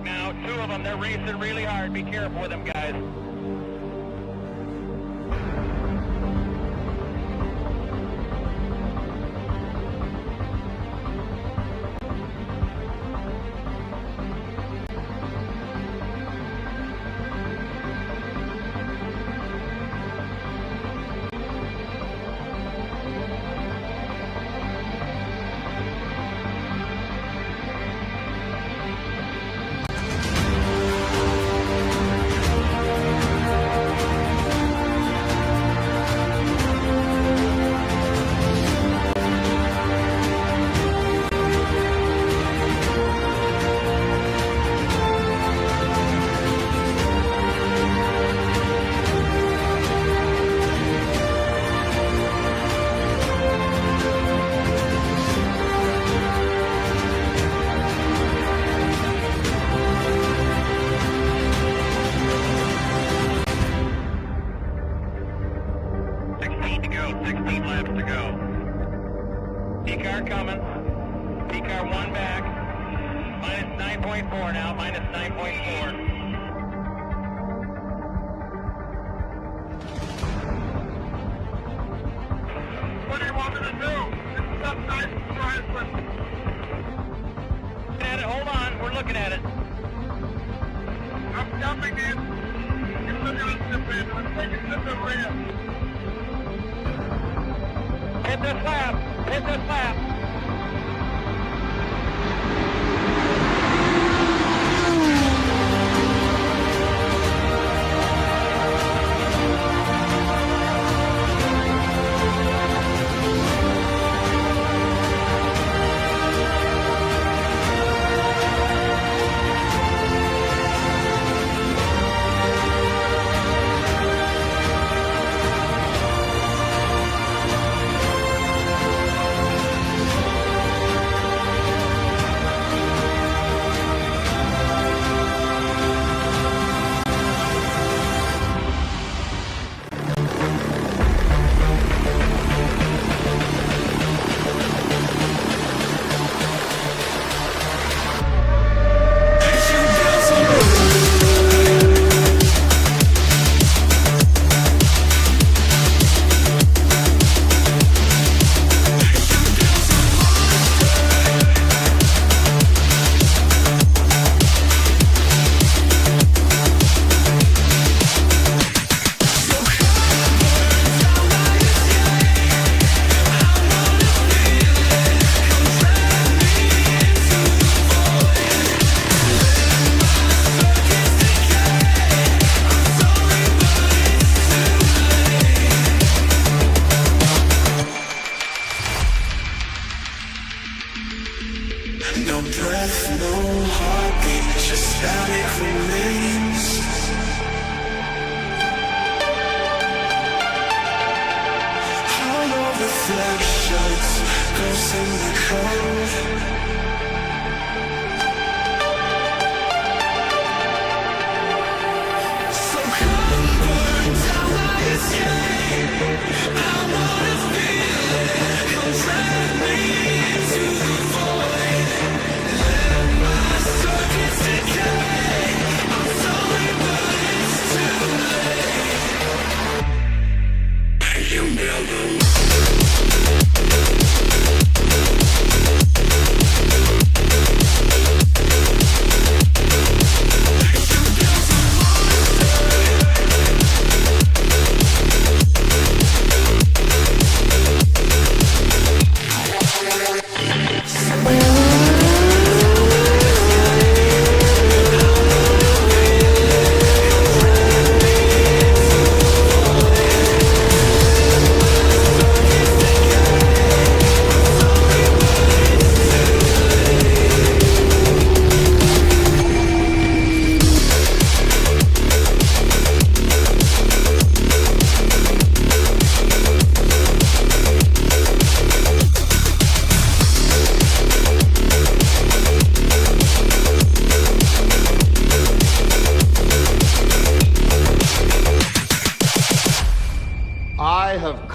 now. Two of them, they're racing really hard. Be careful with them, guys.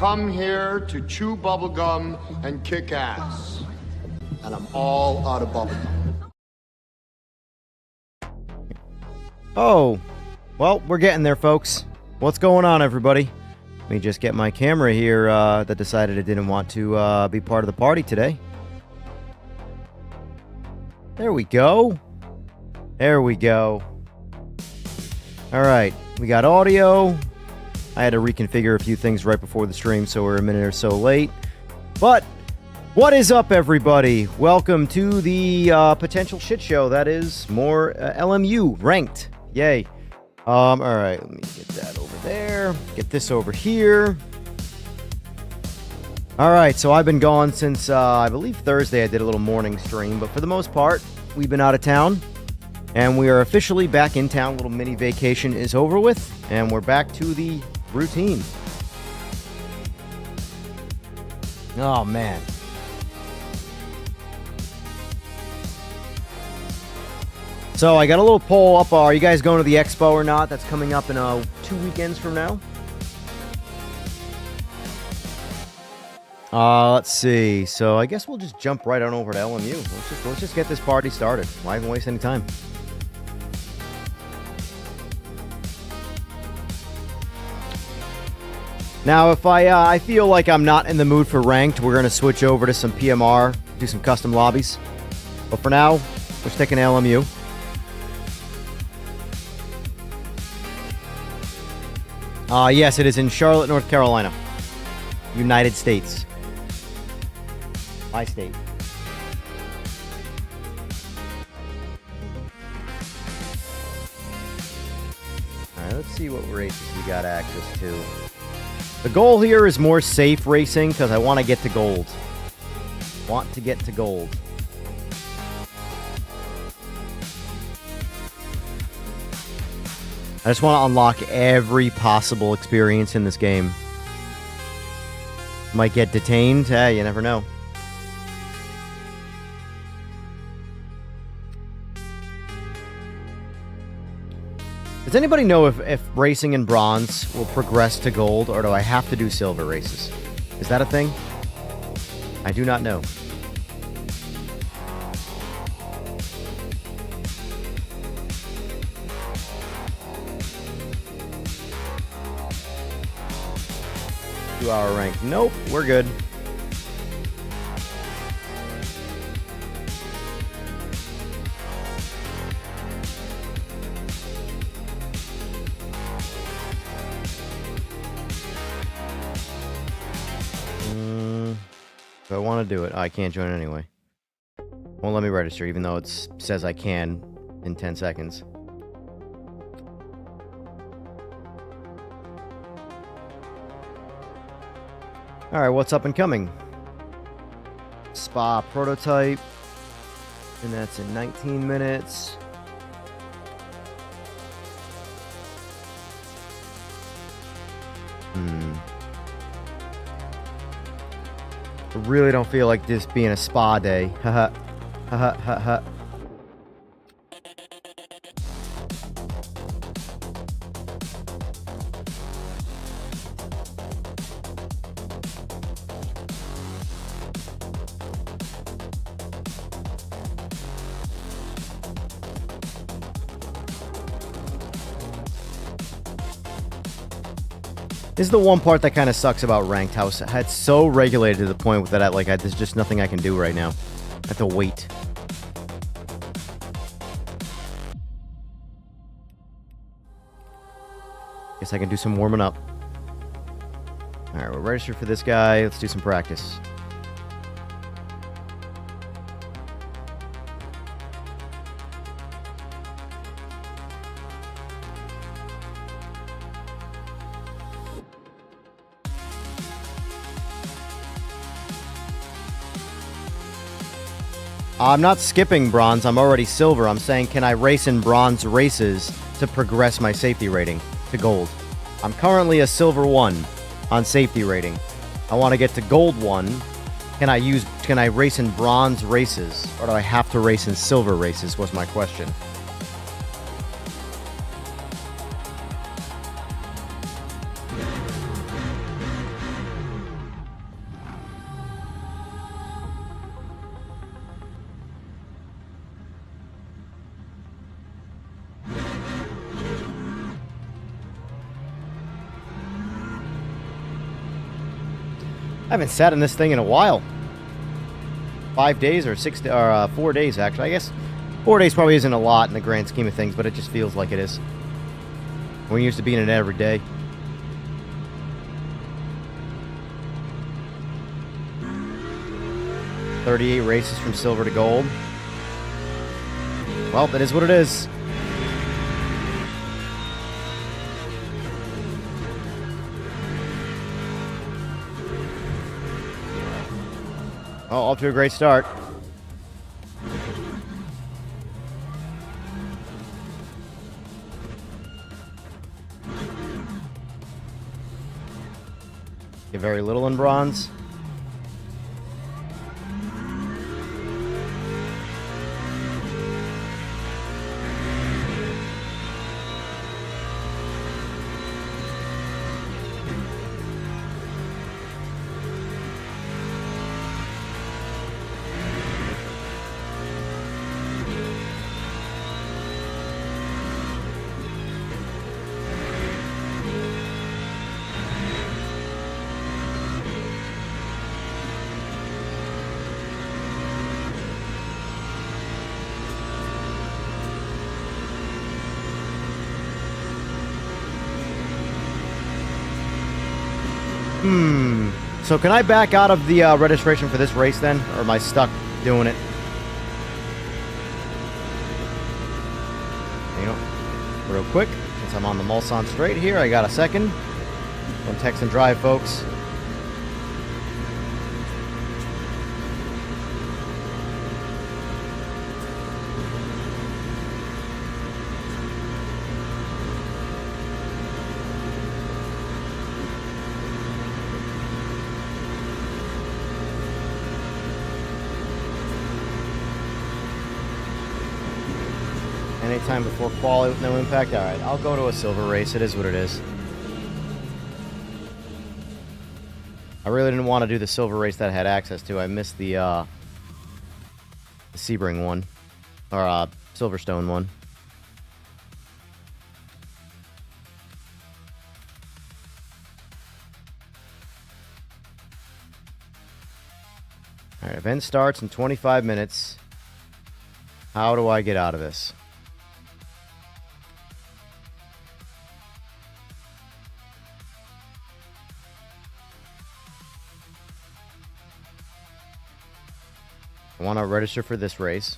come here to chew bubblegum and kick ass. And I'm all out of bubblegum. Oh, well, we're getting there, folks. What's going on, everybody? Let me just get my camera here that decided it didn't want to be part of the party today. There we go. There we go. All right, we got audio. I had to reconfigure a few things right before the stream, so we're a minute or so late. But what is up, everybody? Welcome to the potential shit show that is more LMU ranked. Yay. All right, let me get that over there. Get this over here. All right, so I've been gone since, I believe Thursday I did a little morning stream, but for the most part, we've been out of town, and we are officially back in town. Little mini vacation is over with, and we're back to the routine. Oh, man. So I got a little poll up. Are you guys going to the expo or not? That's coming up in 2 weekends from now. Let's see. So I guess we'll just jump right on over to LMU. Let's just get this party started. Why even waste any time? Now, if I feel like I'm not in the mood for ranked, we're going to switch over to some PMR, do some custom lobbies. But for now, we're sticking to LMU. Yes, it is in Charlotte, North Carolina. United States. My state. Alright, let's see what races we got access to. The goal here is more safe racing, because I want to get to gold. Want to get to gold. I just want to unlock every possible experience in this game. Might get detained. Hey, you never know. Does anybody know if racing in bronze will progress to gold, or do I have to do silver races? Is that a thing? I do not know. Two-hour rank. Nope, we're good. If I want to do it, I can't join anyway. Won't let me register, even though it says I can in 10 seconds. Alright, what's up and coming? Spa prototype. And that's in 19 minutes. I really don't feel like this being a spa day. Haha. Haha, haha. This is the one part that kind of sucks about ranked, how it's so regulated to the point that there's just nothing I can do right now. I have to wait. Guess I can do some warming up. Alright, we're registered for this guy. Let's do some practice. I'm not skipping bronze, I'm already silver. I'm saying, can I race in bronze races to progress my safety rating to gold? I'm currently a silver 1 on safety rating. I want to get to gold 1. Can I race in bronze races, or do I have to race in silver races, was my question. haven't sat in this thing in a while. 5 days or 4 days, actually. I guess 4 days probably isn't a lot in the grand scheme of things, but it just feels like it is. We're used to being in it every day. $38 races from silver to gold. Well, that is what it is. Oh, off to a great start. Get very little in bronze. So can I back out of the registration for this race then? Or am I stuck doing it? You know, real quick, since I'm on the Mulsanne straight here, I got a second. Don't text and drive, folks. Anytime before quali with no impact. Alright, I'll go to a silver race. It is what it is. I really didn't want to do the silver race that I had access to. I missed the Sebring one. Or Silverstone one. Alright, event starts in 25 minutes. How do I get out of this? I want to register for this race.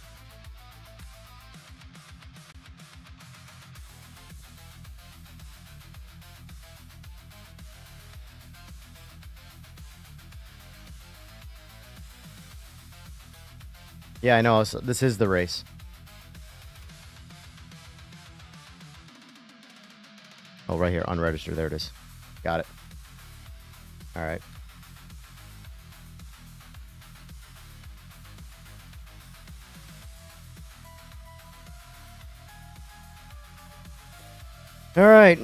Yeah, I know. This is the race. Oh, right here. Unregistered. There it is. Got it. All right. All right.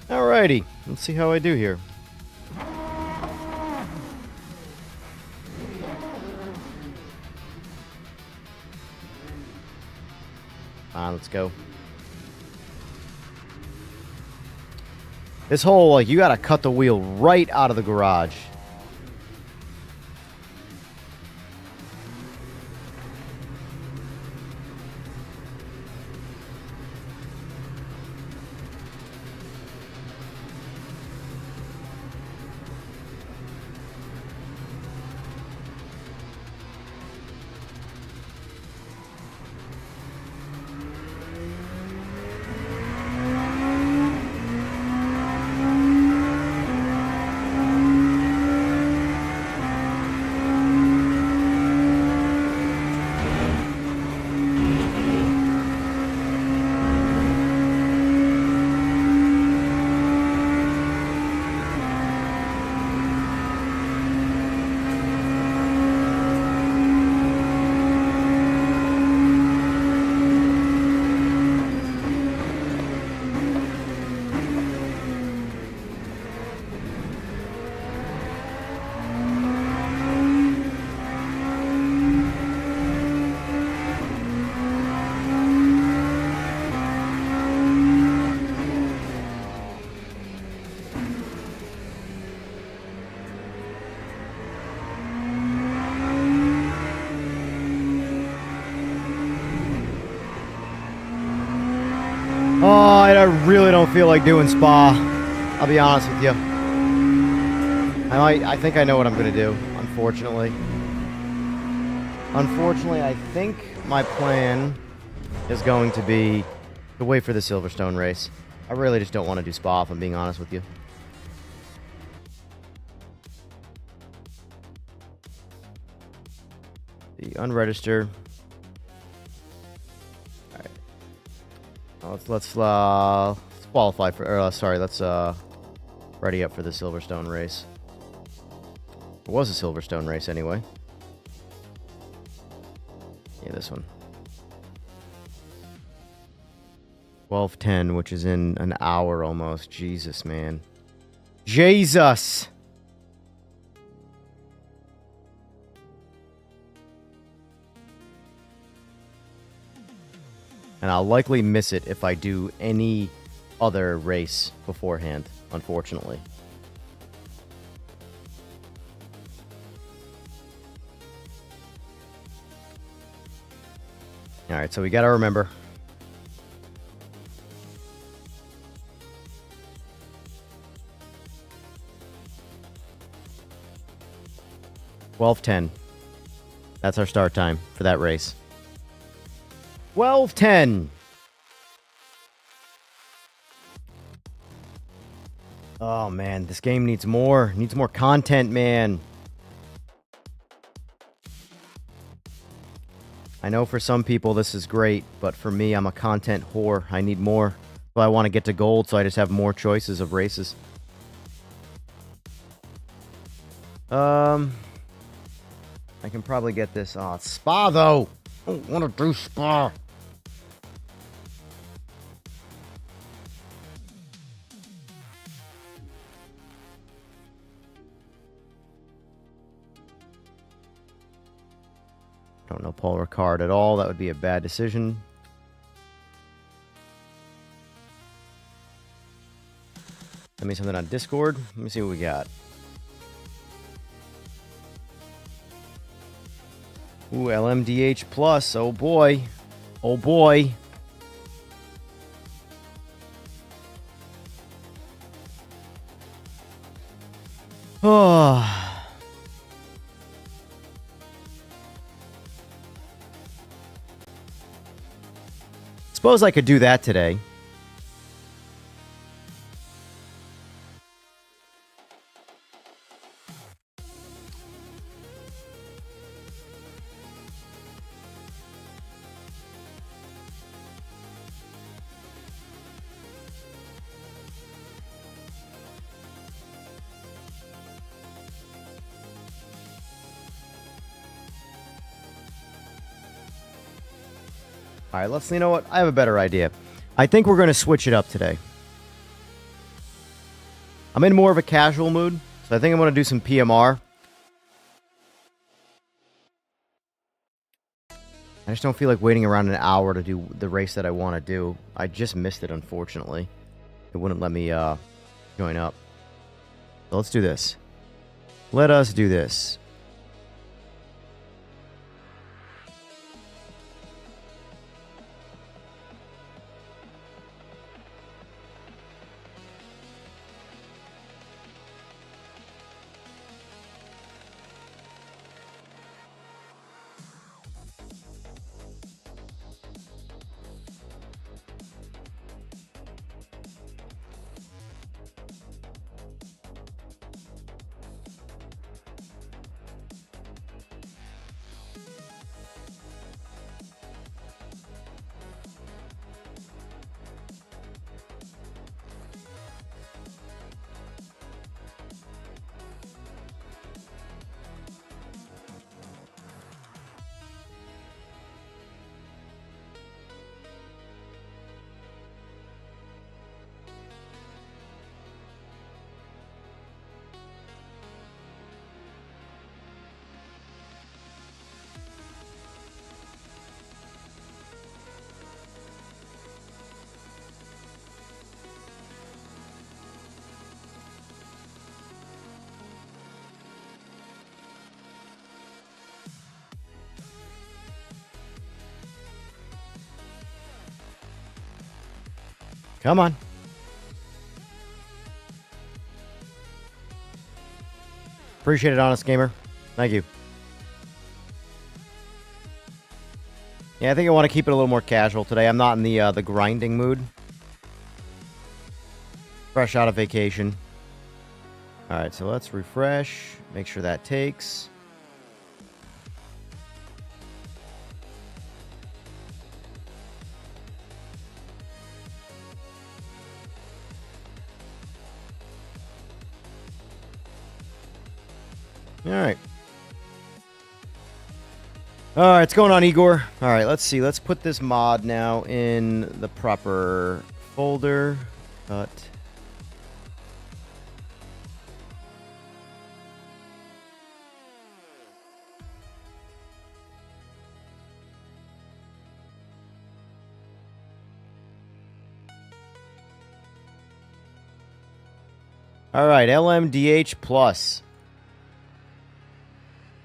Alrighty, let's see how I do here. Let's go. This whole, like, you gotta cut the wheel right out of the garage. Oh, I really don't feel like doing Spa. I'll be honest with you. I think I know what I'm going to do, unfortunately. Unfortunately, I think my plan is going to be to wait for the Silverstone race. I really just don't want to do Spa, if I'm being honest with you. The unregister. All right. Let's qualify for. Let's ready up for the Silverstone race. It was a Silverstone race anyway. Yeah, this one. 12:10, which is in an hour almost. Jesus, man. Jesus! And I'll likely miss it if I do any other race beforehand, unfortunately. Alright, so we gotta remember. $12:10. That's our start time for that race. 12:10. Oh man, this game needs more. Needs more content, man. I know for some people this is great, but for me, I'm a content whore. I need more. So I want to get to gold, so I just have more choices of races. I can probably get this. Oh, Spa, though. I don't want to do Spa. Don't know Paul Ricard at all. That would be a bad decision. Send me something on Discord. Let me see what we got. Ooh, LMDH plus. Oh boy. Oh boy. Oh. Suppose I could do that today. All right, you know what? I have a better idea. I think we're going to switch it up today. I'm in more of a casual mood, so I think I'm going to do some PMR. I just don't feel like waiting around an hour to do the race that I want to do. I just missed it, unfortunately. It wouldn't let me join up. So let's do this. Let us do this. Come on. Appreciate it, Honest Gamer. Thank you. Yeah, I think I want to keep it a little more casual today. I'm not in the grinding mood. Fresh out of vacation. All right, so let's refresh. Make sure that takes. All right. All right, what's going on, Igor? All right, let's see. Let's put this mod now in the proper folder. Cut. All right, LMDH Plus.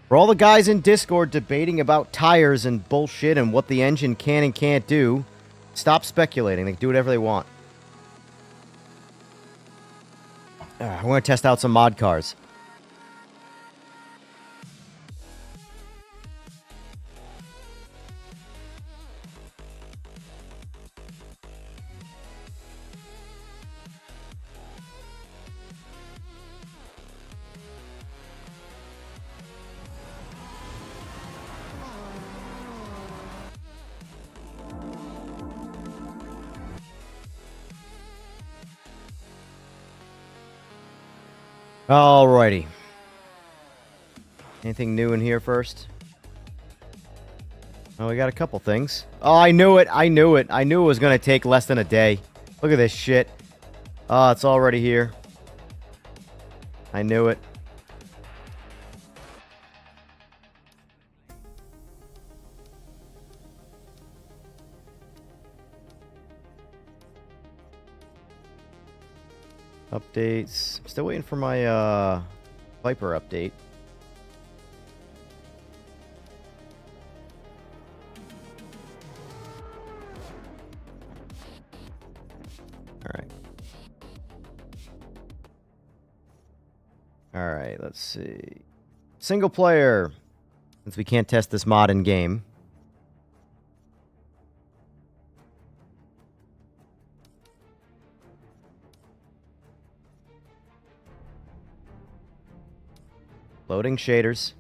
For all the guys in Discord debating about tires and bullshit and what the engine can and can't do, stop speculating. They can do whatever they want. We're going to test out some mod cars. Alrighty. Anything new in here first? Oh, we got a couple things. Oh, I knew it. I knew it. I knew it was going to take less than a day. Look at this shit. Oh, it's already here. I knew it. Updates. I'm still waiting for my Viper update. Alright. Alright, let's see. Single player. Since we can't test this mod in game. Loading shaders.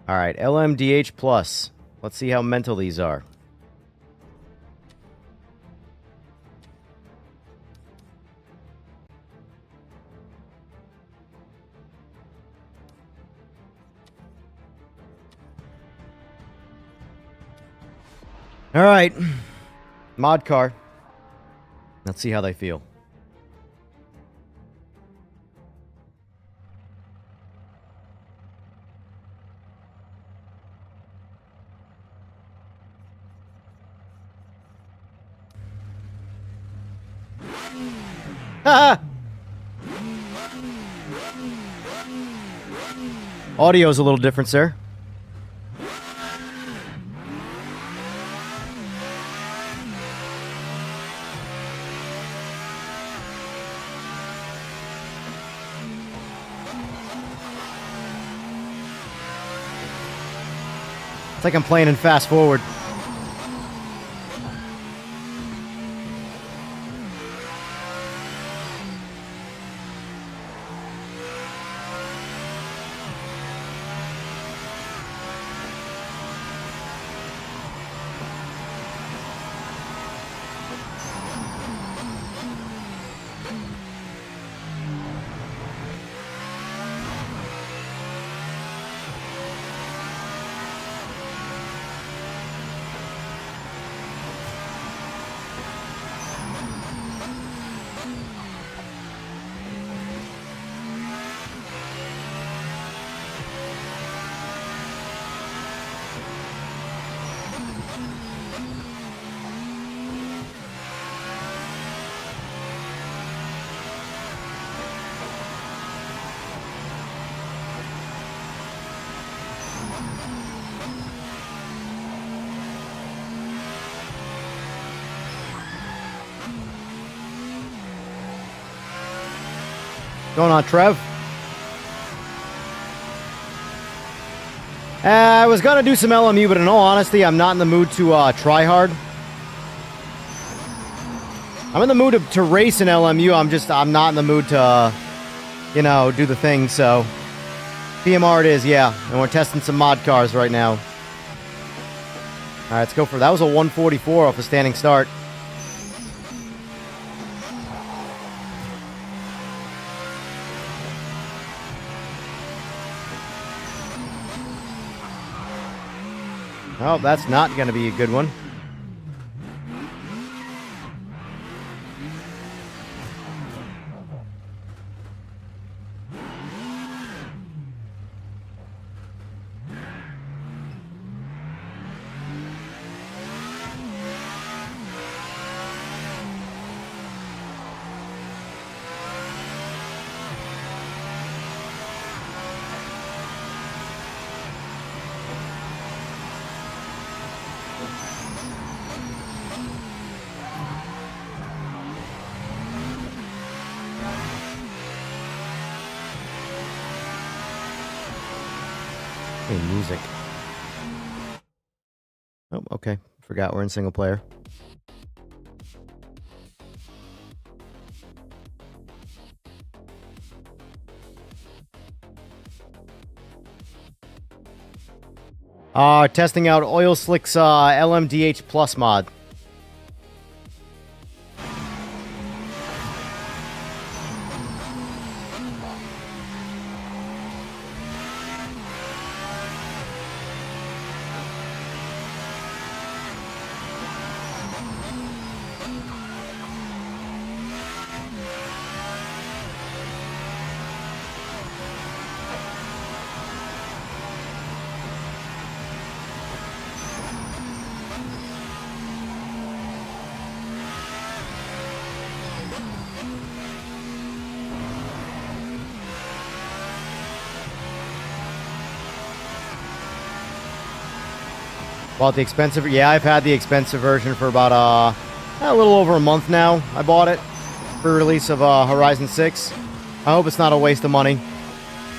All right, LMDH Plus. Let's see how mental these are. All right, mod car. Let's see how they feel. Audio's a little different, sir. It's like I'm playing in fast forward. Going on, Trev? I was gonna do some LMU, but in all honesty, I'm not in the mood to try hard. I'm in the mood to race an LMU. I'm not in the mood to, you know, do the thing. So, PMR it is, yeah. And we're testing some mod cars right now. All right, let's go for that. Was a 144 off a standing start. Oh, that's not going to be a good one. Hey, music. Oh, okay. Forgot we're in single player. Testing out Oil Slick's LMDH Plus mod. Bought the expensive... Yeah, I've had the expensive version for about a little over a month now. I bought it for release of Horizon 6. I hope it's not a waste of money,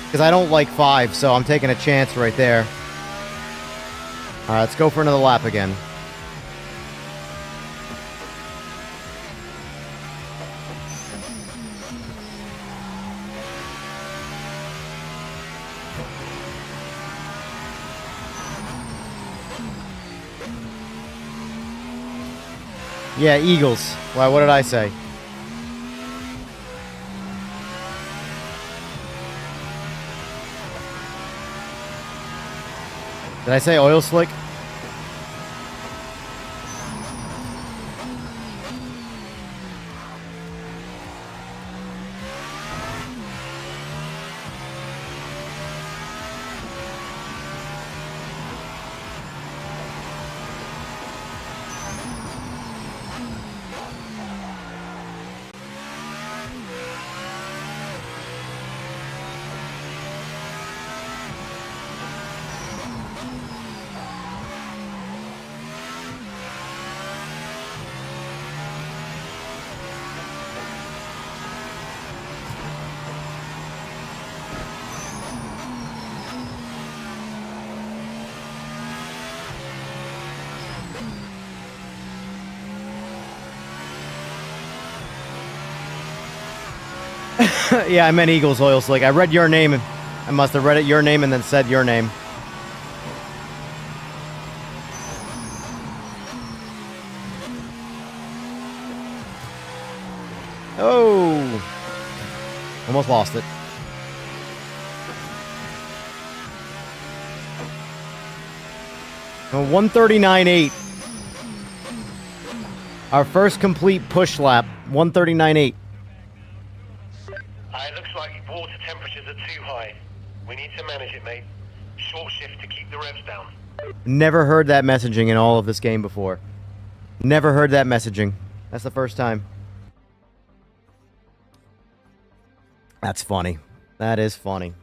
because I don't like 5, so I'm taking a chance right there. Alright, let's go for another lap again. Yeah, Eagles. Why, what did I say? Did I say Oil Slick? Yeah, I meant Eagles Oil Slick. I read your name. I must have read it your name and then said your name. Oh! Almost lost it. Oh, 139.8. Our first complete push lap. 139.8. It looks like water temperatures are too high. We need to manage it, mate. Short shift to keep the revs down. Never heard that messaging in all of this game before. Never heard that messaging. That's the first time. That's funny. That is funny.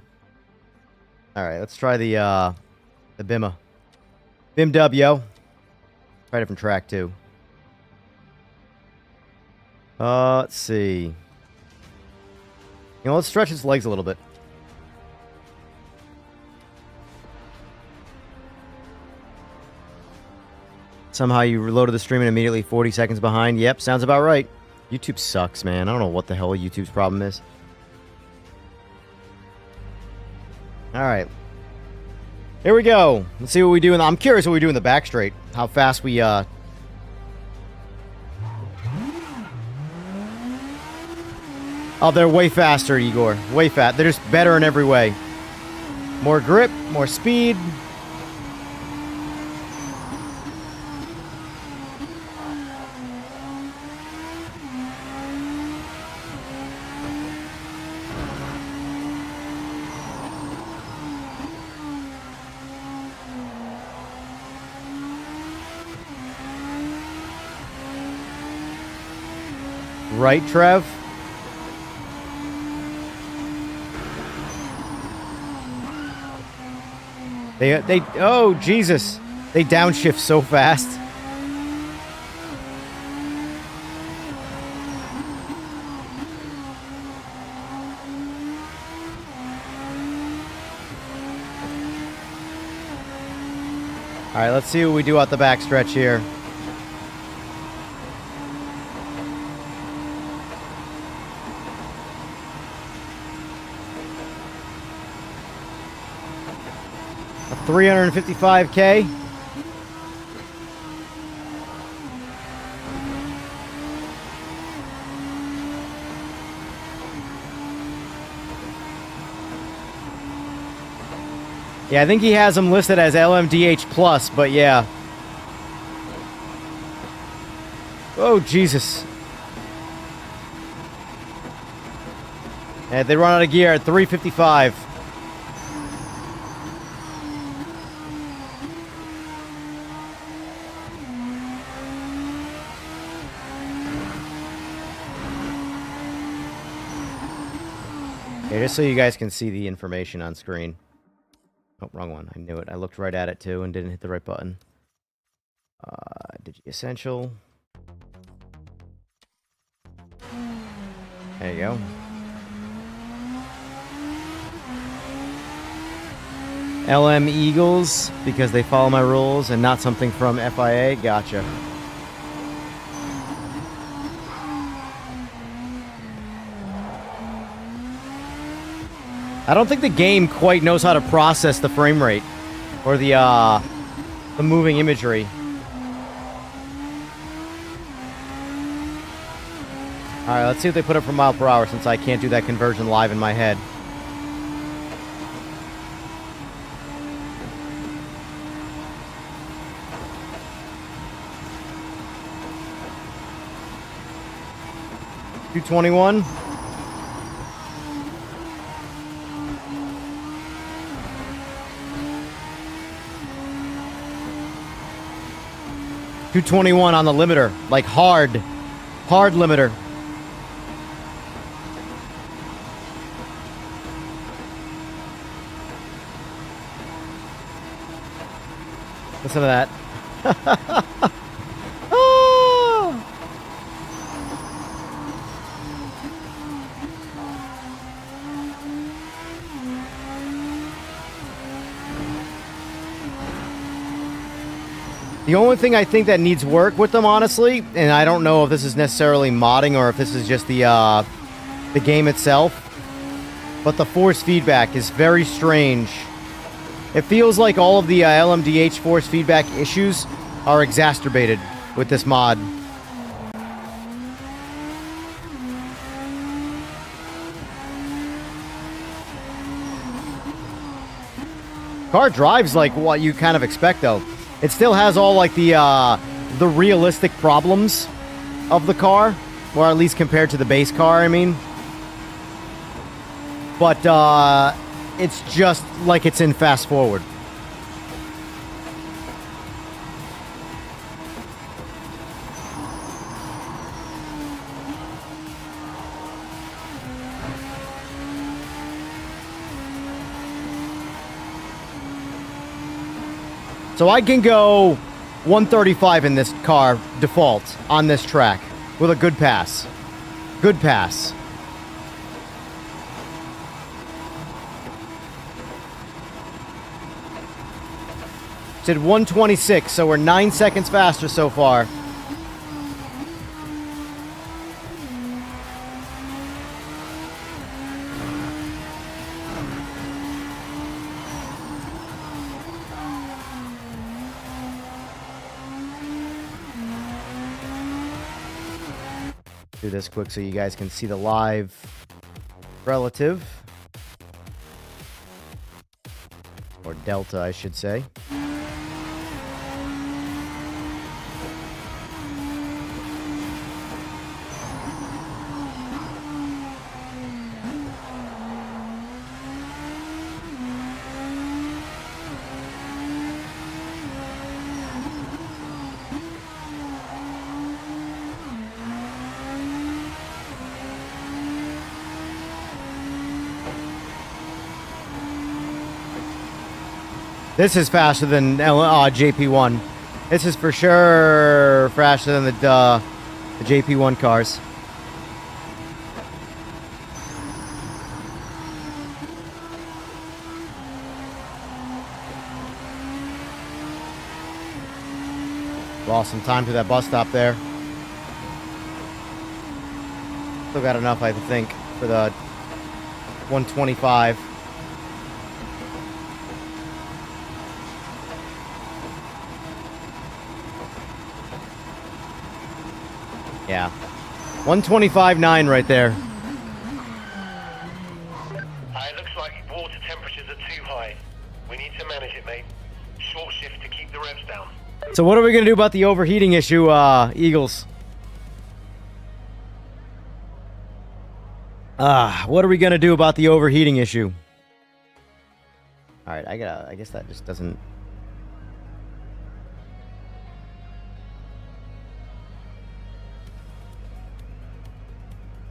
Alright, let's try the BIMA. BIMW. Try a different track, too. Let's see. You know, let's stretch its legs a little bit. Somehow you reloaded the stream and immediately 40 seconds behind. Yep, sounds about right. YouTube sucks, man. I don't know what the hell YouTube's problem is. Alright. Here we go. Let's see what we do. I'm curious what we do in the back straight. How fast we, Oh, they're way faster, Igor. Way fast. They're just better in every way. More grip, more speed. Right, Trev? They oh, Jesus. They downshift so fast. All right, let's see what we do at the backstretch here. A 355K. Yeah, I think he has them listed as LMDH plus, but yeah. Oh, Jesus. And they run out of gear at 355. Okay, just so you guys can see the information on screen. Oh, wrong one. I knew it. I looked right at it, too, and didn't hit the right button. Digi Essential. There you go. LM Eagles, because they follow my rules, and not something from FIA. Gotcha. I don't think the game quite knows how to process the frame rate or the moving imagery. All right, let's see what they put up for mile per hour since I can't do that conversion live in my head. $221. $221 on the limiter, like hard limiter. Listen to that. Ah! The only thing I think that needs work with them, honestly, and I don't know if this is necessarily modding or if this is just the game itself, but the force feedback is very strange. It feels like all of the LMDH force feedback issues are exacerbated with this mod. Car drives like what you kind of expect, though. It still has all like the realistic problems of the car, or at least compared to the base car, I mean. But it's just like it's in fast forward. So I can go 135 in this car default on this track with a good pass. Good pass. Did 126, so we're 9 seconds faster so far. Do this quick so you guys can see the live relative. Or delta, I should say. This is faster than JP1. This is for sure faster than the JP1 cars. Lost some time to that bus stop there. Still got enough, I think, for the 125. Yeah. 125.9 right there. It looks like water temperatures are too high. We need to manage it, mate. Short shift to keep the revs down. So what are we going to do about the overheating issue, Eagles? What are we going to do about the overheating issue? All right, I guess that just doesn't...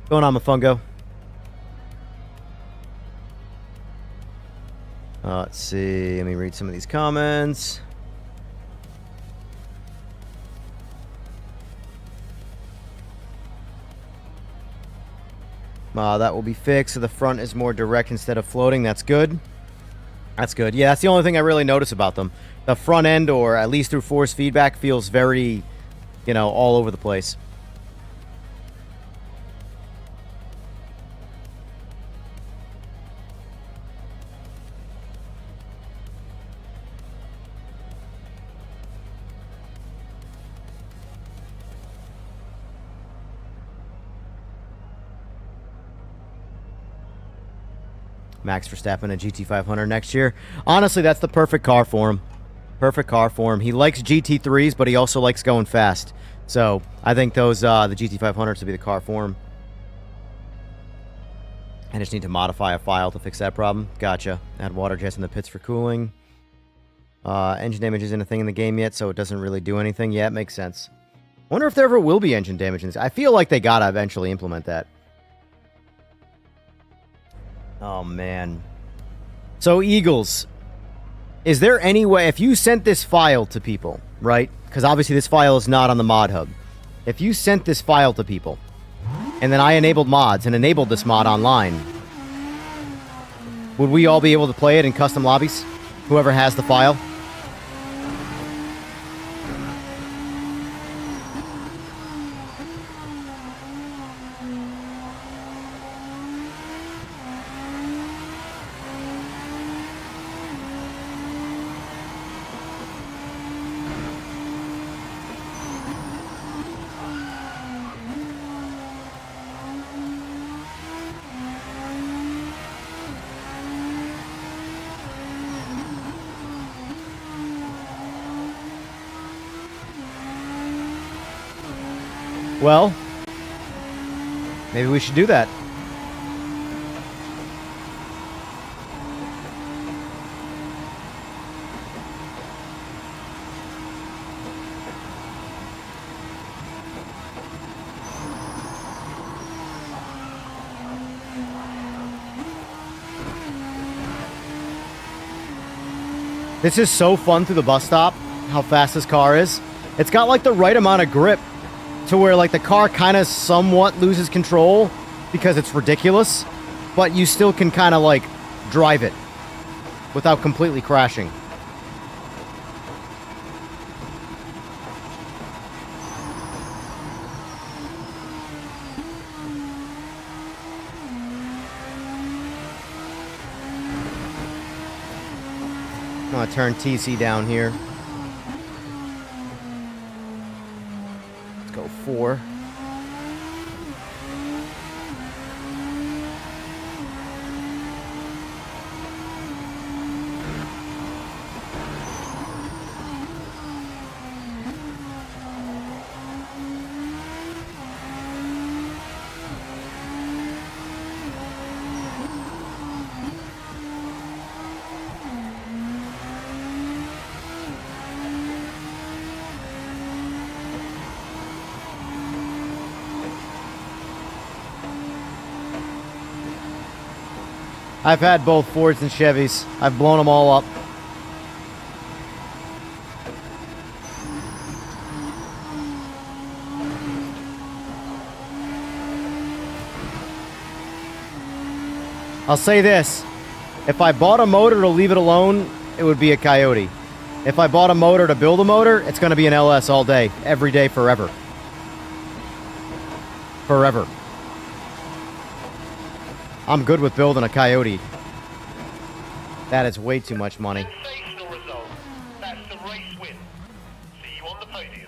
What's going on, Mofungo? Let's see. Let me read some of these comments. That will be fixed so the front is more direct instead of floating. That's good. That's good. Yeah, that's the only thing I really notice about them. The front end, or at least through force feedback, feels very, all over the place. Max Verstappen a GT500 next year. Honestly, that's the perfect car for him. Perfect car for him. He likes GT3s, but he also likes going fast. So I think those the GT500s will be the car for him. I just need to modify a file to fix that problem. Gotcha. Add water jets in the pits for cooling. Engine damage isn't a thing in the game yet, so it doesn't really do anything. Yeah, it makes sense. Wonder if there ever will be engine damage in this. I feel like they gotta eventually implement that. Oh, man. So, Eagles, is there any way, if you sent this file to people, right? Because obviously this file is not on the mod hub. If you sent this file to people, and then I enabled mods and enabled this mod online, would we all be able to play it in custom lobbies? Whoever has the file? Well, maybe we should do that. This is so fun through the bus stop, how fast this car is. It's got like the right amount of grip to where like the car kind of somewhat loses control because it's ridiculous, but you still can kind of like drive it without completely crashing. want to turn TC down here. Let's go 4. I've had both Fords and Chevys. I've blown them all up. I'll say this. If I bought a motor to leave it alone, it would be a Coyote. If I bought a motor to build a motor, it's going to be an LS all day. Every day, forever. Forever. I'm good with building a Coyote. That is way too much money. Sensational result. That's the race win. See you on the podium.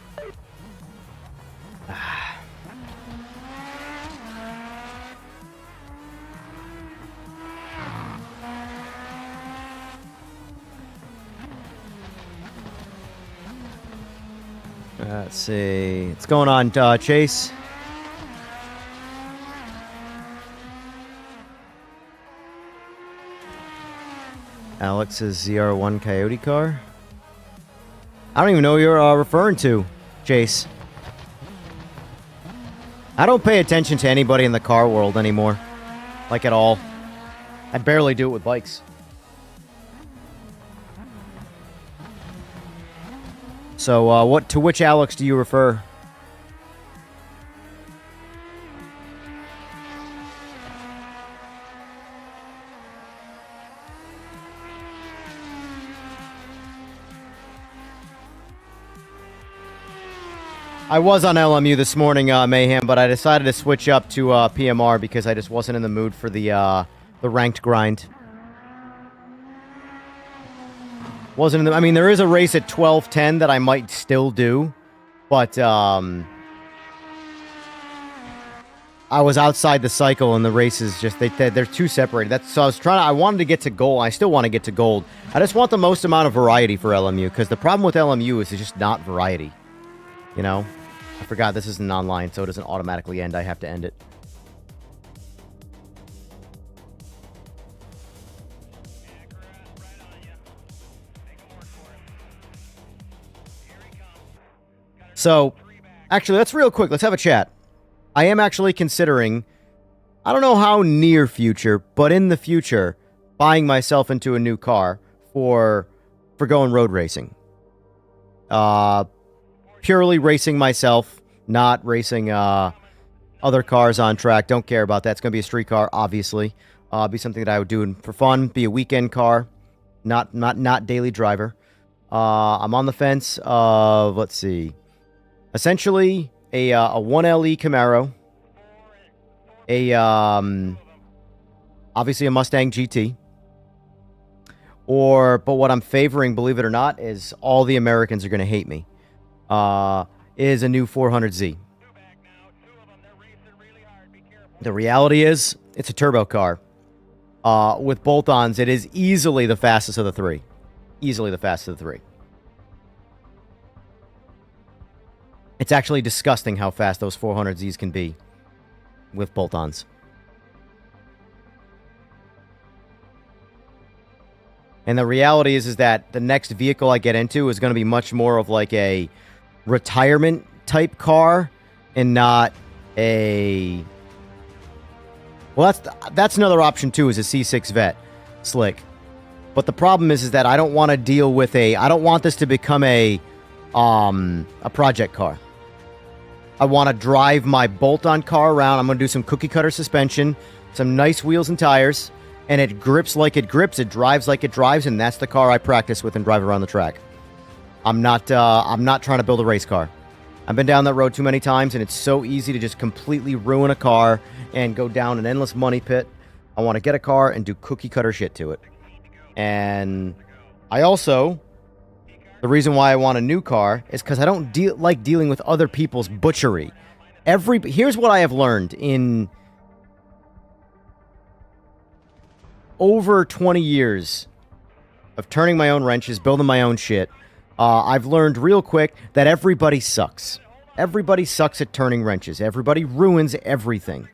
Let's see. What's going on, Chase? Alex's ZR1 Coyote car? I don't even know what you're referring to, Chase. I don't pay attention to anybody in the car world anymore. Like, at all. I barely do it with bikes. So, to which Alex do you refer? I was on LMU this morning, Mayhem, but I decided to switch up to PMR because I just wasn't in the mood for the ranked grind. Wasn't in the, I mean, there is a race at 12:10 that I might still do, but I was outside the cycle, and the races just they're too separated. So I wanted to get to gold. I still want to get to gold. I just want the most amount of variety for LMU, because the problem with LMU is it's just not variety. You know? I forgot this isn't online, so it doesn't automatically end. I have to end it. So, actually, let's real quick. Let's have a chat. I am actually considering, I don't know how near future, but in the future, buying myself into a new car for going road racing. Purely racing myself, not racing other cars on track. Don't care about that. It's going to be a street car, obviously. Be something that I would do for fun. Be a weekend car, not daily driver. I'm on the fence of, let's see, essentially a 1LE Camaro, obviously a Mustang GT, but what I'm favoring, believe it or not, is all the Americans are going to hate me. Is a new 400Z. The reality is, it's a turbo car. With bolt-ons, it is easily the fastest of the three. Easily the fastest of the three. It's actually disgusting how fast those 400Zs can be with bolt-ons. And the reality is that the next vehicle I get into is going to be much more of like a retirement type car and not a... Well, that's another option too, is a C6 Vet slick. But the problem is that I don't want to deal with I don't want this to become a project car. I want to drive my bolt-on car around. I'm going to do some cookie cutter suspension, some nice wheels and tires, and it grips like it grips, it drives like it drives, and that's the car I practice with and drive around the track. I'm not trying to build a race car. I've been down that road too many times, and it's so easy to just completely ruin a car and go down an endless money pit. I want to get a car and do cookie cutter shit to it. And I also, the reason why I want a new car is because I don't like dealing with other people's butchery. Here's what I have learned in over 20 years of turning my own wrenches, building my own shit. I've learned real quick that everybody sucks. Everybody sucks at turning wrenches. Everybody ruins everything.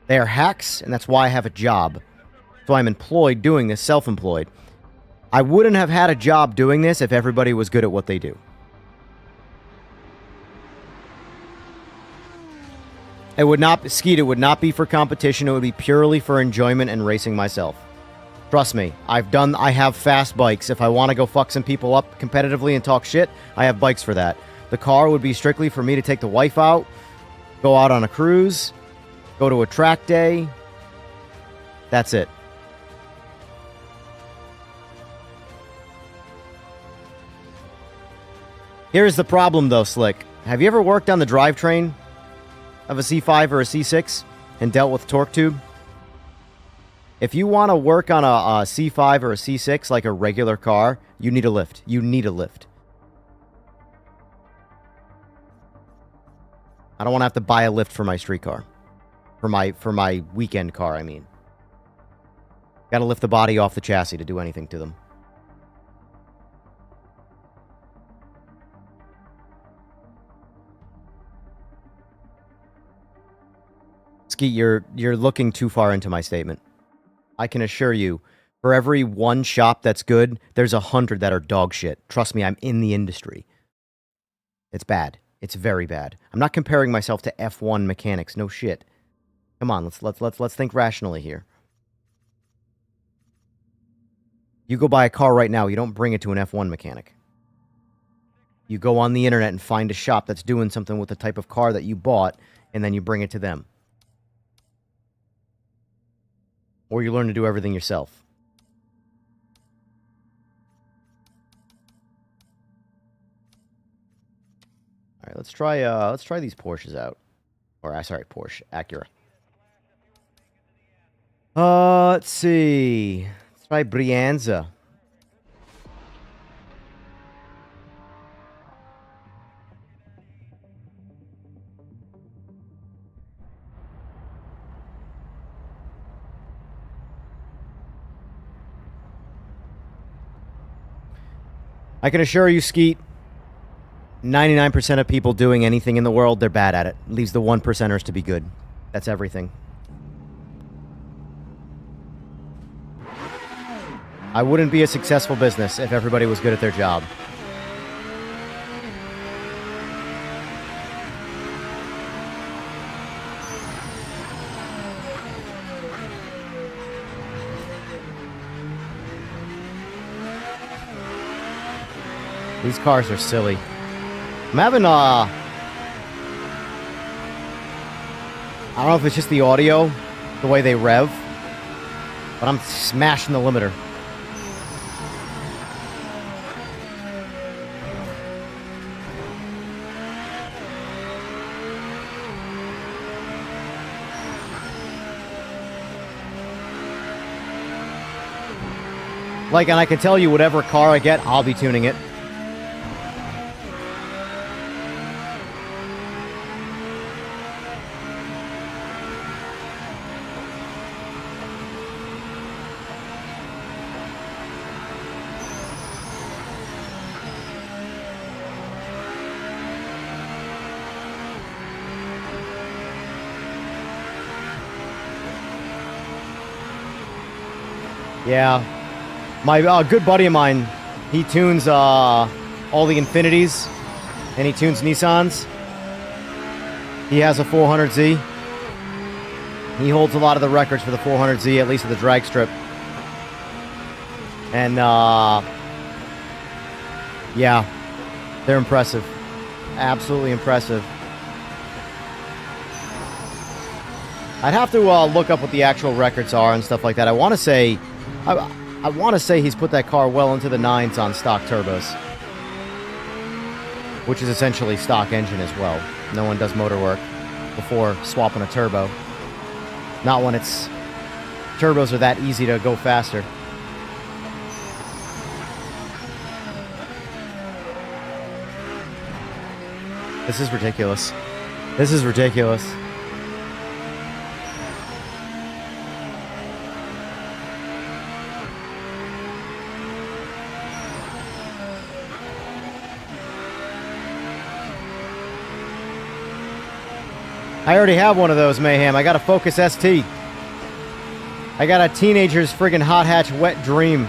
They are hacks, and that's why I have a job. So I'm employed doing this, self-employed. I wouldn't have had a job doing this if everybody was good at what they do. It would not, Skeet, it would not be for competition. It would be purely for enjoyment and racing myself. Trust me, I have fast bikes. If I want to go fuck some people up competitively and talk shit, I have bikes for that. The car would be strictly for me to take the wife out, go out on a cruise, go to a track day. That's it. Here's the problem, though, Slick. Have you ever worked on the drivetrain of a C5 or a C6 and dealt with torque tube? If you want to work on a C5 or a C6 like a regular car, you need a lift. You need a lift. I don't want to have to buy a lift for my street car. For my weekend car, I mean. Got to lift the body off the chassis to do anything to them. Skeet, you're looking too far into my statement. I can assure you, for every one shop that's good, there's 100 that are dog shit. Trust me, I'm in the industry. It's bad. It's very bad. I'm not comparing myself to F1 mechanics. No shit. Come on, let's think rationally here. You go buy a car right now, you don't bring it to an F1 mechanic. You go on the internet and find a shop that's doing something with the type of car that you bought, and then you bring it to them. Or you learn to do everything yourself. All right, let's try these Porsches out. Or sorry, Porsche, Acura. Let's see. Let's try Brianza. I can assure you, Skeet, 99% of people doing anything in the world, they're bad at it. Leaves the 1%ers to be good. That's everything. I wouldn't be a successful business if everybody was good at their job. These cars are silly. I'm having I don't know if it's just the audio, the way they rev, but I'm smashing the limiter. Like, and I can tell you whatever car I get, I'll be tuning it. Yeah. My good buddy of mine, he tunes all the Infinities, and he tunes Nissans. He has a 400Z. He holds a lot of the records for the 400Z, at least at the drag strip. And, yeah, they're impressive. Absolutely impressive. I'd have to look up what the actual records are and stuff like that. I want to say he's put that car well into the 9s on stock turbos, which is essentially stock engine as well. No one does motor work before swapping a turbo. Not when turbos are that easy to go faster. This is ridiculous. This is ridiculous. I already have one of those, Mayhem. I got a Focus ST. I got a teenager's friggin' hot hatch wet dream.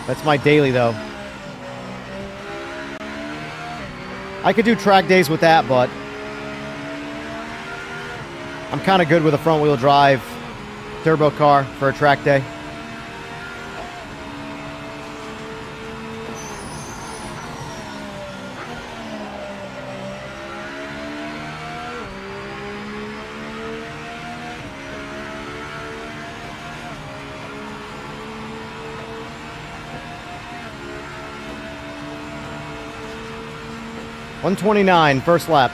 That's my daily, though. I could do track days with that, but I'm kind of good with a front-wheel drive turbo car for a track day. .129, first lap.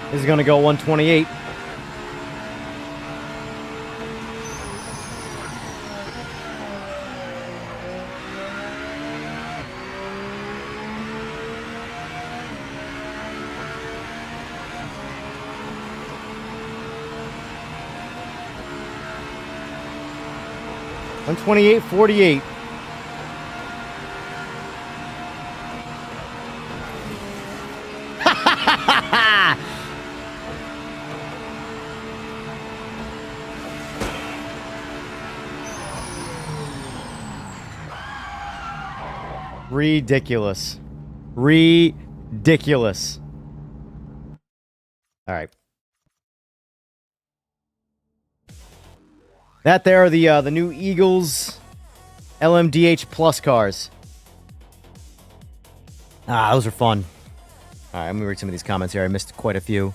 This is going to go 128. .128.48. Ridiculous. Ridiculous. All right. That there are the new Eagles LMDH Plus cars. Those are fun. All right, I'm going to read some of these comments here. I missed quite a few.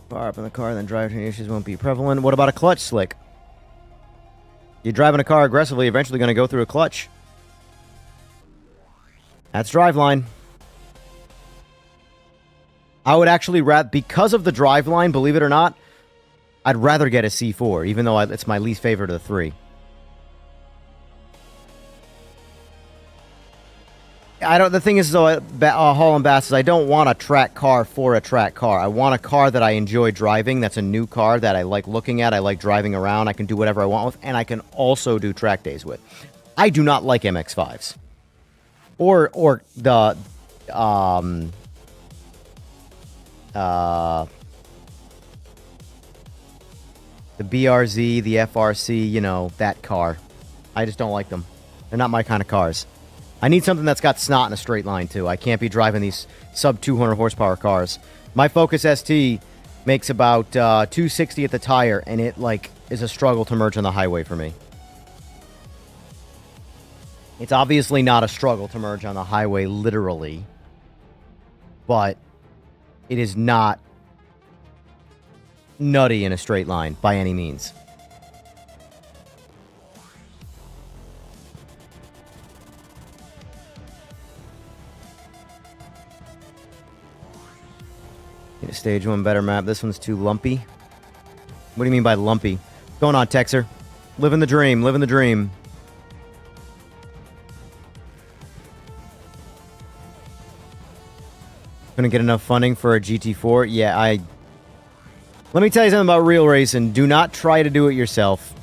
Far up in the car, then drivetrain issues won't be prevalent. What about a clutch slick? You're driving a car aggressively, eventually going to go through a clutch. That's driveline. I would actually rather, because of the driveline, believe it or not, I'd rather get a C4, even though it's my least favorite of the three. The thing is, though, Hall and Bass, is I don't want a track car for a track car. I want a car that I enjoy driving. That's a new car that I like looking at. I like driving around. I can do whatever I want with, and I can also do track days with. I do not like MX-5s. Or the BRZ, the FRC, you know, that car. I just don't like them. They're not my kind of cars. I need something that's got snot in a straight line, too. I can't be driving these sub-200 horsepower cars. My Focus ST makes about 260 at the tire, and it, like, is a struggle to merge on the highway for me. It's obviously not a struggle to merge on the highway, literally. But it is not nutty in a straight line, by any means. Need a stage 1 better map. This one's too lumpy. What do you mean by lumpy? What's going on, Texer? Living the dream, living the dream. Gonna get enough funding for a GT4? Yeah, let me tell you something about real racing. Do not try to do it yourself.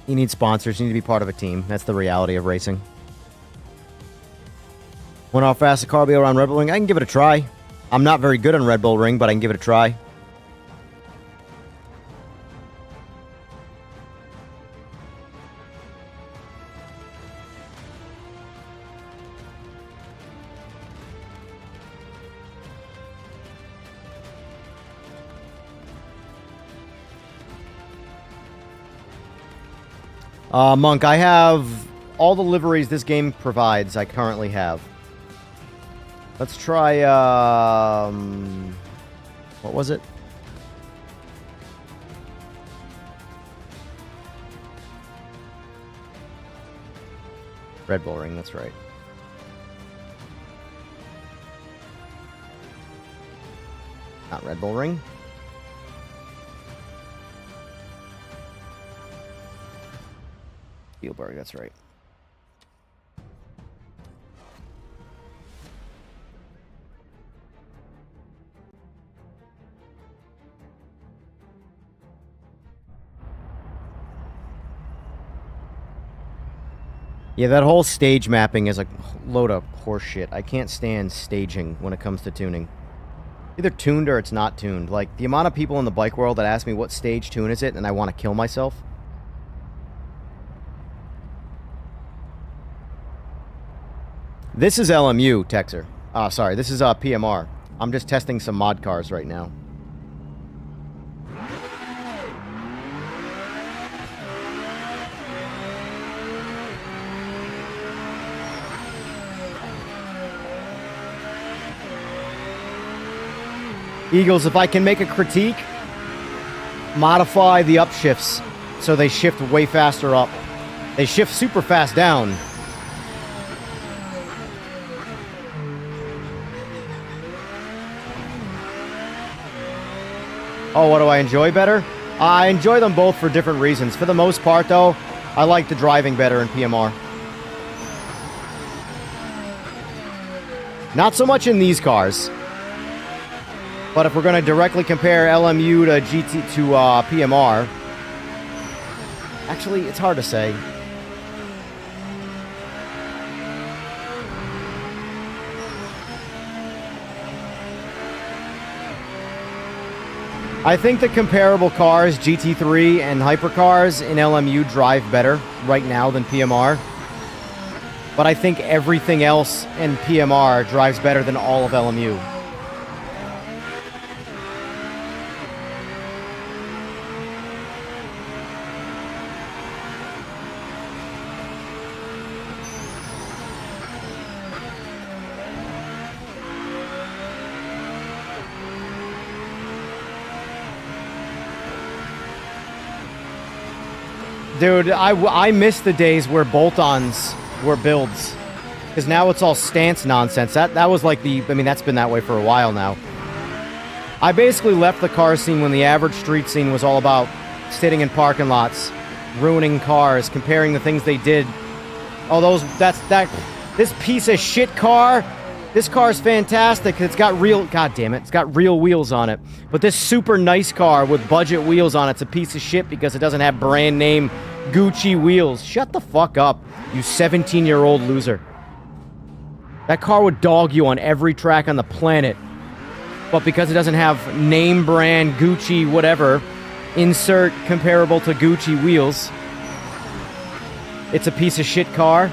You need sponsors. You need to be part of a team. That's the reality of racing. Wonder how fast the car will be around Red Bull Ring? I can give it a try. I'm not very good on Red Bull Ring, but I can give it a try. Monk, I have all the liveries this game provides. I currently have. Let's try, what was it? Red Bull Ring, that's right. Not Red Bull Ring. Spielberg, that's right. Yeah, that whole stage mapping is a load of horse shit. I can't stand staging when it comes to tuning. Either tuned or it's not tuned. Like, the amount of people in the bike world that ask me what stage tune is it, and I want to kill myself. This is LMU, Texer. Sorry, this is PMR. I'm just testing some mod cars right now. Eagles, if I can make a critique, modify the upshifts so they shift way faster up. They shift super fast down. Oh, what do I enjoy better? I enjoy them both for different reasons. For the most part, though, I like the driving better in PMR. Not so much in these cars. But if we're going to directly compare LMU to GT to PMR, actually, it's hard to say. I think the comparable cars, GT3 and hypercars in LMU, drive better right now than PMR. But I think everything else in PMR drives better than all of LMU. Dude, I miss the days where bolt-ons were builds. Because now it's all stance nonsense. That was like the... I mean, that's been that way for a while now. I basically left the car scene when the average street scene was all about sitting in parking lots, ruining cars, comparing the things they did. Oh, this piece of shit car... This car's fantastic. It's got real... God damn it. It's got real wheels on it. But this super nice car with budget wheels on it's a piece of shit because it doesn't have brand name Gucci wheels. Shut the fuck up, you 17-year-old loser. That car would dog you on every track on the planet. But because it doesn't have name brand Gucci whatever, insert comparable to Gucci wheels, it's a piece of shit car.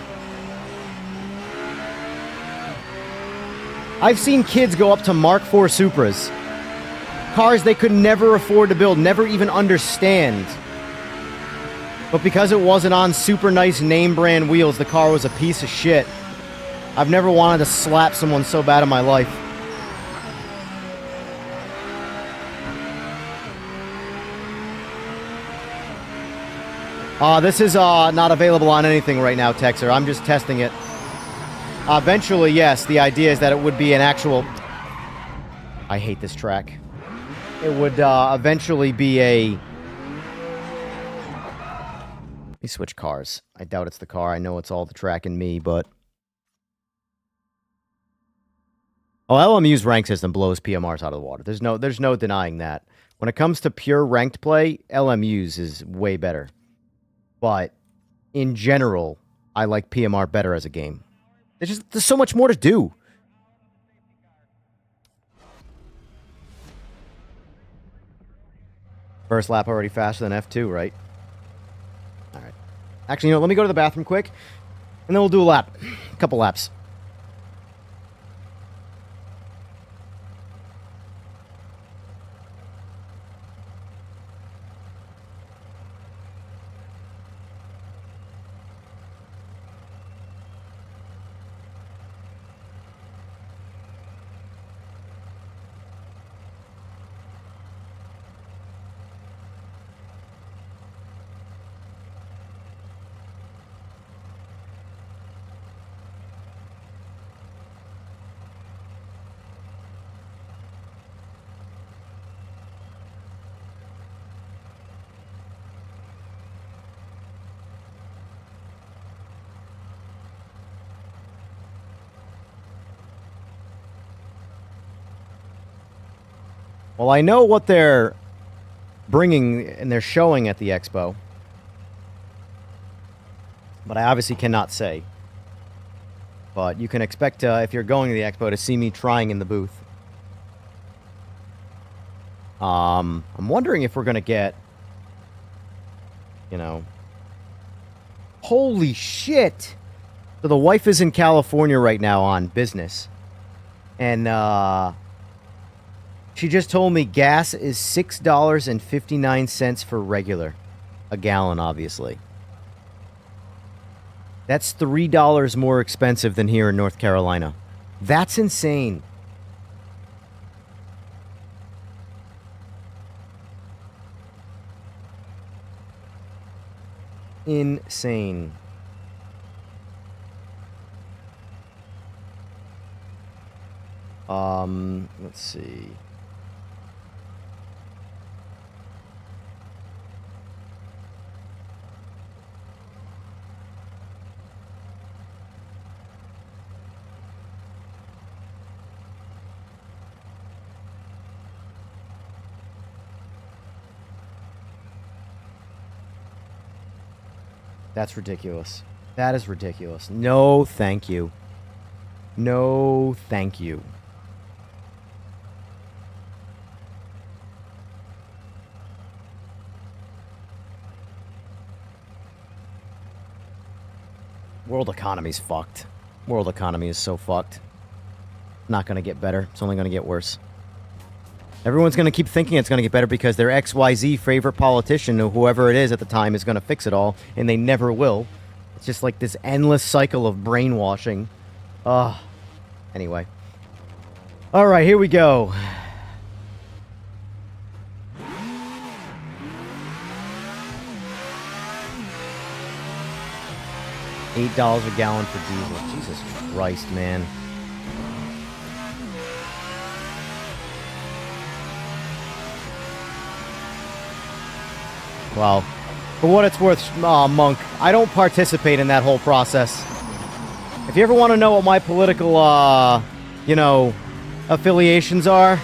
I've seen kids go up to Mark IV Supras. Cars they could never afford to build, never even understand. But because it wasn't on super nice name brand wheels, the car was a piece of shit. I've never wanted to slap someone so bad in my life. This is not available on anything right now, Texer. I'm just testing it. Eventually, yes, the idea is that it would be an actual... I hate this track. It would eventually be a... Let me switch cars. I doubt it's the car. I know it's all the track and me, but... Oh, LMU's rank system blows PMRs out of the water. There's no denying that. When it comes to pure ranked play, LMU's is way better. But in general, I like PMR better as a game. There's so much more to do. First lap already faster than F2, right? All right. Actually, let me go to the bathroom quick, and then we'll do a lap. A couple laps. Well, I know what they're bringing and they're showing at the expo, but I obviously cannot say. But you can expect, if you're going to the expo, to see me trying in the booth. I'm wondering if we're going to get, holy shit! So the wife is in California right now on business. And, she just told me gas is $6.59 for regular. A gallon, obviously. That's $3 more expensive than here in North Carolina. That's insane. Insane. Let's see. That's ridiculous. That is ridiculous. No, thank you. No, thank you. World economy's fucked. World economy is so fucked. Not gonna get better. It's only gonna get worse. Everyone's going to keep thinking it's going to get better because their XYZ favorite politician, or whoever it is at the time, is going to fix it all, and they never will. It's just like this endless cycle of brainwashing. Anyway. Alright, here we go. $8 a gallon for diesel. Jesus Christ, man. Well, for what it's worth, Monk, I don't participate in that whole process. If you ever want to know what my political, affiliations are,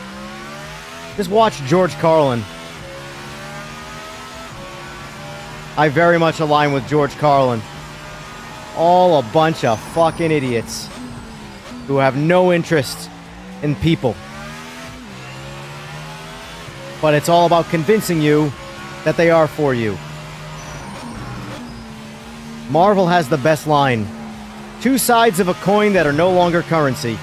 just watch George Carlin. I very much align with George Carlin. All a bunch of fucking idiots who have no interest in people. But it's all about convincing you that they are for you. Marvel has the best line. Two sides of a coin that are no longer currency.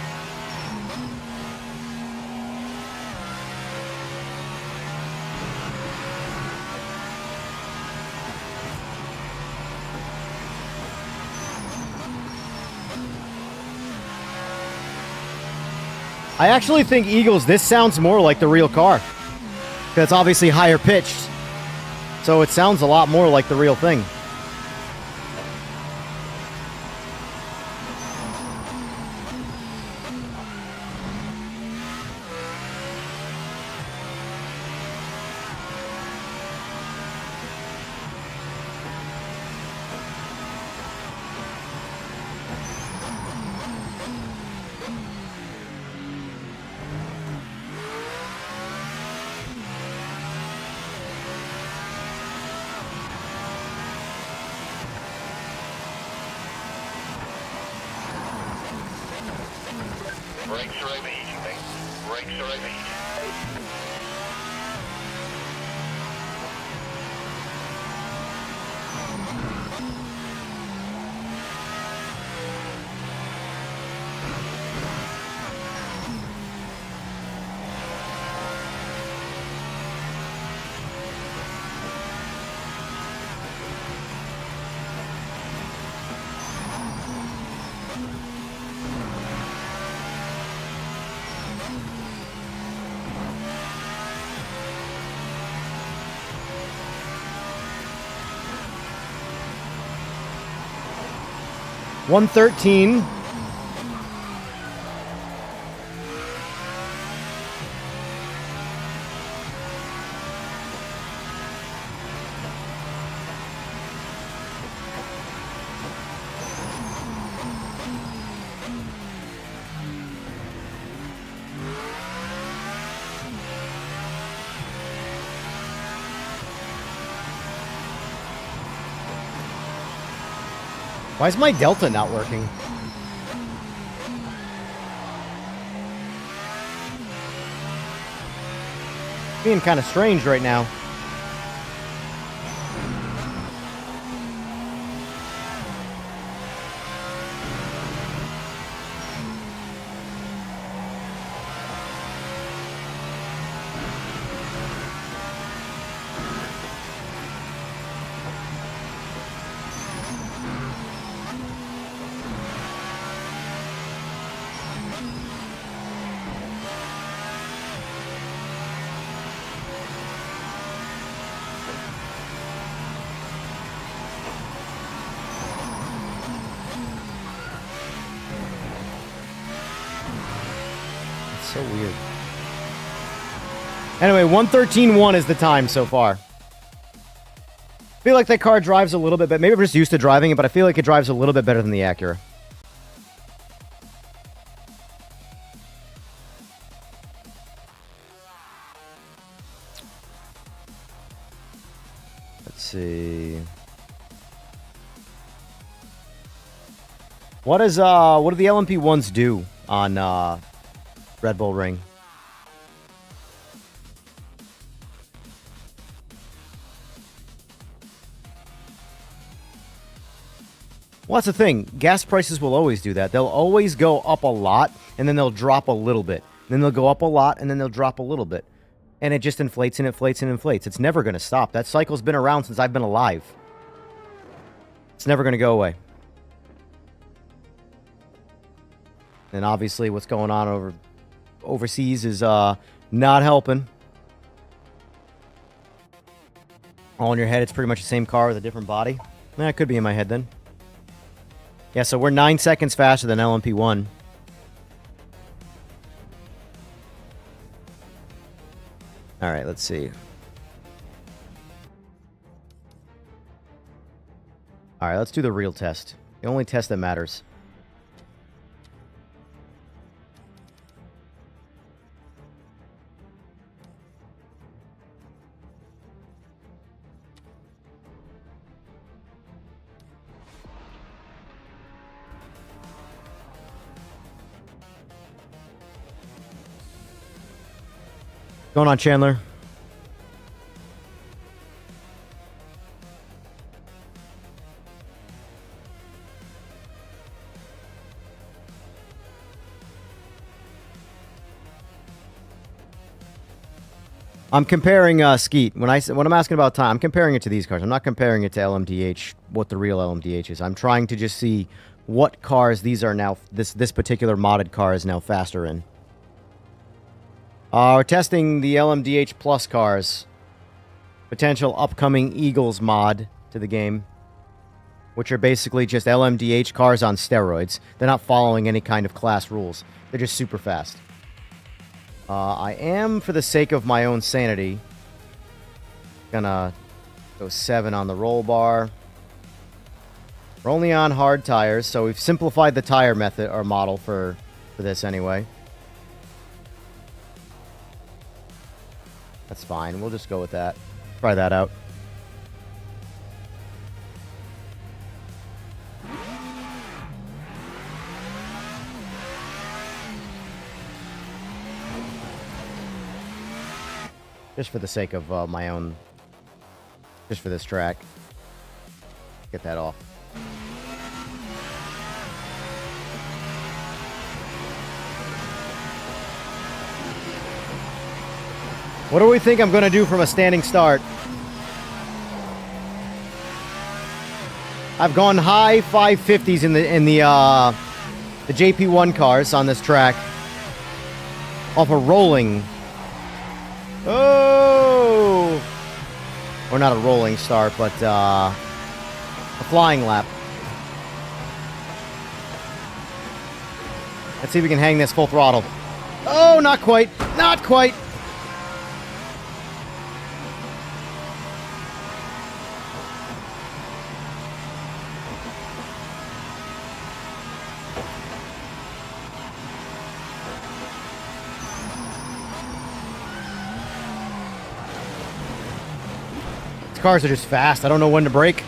I actually think, Eagles, this sounds more like the real car. Because it's obviously higher pitched. So it sounds a lot more like the real thing. Brakes are overheating, mate. Brakes are overheating. 113. Why is my Delta not working? Being kind of strange right now. So weird. Anyway, 113.1 is the time so far. I feel like that car drives a little bit better. Maybe I'm just used to driving it, but I feel like it drives a little bit better than the Acura. Let's see. What do the LMP1s do on Red Bull Ring? Well, that's the thing. Gas prices will always do that. They'll always go up a lot, and then they'll drop a little bit. Then they'll go up a lot, and then they'll drop a little bit. And it just inflates and inflates and inflates. It's never going to stop. That cycle's been around since I've been alive. It's never going to go away. And obviously what's going on overseas is not helping. All in your head, it's pretty much the same car with a different body. It could be in my head then. Yeah, so we're 9 seconds faster than LMP1. All right, let's see. All right, let's do the real test. The only test that matters. Going on, Chandler? I'm comparing Skeet. When I'm asking about time, I'm comparing it to these cars. I'm not comparing it to LMDH, what the real LMDH is. I'm trying to just see what cars these are now. This particular modded car is now faster in. We're testing the LMDH Plus cars. Potential upcoming Eagles mod to the game. Which are basically just LMDH cars on steroids. They're not following any kind of class rules. They're just super fast. I am, for the sake of my own sanity, gonna go 7 on the roll bar. We're only on hard tires, so we've simplified the tire method or model for this anyway. That's fine. We'll just go with that. Try that out. Just for the sake of my own... Just for this track. Get that off. What do we think I'm going to do from a standing start? I've gone high 550s in the JP1 cars on this track. Off a rolling. Oh! Or not a rolling start, but a flying lap. Let's see if we can hang this full throttle. Oh, not quite. Not quite. Cars are just fast. I don't know when to brake.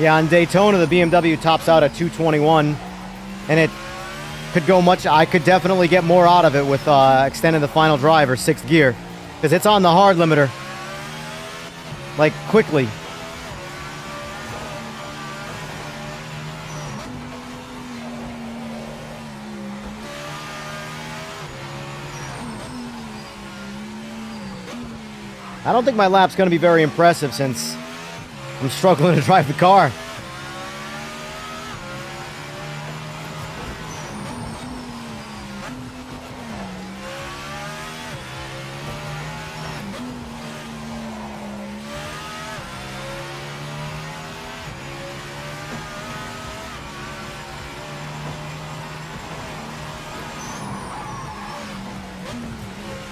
Yeah, on Daytona, the BMW tops out at 221, and it could go much. I could definitely get more out of it with extending the final drive or 6th gear, because it's on the hard limiter, like, quickly. I don't think my lap's going to be very impressive since I'm struggling to drive the car.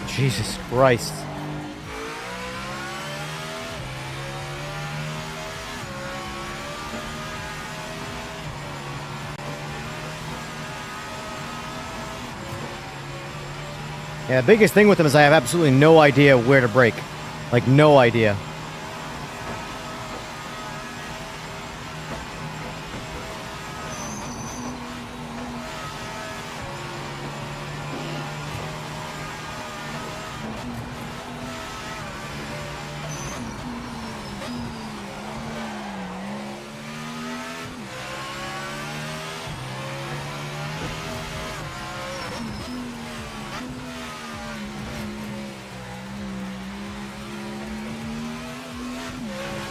Jesus Christ. Yeah, the biggest thing with them is I have absolutely no idea where to brake. Like, no idea.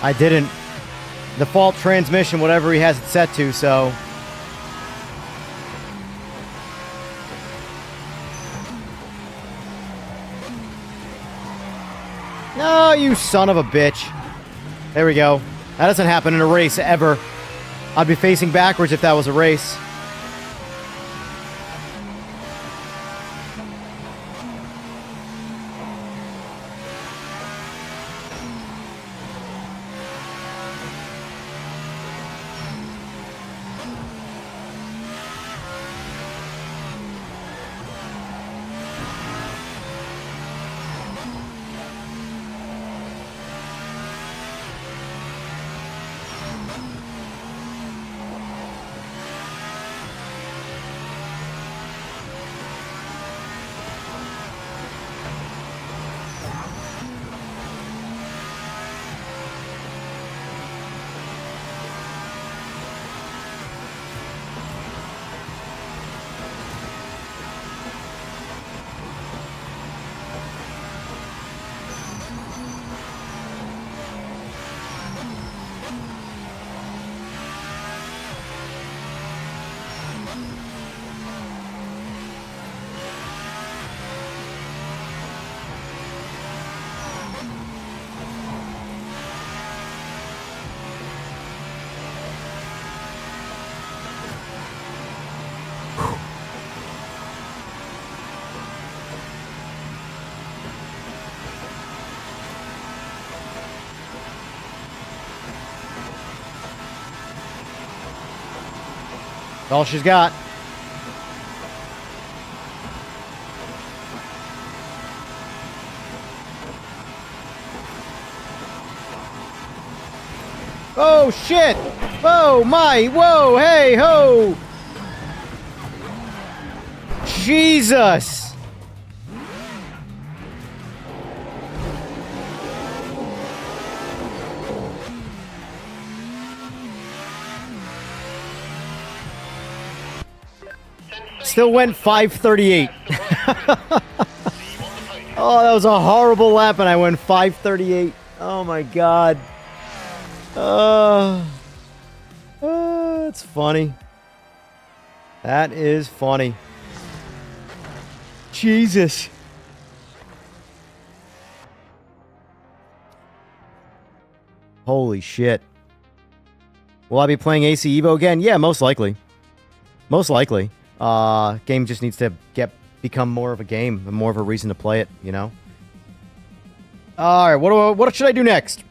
I didn't default transmission, whatever he has it set to, so... No, you son of a bitch. There we go. That doesn't happen in a race, ever. I'd be facing backwards if that was a race. All she's got. Oh, shit! Whoa, my! Whoa, hey, ho! Jesus! Still went 538. Oh, that was a horrible lap, and I went 538. Oh, my God. That's funny. That is funny. Jesus. Holy shit. Will I be playing AC Evo again? Yeah, most likely. Most likely. Game just needs to become more of a game, and more of a reason to play it, you know? Alright, what should I do next?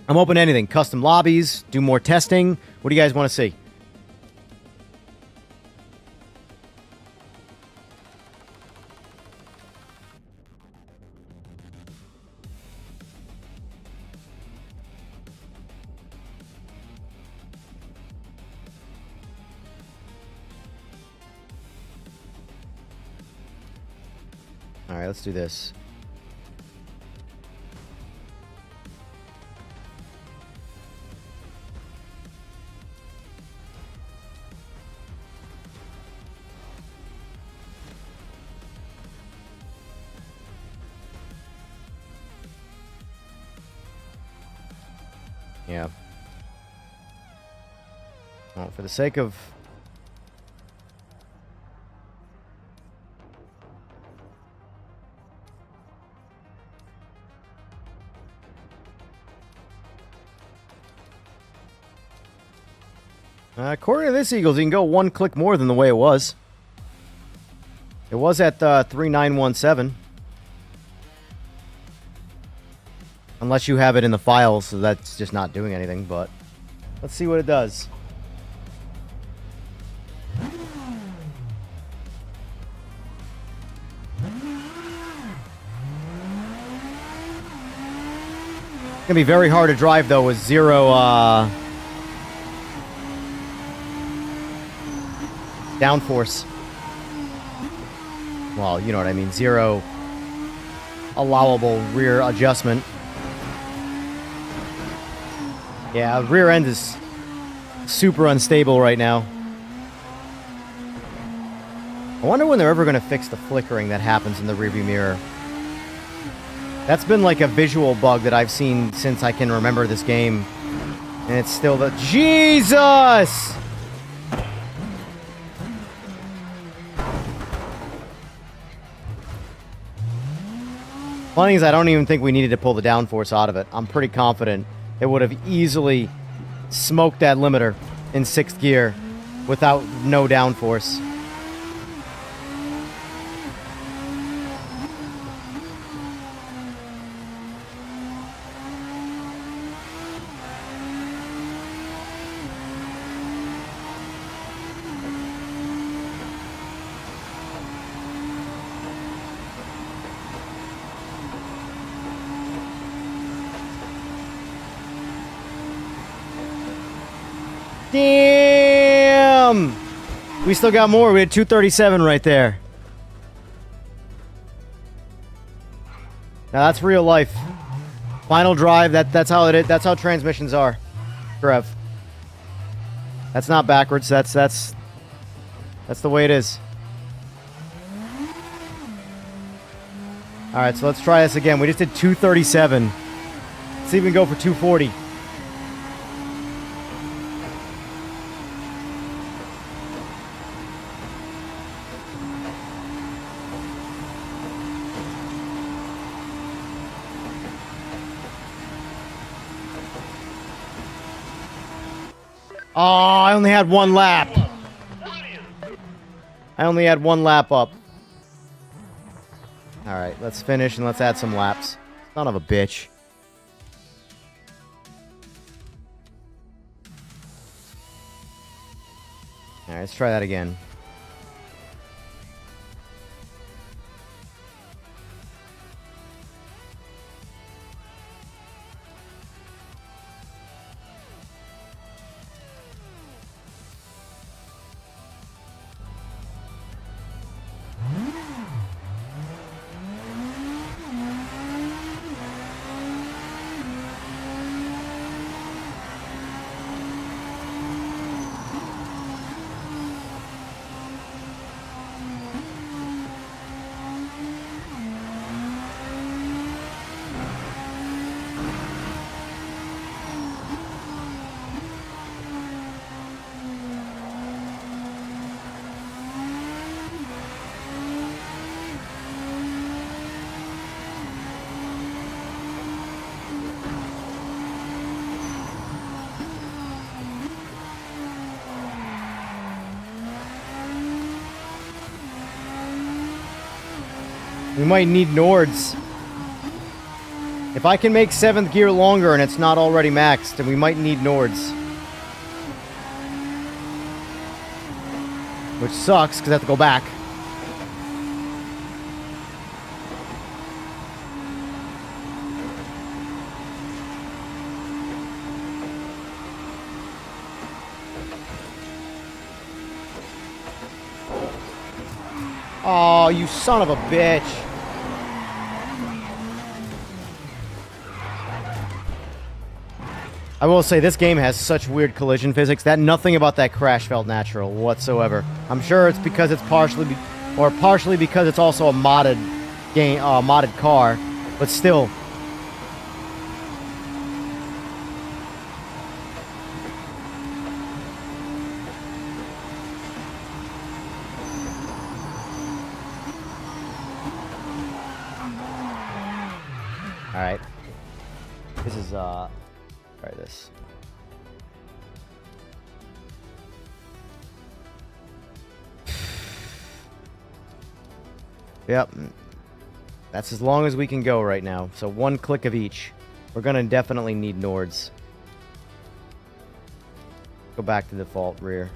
I'm open to anything. Custom lobbies, do more testing. What do you guys want to see? Alright, let's do this. Yeah. Well, for the sake of... according to this, Eagles, you can go one click more than the way it was. It was at 3917. Unless you have it in the files, so that's just not doing anything, but let's see what it does. It's gonna be very hard to drive, though, with zero, downforce. Well, you know what I mean. Zero allowable rear adjustment. Yeah, rear end is super unstable right now. I wonder when they're ever going to fix the flickering that happens in the rearview mirror. That's been like a visual bug that I've seen since I can remember this game. And it's still the... Jesus! Funny is, I don't even think we needed to pull the downforce out of it. I'm pretty confident it would have easily smoked that limiter in 6th gear without no downforce. Damn! We still got more. We had 237 right there. Now that's real life. Final drive. That's how it is. That's how transmissions are. Trev. That's not backwards. That's the way it is. All right, so let's try this again. We just did 237. Let's see if we can go for 240. Oh, I only had one lap. I only had one lap up. Alright, let's finish and let's add some laps. Son of a bitch. Alright, let's try that again. We might need Nords. If I can make 7th gear longer and it's not already maxed, then we might need Nords. Which sucks, because I have to go back. Oh, you son of a bitch. I will say, this game has such weird collision physics that nothing about that crash felt natural whatsoever. I'm sure it's because it's partially because it's also a modded game, modded car, but still. Alright. This is, try this. Yep. That's as long as we can go right now. So 1 click of each. We're gonna definitely need Nords. Go back to default rear.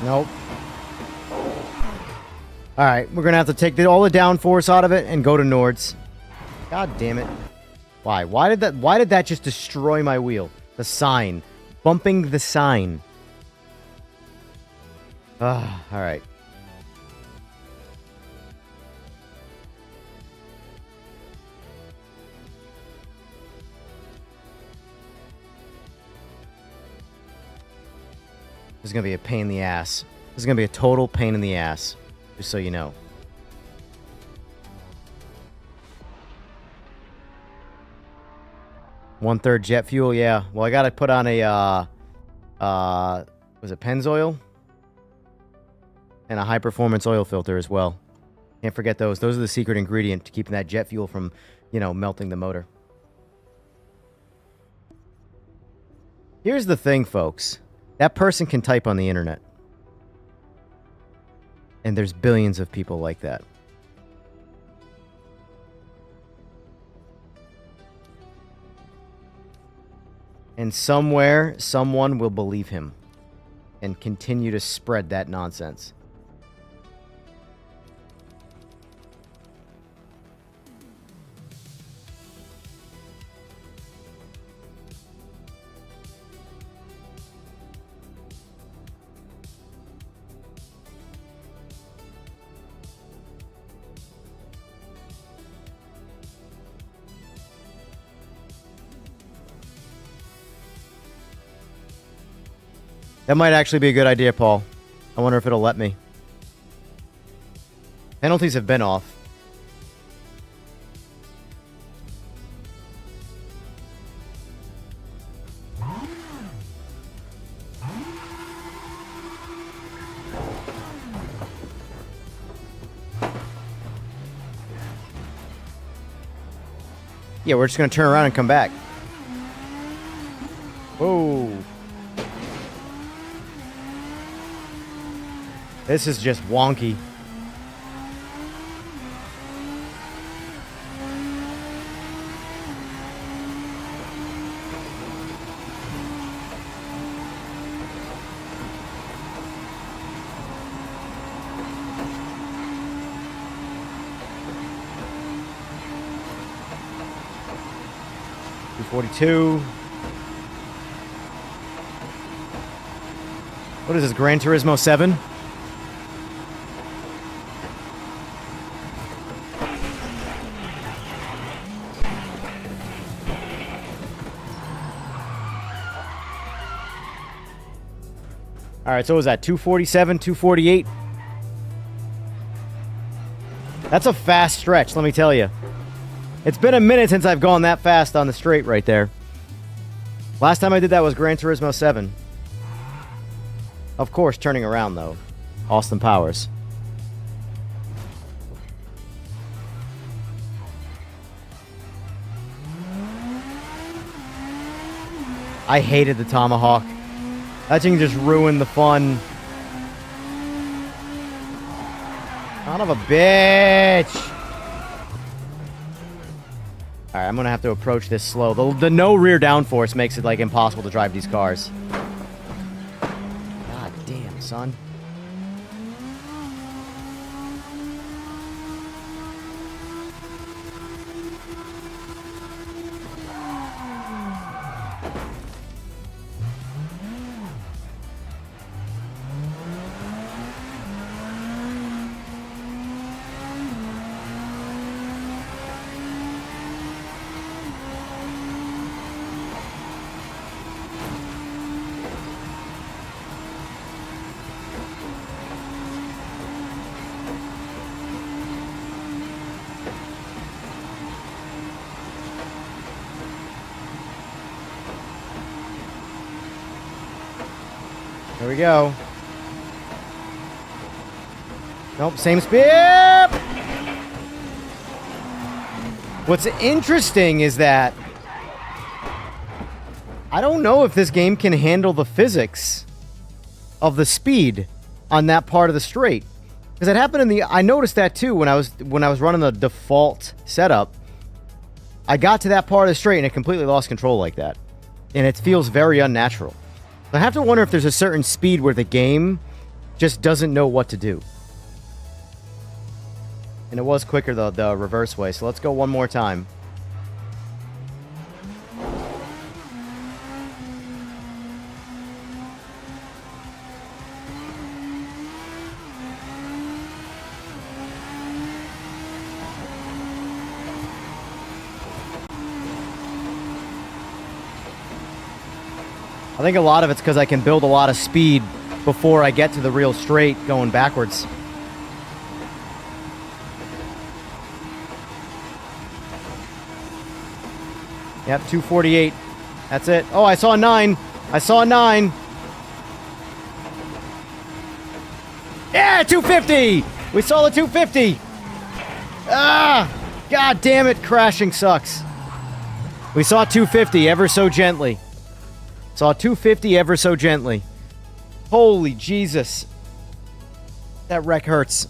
Nope. Alright, we're gonna have to take all the downforce out of it and go to Nords. God damn it. Why? Why did that just destroy my wheel? The sign. Bumping the sign. Alright. This is going to be a pain in the ass. This is going to be a total pain in the ass. Just so you know. One-third jet fuel, yeah. Well, I got to put on a, was it Pennzoil? And a high-performance oil filter as well. Can't forget those. Those are the secret ingredient to keeping that jet fuel from, you know, melting the motor. Here's the thing, folks. That person can type on the internet. And there's billions of people like that. And somewhere, someone will believe him and continue to spread that nonsense. That might actually be a good idea, Paul. I wonder if it'll let me. Penalties have been off. Yeah, we're just going to turn around and come back. Whoa. This is just wonky. .242. What is this, Gran Turismo 7? Alright, so what was that? 247, 248? That's a fast stretch, let me tell you. It's been a minute since I've gone that fast on the straight right there. Last time I did that was Gran Turismo 7. Of course, turning around, though. Austin Powers. I hated the Tomahawk. That thing just ruined the fun. Son of a bitch! Alright, I'm gonna have to approach this slow. The no rear downforce makes it, like, impossible to drive these cars. God damn, son. Here we go. Nope, same speed. What's interesting is that I don't know if this game can handle the physics of the speed on that part of the straight. Because it happened in the... I noticed that too when I was running the default setup. I got to that part of the straight and it completely lost control like that. And it feels very unnatural. I have to wonder if there's a certain speed where the game just doesn't know what to do. And it was quicker the reverse way, so let's go one more time. I think a lot of it's because I can build a lot of speed before I get to the real straight going backwards. Yep, 248. That's it. Oh, I saw a 9. I saw a 9. Yeah, 250! We saw the 250! Ah! God damn it, crashing sucks. We saw 250 ever so gently. Saw 250 ever so gently. Holy Jesus. That wreck hurts.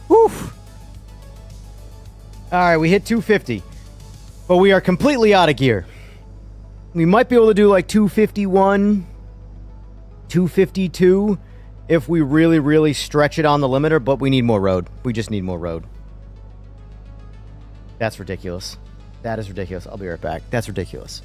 Whew. Alright, we hit 250. But we are completely out of gear. We might be able to do like 251, 252 if we really, really stretch it on the limiter, but we need more road. We just need more road. That's ridiculous. That is ridiculous. I'll be right back. That's ridiculous.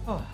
Oh.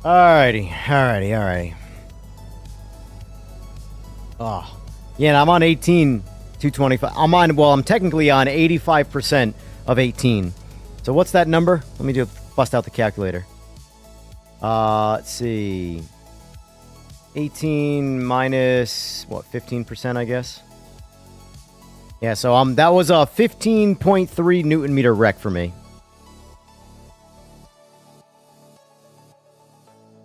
Alrighty. Oh. Yeah, and I'm on 18, 225. I'm technically on 85% of 18. So what's that number? Let me just bust out the calculator. Let's see. 18 minus, 15%, I guess? Yeah, so that was a 15.3 Newton meter wreck for me.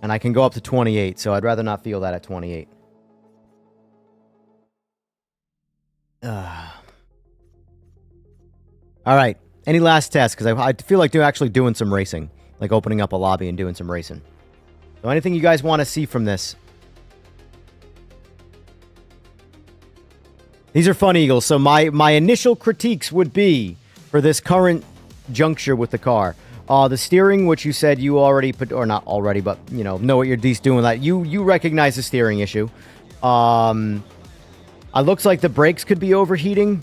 And I can go up to 28, so I'd rather not feel that at 28. All right. Any last tests? Because I feel like actually doing some racing. Like opening up a lobby and doing some racing. So anything you guys want to see from this? These are fun, Eagles. So my initial critiques would be for this current juncture with the car. The steering, which you said you already put, or not already, but, know what you're at least doing. That you recognize the steering issue. It looks like the brakes could be overheating,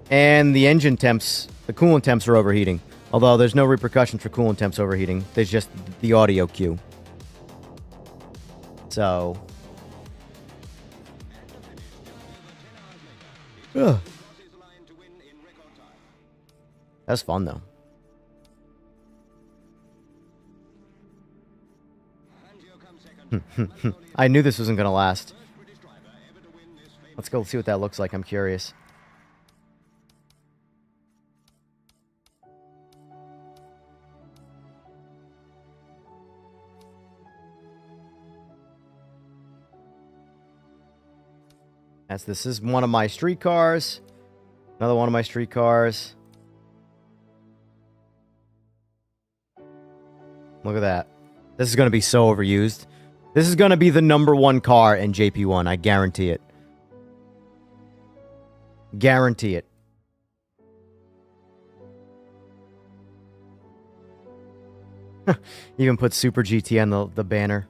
and the engine temps, the coolant temps are overheating. Although there's no repercussions for coolant temps overheating. There's just the audio cue. So. Ugh. That's fun, though. I knew this wasn't going to last. Let's go see what that looks like. I'm curious. This is one of my street cars. Another one of my street cars. Look at that. This is going to be so overused. This is going to be the #1 car in JP1. I guarantee it. Guarantee it. Even put Super GT on the banner.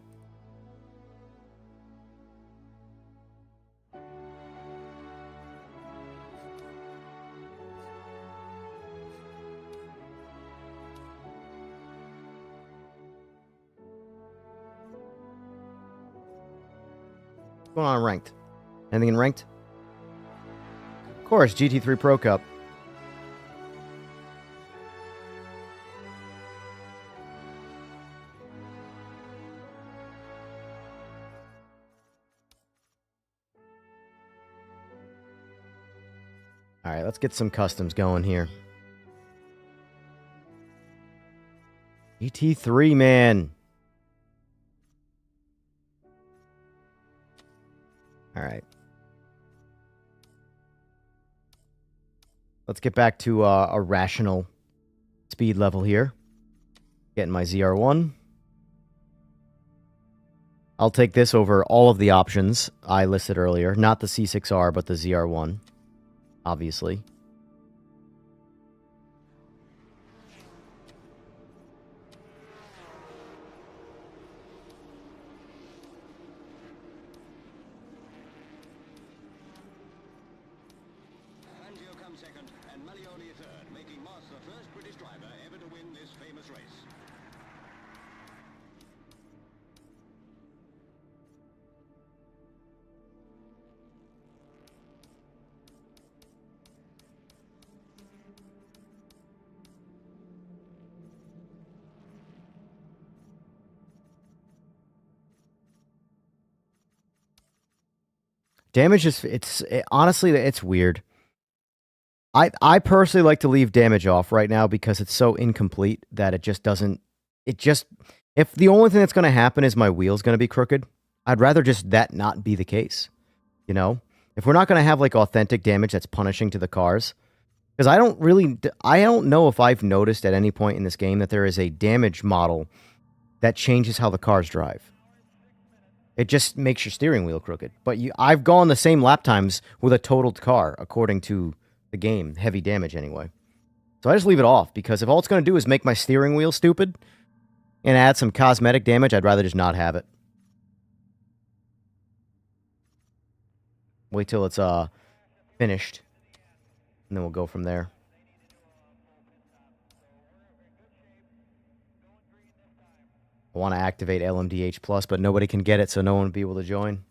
What's going on in ranked? Anything in ranked? Of course, GT3 Pro Cup. All right, let's get some customs going here. GT3, man. All right. Let's get back to a rational speed level here. Getting my ZR1. I'll take this over all of the options I listed earlier. Not the C6R, but the ZR1, obviously. Damage is, honestly, it's weird. I personally like to leave damage off right now because it's so incomplete that it just doesn't, if the only thing that's going to happen is my wheel's going to be crooked, I'd rather just that not be the case, you know? If we're not going to have, like, authentic damage that's punishing to the cars, because I don't know if I've noticed at any point in this game that there is a damage model that changes how the cars drive. It just makes your steering wheel crooked. But I've gone the same lap times with a totaled car, according to the game. Heavy damage, anyway. So I just leave it off, because if all it's going to do is make my steering wheel stupid and add some cosmetic damage, I'd rather just not have it. Wait till it's finished, and then we'll go from there. I want to activate LMDH Plus, but nobody can get it, so no one will be able to join.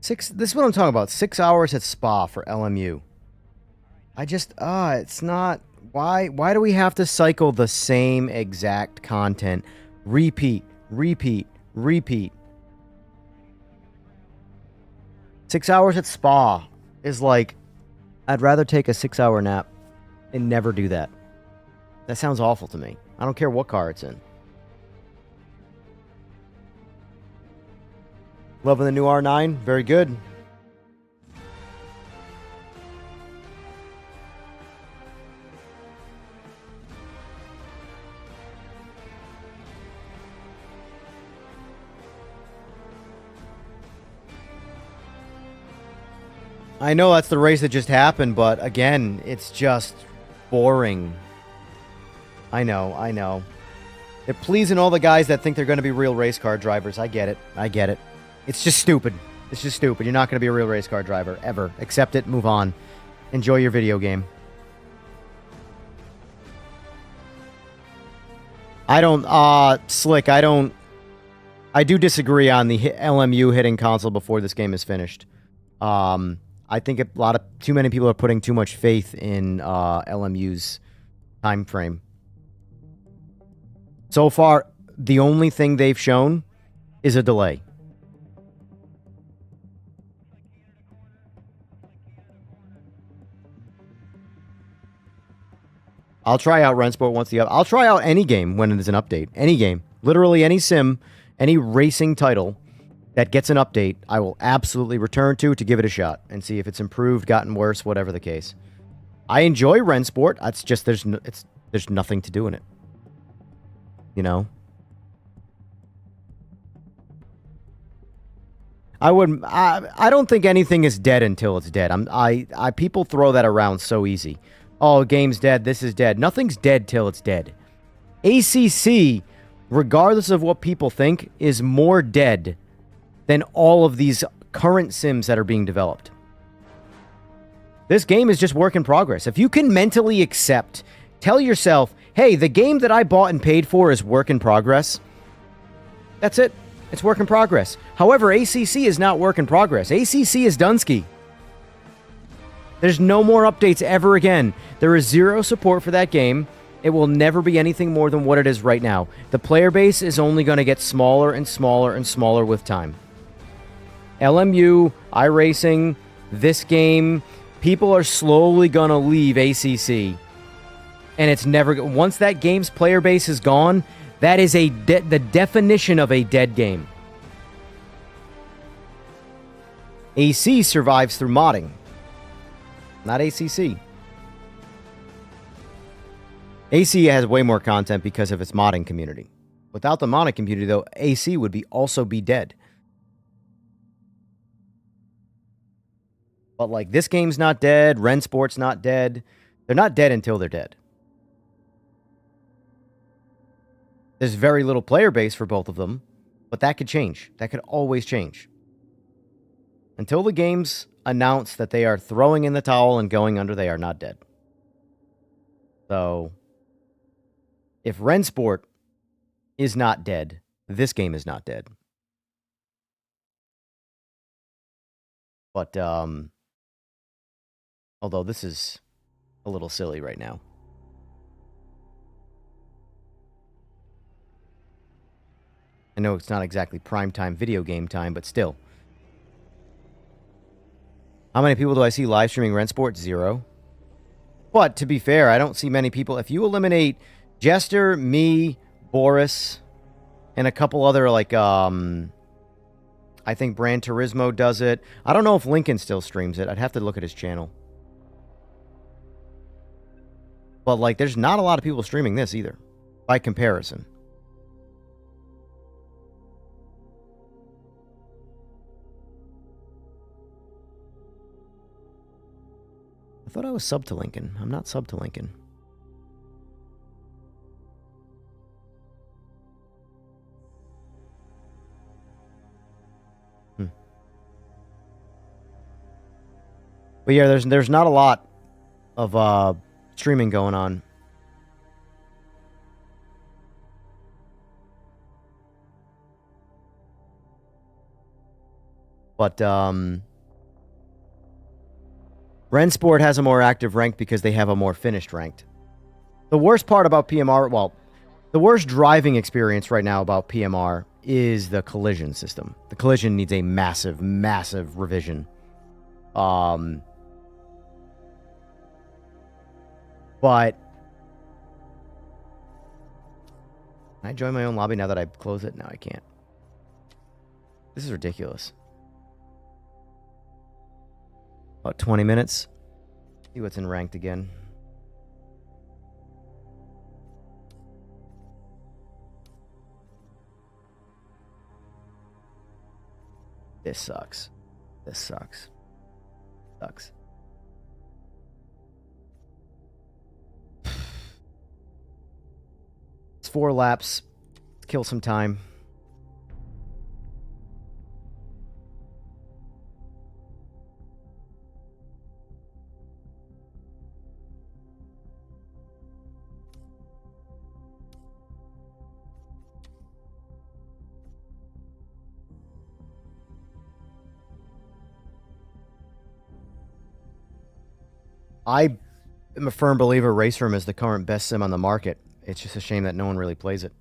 This is what I'm talking about. 6 hours at Spa for LMU. It's not... Why do we have to cycle the same exact content? Repeat, repeat, repeat. 6 hours at Spa is like... I'd rather take a 6-hour nap and never do that. That sounds awful to me. I don't care what car it's in. Loving the new R9. Very good. I know that's the race that just happened, but again, it's just boring. I know. They're pleasing all the guys that think they're going to be real race car drivers. I get it. It's just stupid. You're not going to be a real race car driver, ever. Accept it, move on. Enjoy your video game. Slick, I do disagree on the LMU hitting console before this game is finished. I think too many people are putting too much faith in LMU's time frame. So far, the only thing they've shown is a delay. I'll try out Rensport once I'll try out any game when there's an update. Any game. Literally any sim, any racing title that gets an update, I will absolutely return to give it a shot and see if it's improved, gotten worse, whatever the case. I enjoy Rensport. It's just there's nothing to do in it. You know? I wouldn't. I don't think anything is dead until it's dead. People throw that around so easy. Oh, game's dead. This is dead. Nothing's dead till it's dead. ACC, regardless of what people think, is more dead than all of these current sims that are being developed. This game is just work in progress. If you can mentally accept, tell yourself, hey, the game that I bought and paid for is work in progress. That's it. It's work in progress. However, ACC is not work in progress. ACC is Dunsky. There's no more updates ever again. There is zero support for that game. It will never be anything more than what it is right now. The player base is only going to get smaller and smaller and smaller with time. LMU, iRacing, this game, people are slowly going to leave ACC. And it's never... Once that game's player base is gone... That is the definition of a dead game. AC survives through modding, not ACC. AC has way more content because of its modding community. Without the modding community, though, AC would also be dead. But like this game's not dead, Rensport's not dead. They're not dead until they're dead. There's very little player base for both of them, but that could change. That could always change. Until the games announce that they are throwing in the towel and going under, they are not dead. So, if Rensport is not dead, this game is not dead. But, although this is a little silly right now. I know it's not exactly primetime video game time, but still. How many people do I see live streaming Rensport? 0. But to be fair, I don't see many people. If you eliminate Jester, me, Boris, and a couple other, like, I think Brand Turismo does it. I don't know if Lincoln still streams it. I'd have to look at his channel. But, like, there's not a lot of people streaming this either, by comparison. I thought I was sub to Lincoln. I'm not sub to Lincoln. But yeah, there's not a lot of streaming going on. But Rensport has a more active rank because they have a more finished ranked. The worst part about PMR, well, the worst driving experience right now about PMR is the collision system. The collision needs a massive, massive revision. But can I join my own lobby now that I close it? No, I can't. This is ridiculous. About 20 minutes. See what's in ranked again. This sucks. This sucks. Sucks. It's 4 laps. Let's kill some time. I am a firm believer Race Room is the current best sim on the market. It's just a shame that no one really plays it.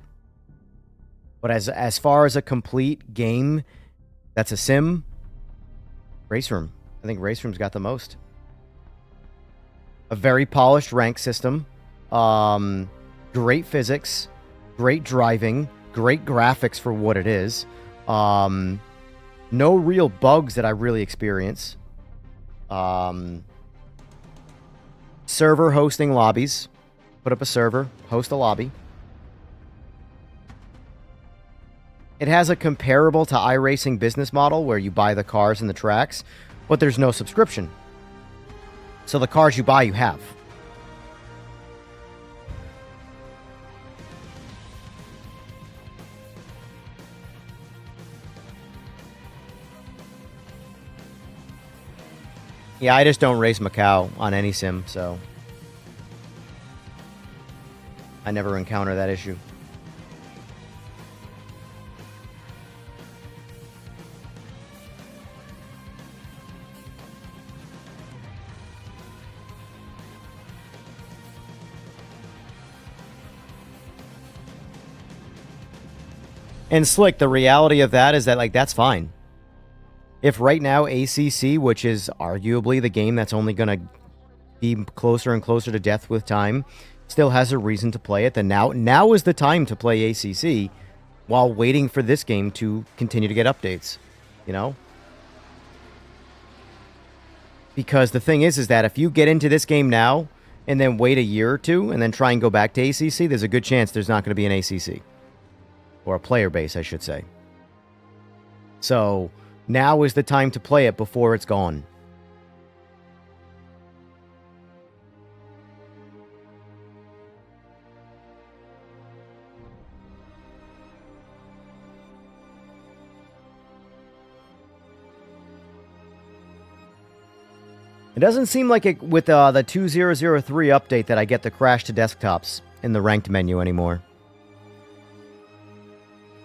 But as far as a complete game that's a sim, Race Room. I think Race Room's got the most. A very polished rank system. Great physics. Great driving. Great graphics for what it is. No real bugs that I really experience. Server hosting lobbies. Put up a server, host a lobby. It has a comparable to iRacing business model where you buy the cars and the tracks, but there's no subscription. So the cars you buy, you have. Yeah, I just don't race Macau on any sim, so I never encounter that issue. And Slick, the reality of that is that, like, that's fine. If right now ACC, which is arguably the game that's only going to be closer and closer to death with time, still has a reason to play it, then now is the time to play ACC while waiting for this game to continue to get updates, you know? Because the thing is that if you get into this game now and then wait a year or two and then try and go back to ACC, there's a good chance there's not going to be an ACC. Or a player base, I should say. So now is the time to play it before it's gone. It doesn't seem like it with the 2003 update that I get the crash to desktops in the ranked menu anymore.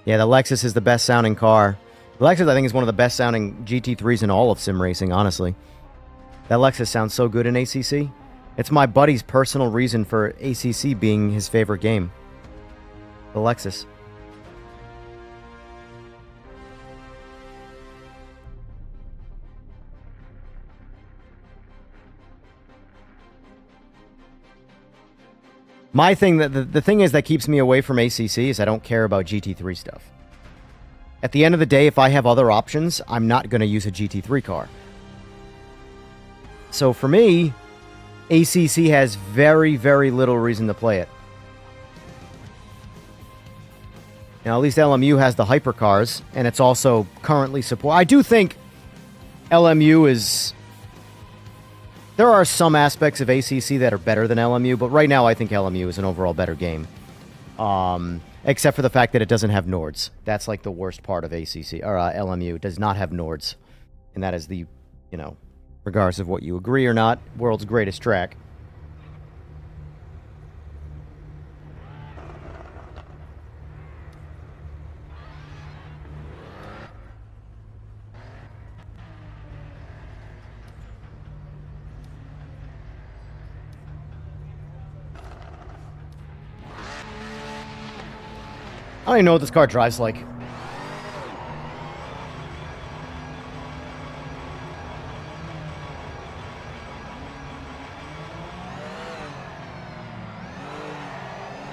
Yeah, the Lexus is the best sounding car. The Lexus, I think, is one of the best sounding GT3s in all of sim racing, honestly. That Lexus sounds so good in ACC. It's my buddy's personal reason for ACC being his favorite game. The Lexus. My thing, the thing is that keeps me away from ACC is I don't care about GT3 stuff. At the end of the day, if I have other options, I'm not going to use a GT3 car. So for me, ACC has very, very little reason to play it. Now, at least LMU has the hypercars, and it's also currently support. I do think LMU is... There are some aspects of ACC that are better than LMU, but right now I think LMU is an overall better game. Except for the fact that it doesn't have Nords. That's like the worst part of ACC, or LMU. It does not have Nords. And that is the, you know, regardless of what you agree or not, world's greatest track. I don't even know what this car drives like.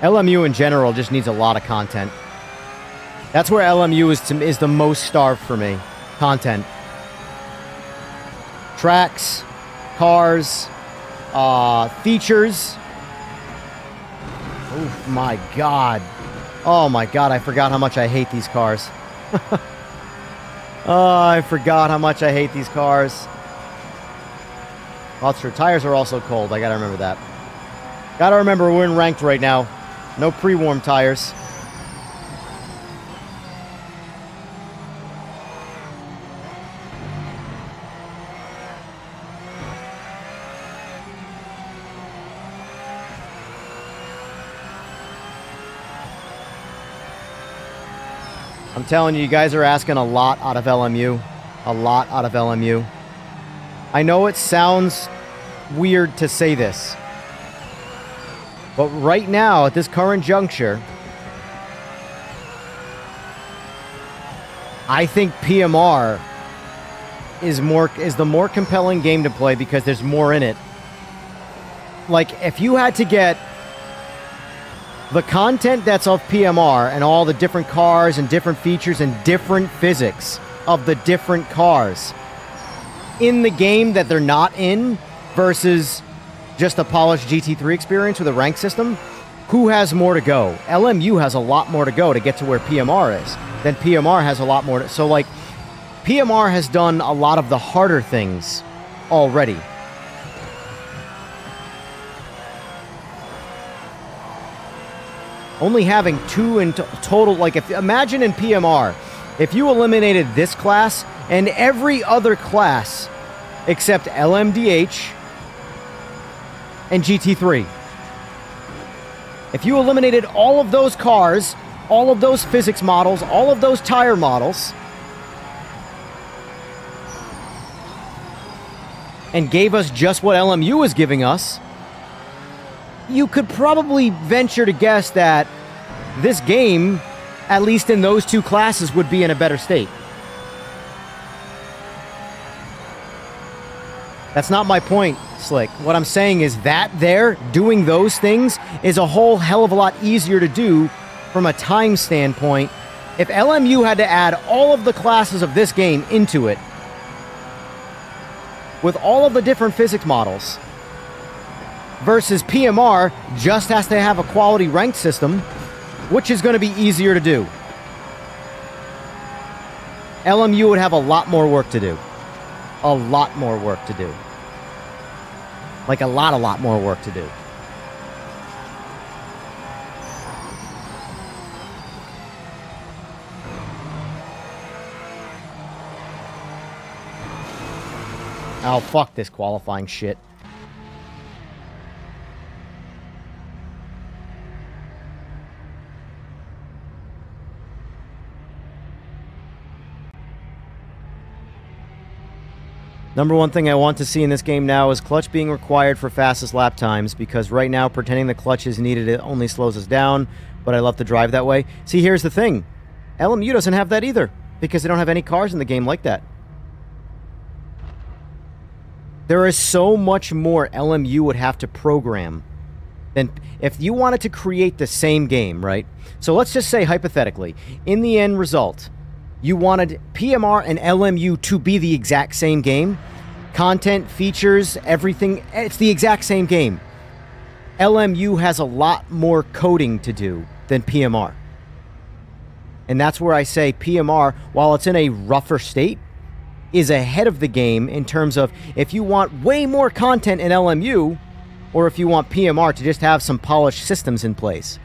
LMU in general just needs a lot of content. That's where LMU is the most starved for me. Content. Tracks, cars, features. Oh my god. Oh my god, I forgot how much I hate these cars. Oh, I forgot how much I hate these cars. Oh, true. Tires are also cold. I gotta remember that. Gotta remember we're in ranked right now. No pre-warm tires. I'm telling you, you guys are asking a lot out of LMU. A lot out of LMU. I know it sounds weird to say this, but right now, at this current juncture, I think PMR is the more compelling game to play because there's more in it. Like, if you had to get the content that's of PMR and all the different cars and different features and different physics of the different cars in the game that they're not in versus just a polished GT3 experience with a rank system, who has more to go? LMU has a lot more to go to get to where PMR is. then PMR has a lot more. So, like, PMR has done a lot of the harder things already. Only having 2 in total, like, imagine in PMR, if you eliminated this class and every other class except LMDH and GT3. If you eliminated all of those cars, all of those physics models, all of those tire models, and gave us just what LMU is giving us, you could probably venture to guess that this game, at least in those 2 classes, would be in a better state. That's not my point, Slick. What I'm saying is that doing those things is a whole hell of a lot easier to do from a time standpoint. If LMU had to add all of the classes of this game into it, with all of the different physics models, versus PMR just has to have a quality ranked system, which is going to be easier to do. LMU would have a lot more work to do. A lot more work to do. Like a lot more work to do. Oh, fuck this qualifying shit. Number one thing I want to see in this game now is clutch being required for fastest lap times, because right now pretending the clutch is needed, it only slows us down, but I love to drive that way. See, here's the thing. LMU doesn't have that either, because they don't have any cars in the game like that. There is so much more LMU would have to program than if you wanted to create the same game, right? So let's just say, hypothetically, in the end result, you wanted PMR and LMU to be the exact same game. Content, features, everything, it's the exact same game. LMU has a lot more coding to do than PMR. And that's where I say PMR, while it's in a rougher state, is ahead of the game in terms of if you want way more content in LMU, or if you want PMR to just have some polished systems in place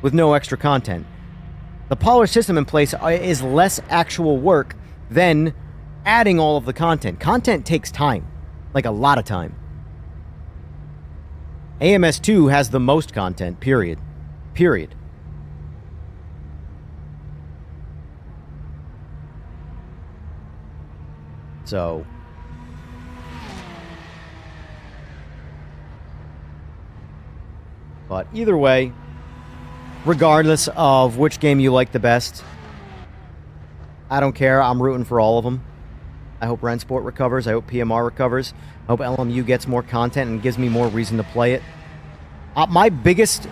with no extra content. The polished system in place is less actual work than adding all of the content. Content takes time, like a lot of time. AMS2 has the most content, period. Period. So, but either way, regardless of which game you like the best, I don't care. I'm rooting for all of them. I hope Rensport recovers. I hope PMR recovers. I hope LMU gets more content and gives me more reason to play it. My biggest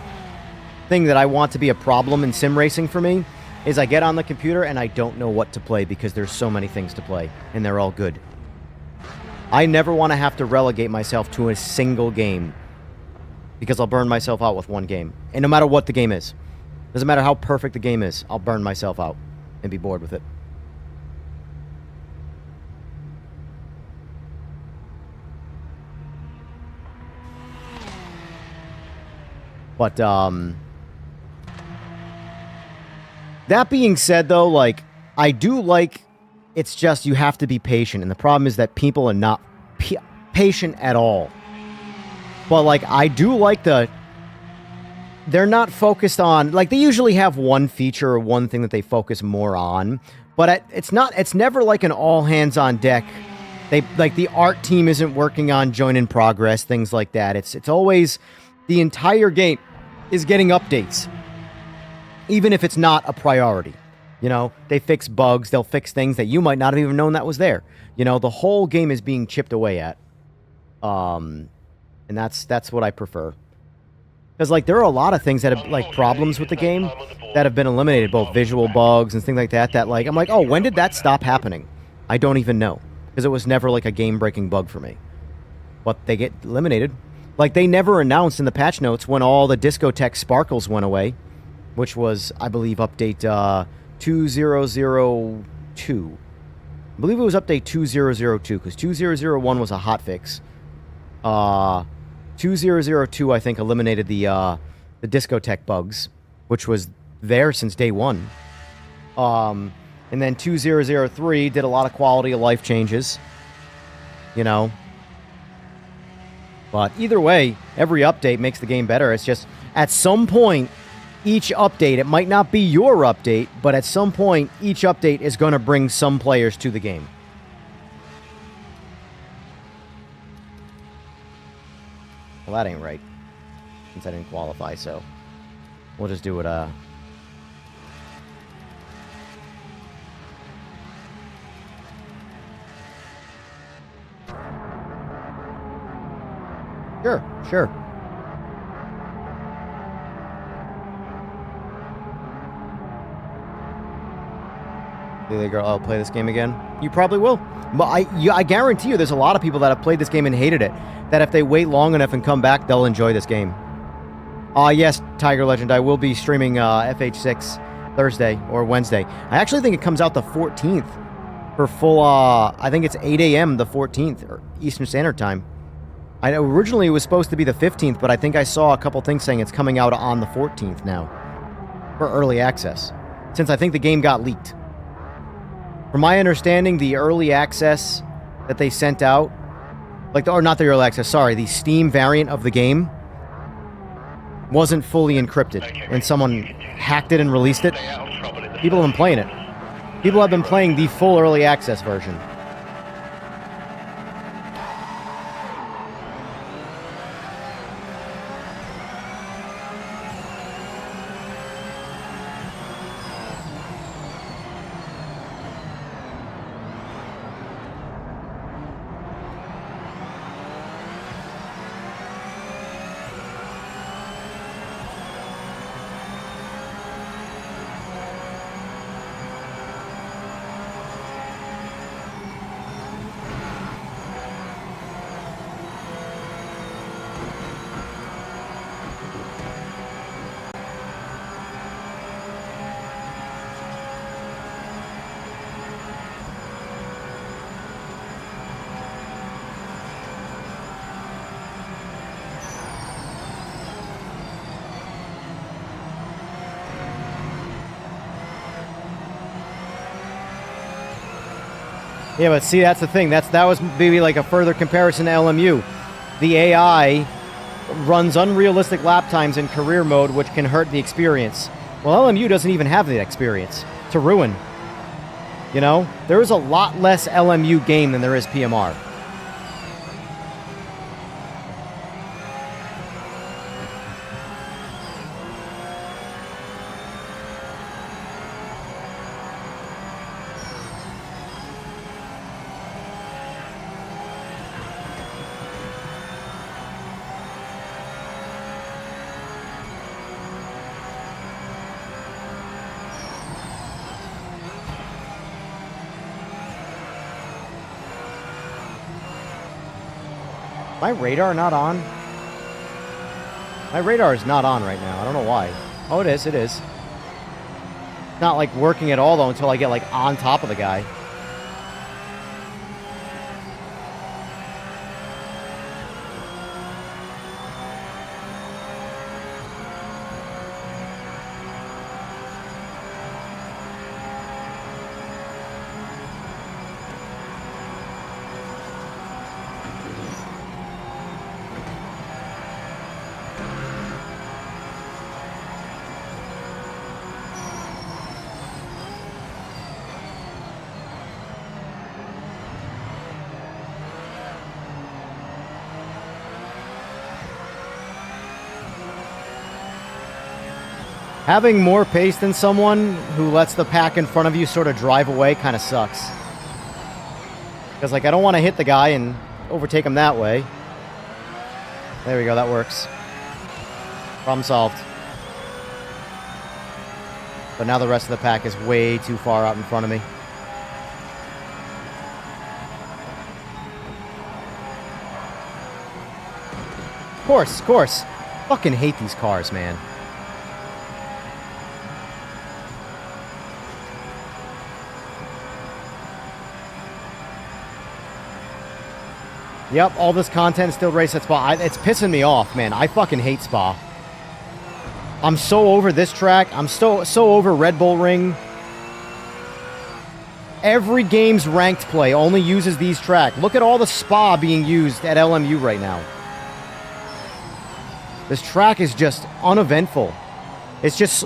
thing that I want to be a problem in sim racing for me is I get on the computer and I don't know what to play because there's so many things to play, and they're all good. I never want to have to relegate myself to a single game because I'll burn myself out with one game. And no matter what the game is, doesn't matter how perfect the game is, I'll burn myself out and be bored with it. But, that being said, though, like, I do like, it's just you have to be patient. And the problem is that people are not patient at all. But, like, I do like they're not focused on, like, they usually have one feature or one thing that they focus more on. But it's never like an all hands on deck. Like, the art team isn't working on join in progress, things like that. It's always, the entire game is getting updates, even if it's not a priority. You know, they fix bugs, they'll fix things that you might not have even known that was there. You know, the whole game is being chipped away at. And that's what I prefer. Because, like, there are a lot of things that have, like, problems with the game that have been eliminated, both visual bugs and things like that, like, I'm like, oh, when did that stop happening? I don't even know. Because it was never, like, a game-breaking bug for me. But they get eliminated. Like, they never announced in the patch notes when all the discotheque sparkles went away, which was, I believe, update 2002. I believe it was update 2002, because 2001 was a hotfix. 2002, I think, eliminated the discotheque bugs, which was there since day one. And then 2003 did a lot of quality of life changes, you know. But either way, every update makes the game better. It's just, at some point, each update, it might not be your update, but at some point, each update is going to bring some players to the game. Well, that ain't right, since I didn't qualify, so we'll just do it, Sure. I'll play this game again. You probably will. But I guarantee you there's a lot of people that have played this game and hated it, that if they wait long enough and come back, they'll enjoy this game. Yes, Tiger Legend, I will be streaming FH6 Thursday or Wednesday. I actually think it comes out the 14th for full, I think it's 8 a.m. the 14th, or Eastern Standard Time. I know originally it was supposed to be the 15th, but I think I saw a couple things saying it's coming out on the 14th now for early access, since I think the game got leaked. From my understanding, the early access that they sent out, or not the early access, sorry, the Steam variant of the game wasn't fully encrypted, and someone hacked it and released it. People have been playing it. People have been playing the full early access version. Yeah, but see, that's the thing. That was maybe like a further comparison to LMU. The AI runs unrealistic lap times in career mode, which can hurt the experience. Well, LMU doesn't even have the experience to ruin. You know? There is a lot less LMU game than there is PMR. My radar not on? My radar is not on right now. I don't know why. Oh, it is. It is. Not like working at all though until I get like on top of the guy. Having more pace than someone who lets the pack in front of you sort of drive away kind of sucks. Because, like, I don't want to hit the guy and overtake him that way. There we go, that works. Problem solved. But now the rest of the pack is way too far out in front of me. Of course, of course. Fucking hate these cars, man. Yep, all this content still race at Spa. It's pissing me off, man. I fucking hate Spa. I'm so over this track. I'm so over Red Bull Ring. Every game's ranked play only uses these tracks. Look at all the Spa being used at LMU right now. This track is just uneventful. It's just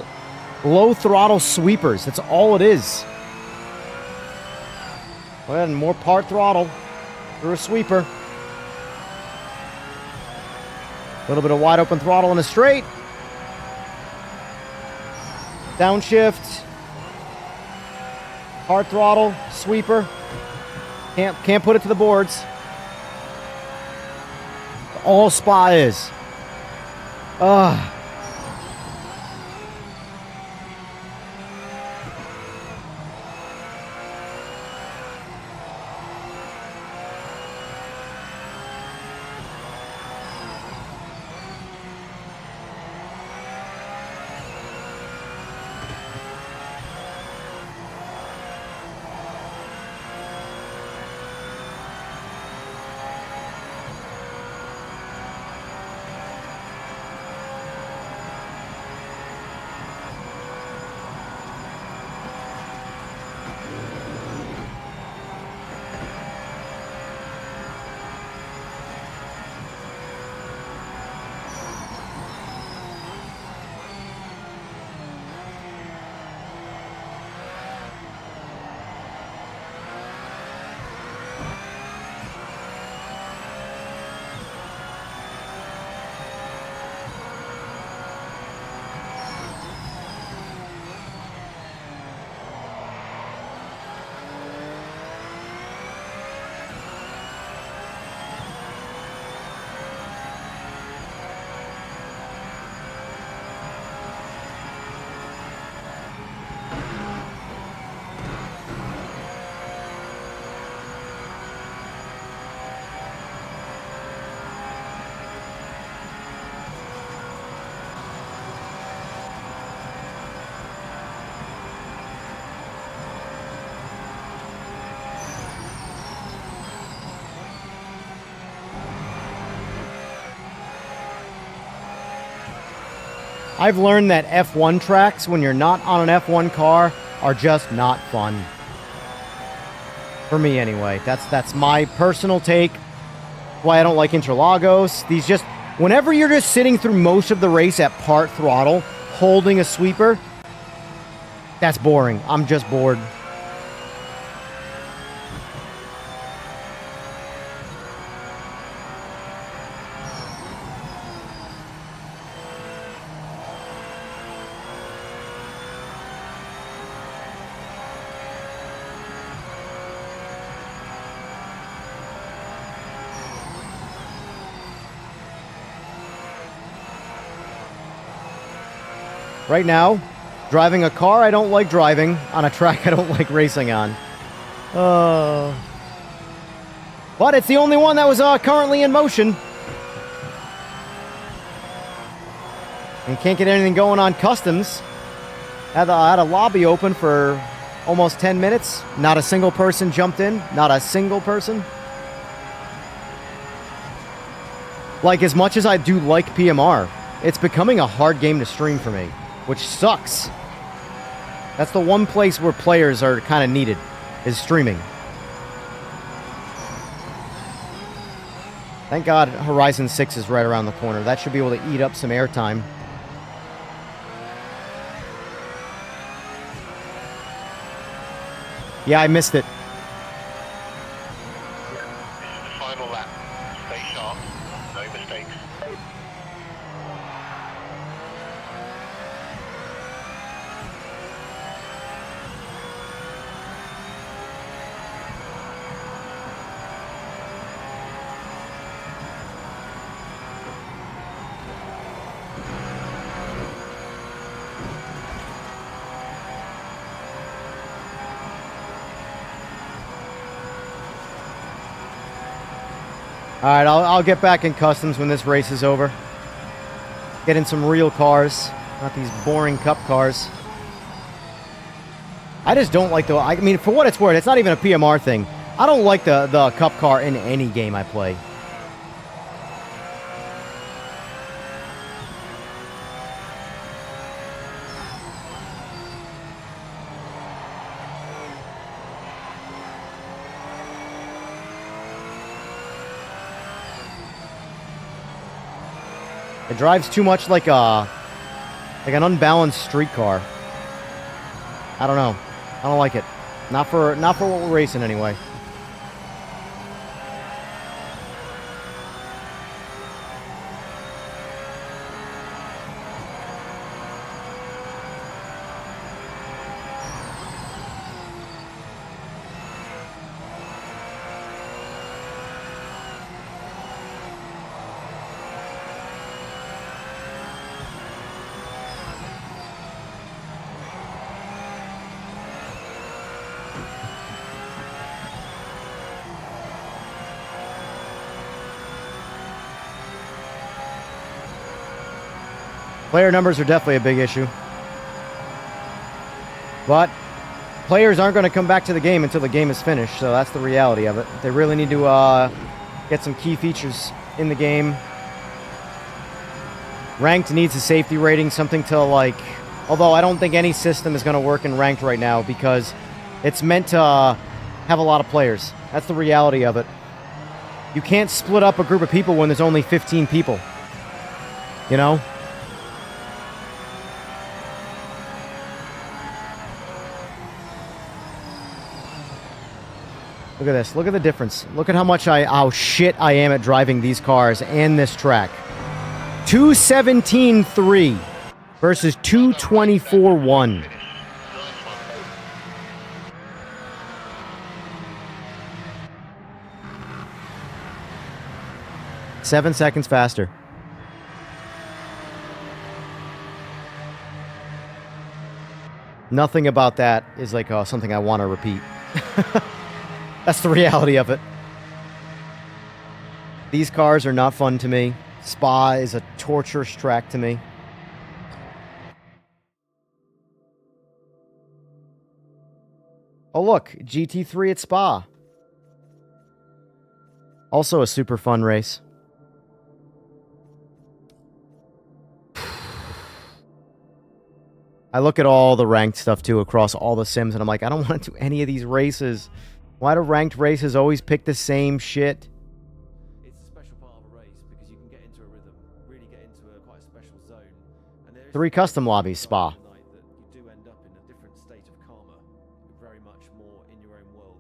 low throttle sweepers. That's all it is. Well, and more part throttle through a sweeper. A little bit of wide open throttle in a straight. Downshift. Hard throttle, sweeper. Can't put it to the boards. All Spa is. Ugh. I've learned that F1 tracks, when you're not on an F1 car, are just not fun. For me, anyway. That's my personal take. Why I don't like Interlagos. These just... Whenever you're just sitting through most of the race at part throttle, holding a sweeper, that's boring. I'm just bored. Right now, driving a car I don't like driving on a track I don't like racing on. But it's the only one that was currently in motion. And can't get anything going on customs. Had a lobby open for almost 10 minutes. Not a single person jumped in. Not a single person. Like, as much as I do like PMR, it's becoming a hard game to stream for me. Which sucks. That's the one place where players are kind of needed, is streaming. Thank God Horizon 6 is right around the corner. That should be able to eat up some airtime. Yeah, I missed it. This is the final lap. Stay sharp. No mistakes. Alright, I'll get back in customs when this race is over. Get in some real cars, not these boring cup cars. I just don't like I mean, for what it's worth, it's not even a PMR thing. I don't like the cup car in any game I play. It drives too much like an unbalanced street car. I don't know. I don't like it. Not for what we're racing anyway. Player numbers are definitely a big issue. But players aren't going to come back to the game until the game is finished, so that's the reality of it. They really need to get some key features in the game. Ranked needs a safety rating, something to like... Although I don't think any system is going to work in Ranked right now because it's meant to have a lot of players. That's the reality of it. You can't split up a group of people when there's only 15 people. You know? Look at this. Look at the difference. Look at how shit I am at driving these cars and this track. 217.3 versus 224.1. Seven seconds faster. Nothing about that is like something I want to repeat. That's the reality of it. These cars are not fun to me. Spa is a torturous track to me. Oh look, GT3 at Spa. Also a super fun race. I look at all the ranked stuff too across all the sims and I'm like, I don't want to do any of these races. Why do ranked races always pick the same shit? It's a special part of a race because you can get into a rhythm, really get into quite a special zone. And there is 3 custom lobbies, Spa. that you do end up in a different state of karma, very much more in your own world.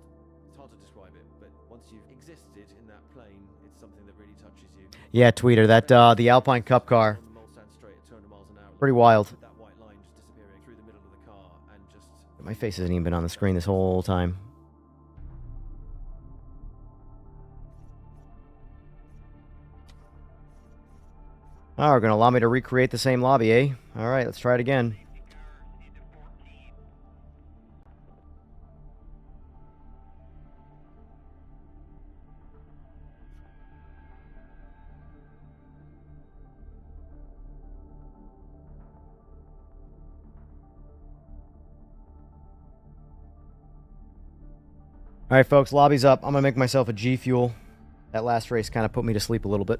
It's hard to describe it, but once you've existed in that plane, it's something that really touches you. Yeah, Tweeter, that the Alpine Cup car. On the Mulsanne straight at 200 miles an hour. Pretty wild. That white line just disappearing through the middle of the car and just... My face hasn't even been on the screen this whole time. Oh, we're going to allow me to recreate the same lobby, eh? Alright, let's try it again. Alright, folks, lobby's up. I'm going to make myself a G Fuel. That last race kind of put me to sleep a little bit.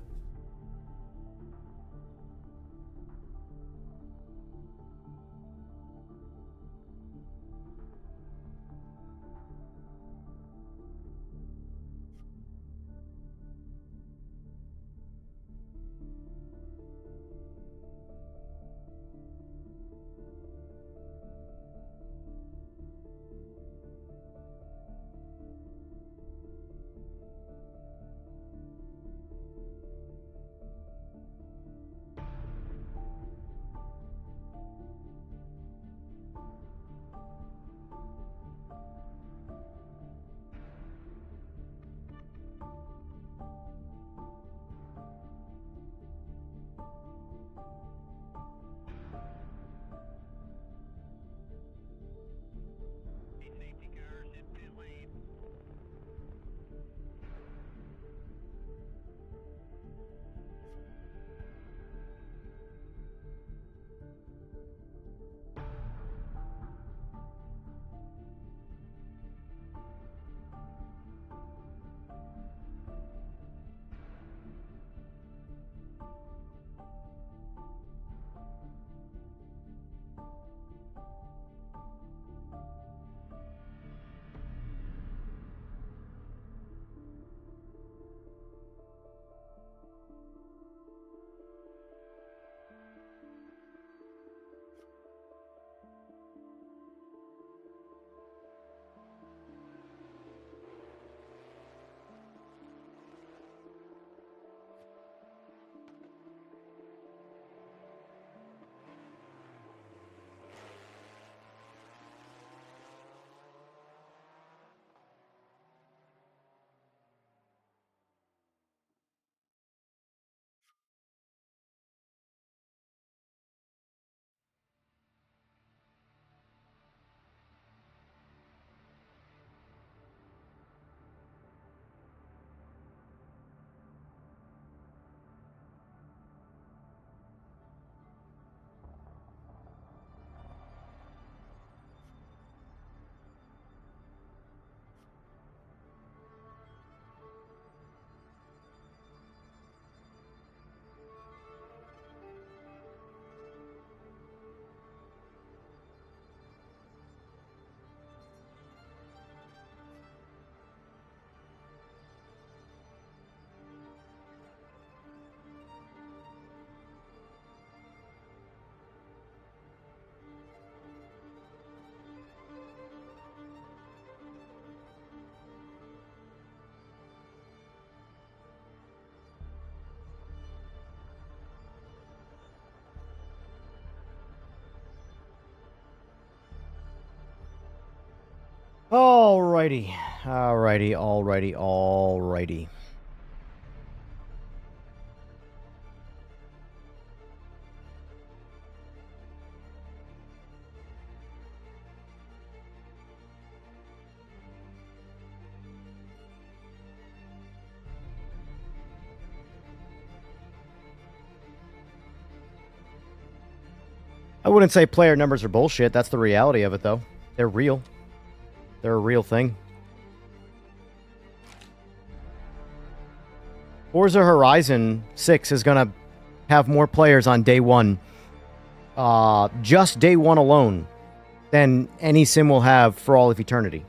Alrighty. Alrighty. I wouldn't say player numbers are bullshit. That's the reality of it, though. They're real. They're a real thing. Forza Horizon 6 is going to have more players on day one, just day one alone, than any sim will have for all of eternity.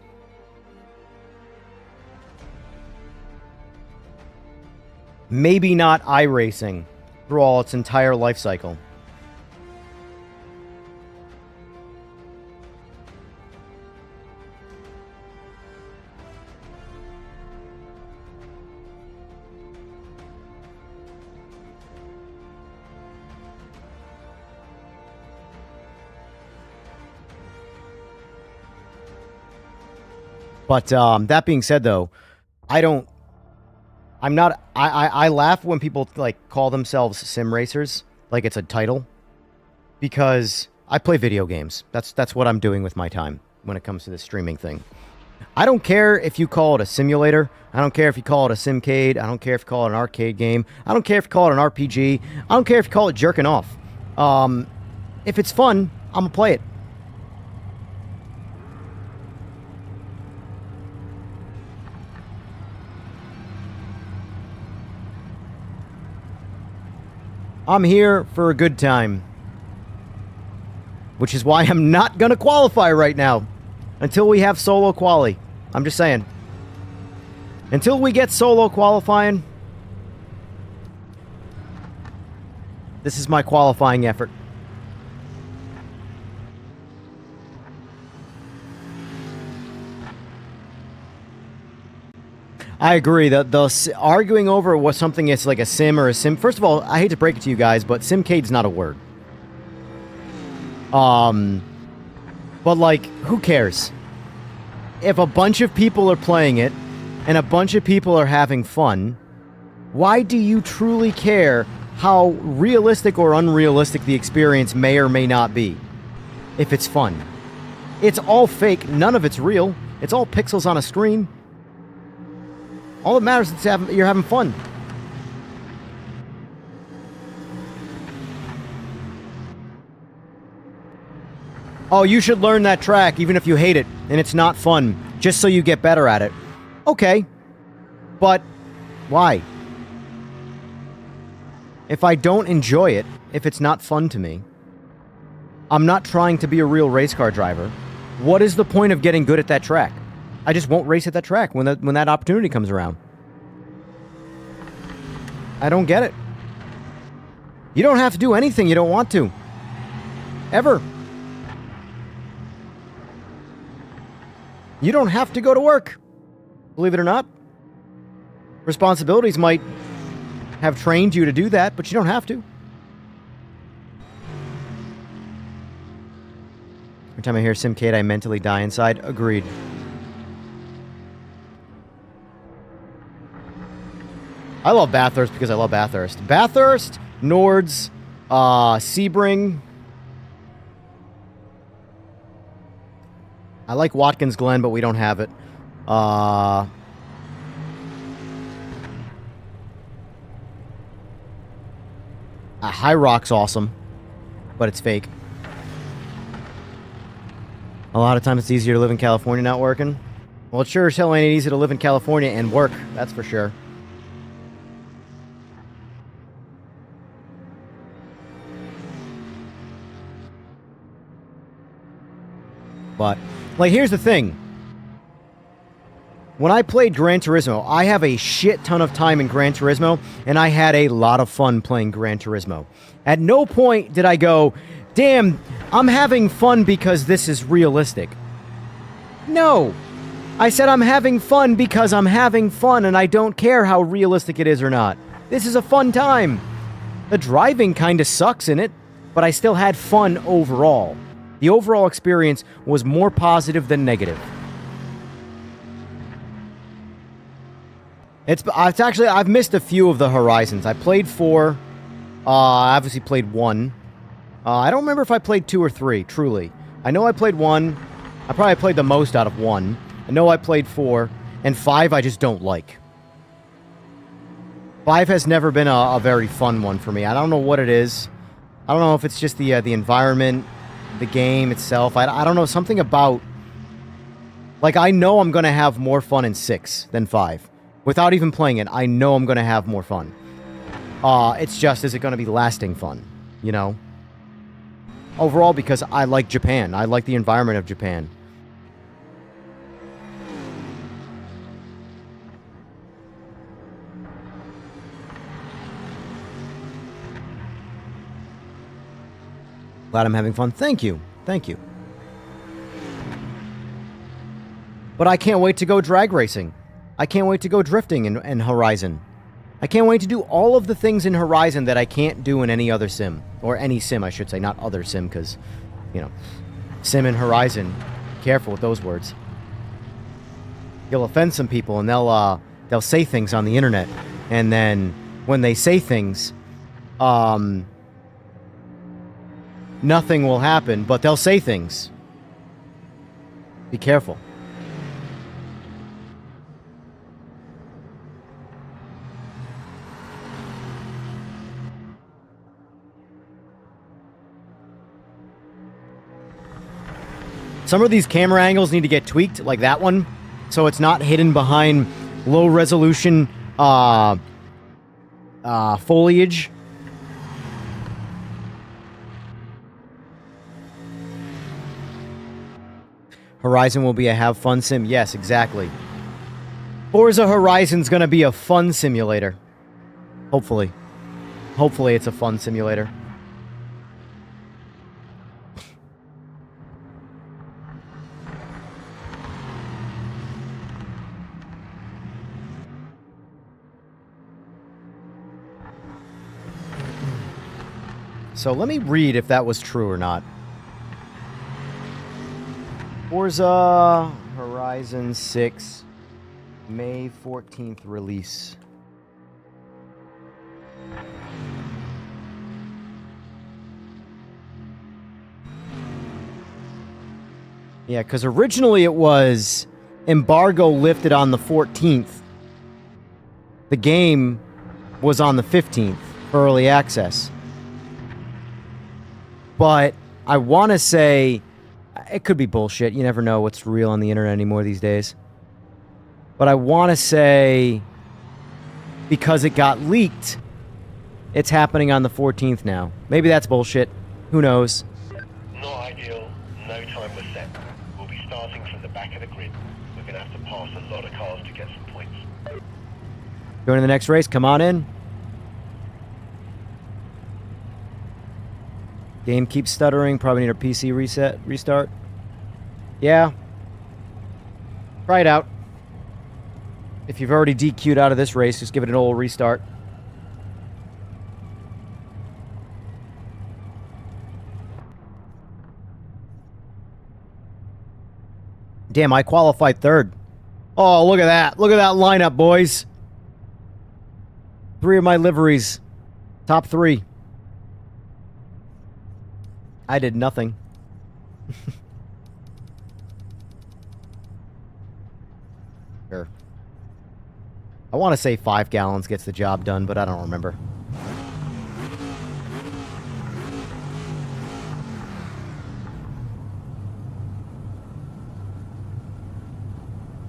Maybe not iRacing through all its entire life cycle. But that being said, though, I laugh when people like call themselves sim racers, like it's a title, because I play video games. That's what I'm doing with my time when it comes to this streaming thing. I don't care if you call it a simulator. I don't care if you call it a simcade. I don't care if you call it an arcade game. I don't care if you call it an RPG. I don't care if you call it jerking off. If it's fun, I'm gonna play it. I'm here for a good time. Which is why I'm not going to qualify right now. Until we have solo quali. I'm just saying. Until we get solo qualifying. This is my qualifying effort. I agree. The arguing over what something is like a sim or a sim... First of all, I hate to break it to you guys, but simcade's not a word. But, like, who cares? If a bunch of people are playing it, and a bunch of people are having fun, why do you truly care how realistic or unrealistic the experience may or may not be? If it's fun. It's all fake. None of it's real. It's all pixels on a screen. All that matters is you're having fun. Oh, you should learn that track even if you hate it and it's not fun, just so you get better at it. Okay. But why? If I don't enjoy it, if it's not fun to me, I'm not trying to be a real race car driver. What is the point of getting good at that track? I just won't race at that track when that opportunity comes around. I don't get it. You don't have to do anything you don't want to. Ever. You don't have to go to work. Believe it or not. Responsibilities might have trained you to do that, but you don't have to. Every time I hear Simcade, I mentally die inside. Agreed. I love Bathurst because I love Bathurst. Bathurst, Nords, Sebring. I like Watkins Glen, but we don't have it. High Rock's awesome, but it's fake. A lot of times it's easier to live in California not working. Well, it sure as hell ain't easy to live in California and work, that's for sure. But, like, here's the thing. When I played Gran Turismo, I have a shit ton of time in Gran Turismo, and I had a lot of fun playing Gran Turismo. At no point did I go, damn, I'm having fun because this is realistic. No. I said I'm having fun because I'm having fun, and I don't care how realistic it is or not. This is a fun time. The driving kind of sucks in it, but I still had fun overall. The overall experience was more positive than negative. It's actually, I've missed a few of the Horizons. I played 4. I obviously played 1. I don't remember if I played 2 or 3, truly. I know I played 1. I probably played the most out of 1. I know I played 4. And 5 I just don't like. 5 has never been a very fun one for me. I don't know what it is. I don't know if it's just the environment, the game itself. I don't know, something about... Like, I know I'm going to have more fun in 6 than 5. Without even playing it, I know I'm going to have more fun. It's just, is it going to be lasting fun? You know? Overall, because I like Japan. I like the environment of Japan. Glad I'm having fun. Thank you. Thank you. But I can't wait to go drag racing. I can't wait to go drifting in Horizon. I can't wait to do all of the things in Horizon that I can't do in any other sim. Or any sim, I should say. Not other sim, because, you know, sim and Horizon. Careful with those words. You'll offend some people, and they'll say things on the internet. And then, when they say things, nothing will happen, but they'll say things. Be careful. Some of these camera angles need to get tweaked, like that one, so it's not hidden behind low-resolution foliage. Horizon will be a have fun sim. Yes, exactly. Forza Horizon's gonna be a fun simulator. Hopefully. Hopefully it's a fun simulator. So let me read if that was true or not. Forza Horizon 6, May 14th release. Yeah, because originally it was embargo lifted on the 14th. The game was on the 15th for early access. But I want to say, it could be bullshit. You never know what's real on the internet anymore these days. But I want to say, because it got leaked, it's happening on the 14th now. Maybe that's bullshit. Who knows? Not ideal. No time was set. We'll be starting from the back of the grid. We're going to have to pass a lot of cars to get some points. Going to the next race? Come on in. Game keeps stuttering. Probably need a PC restart. Yeah. Try it out. If you've already DQ'd out of this race, just give it an old restart. Damn, I qualified third. Oh, look at that. Look at that lineup, boys. 3 of my liveries. Top 3. I did nothing. Sure. I want to say 5 gallons gets the job done, but I don't remember.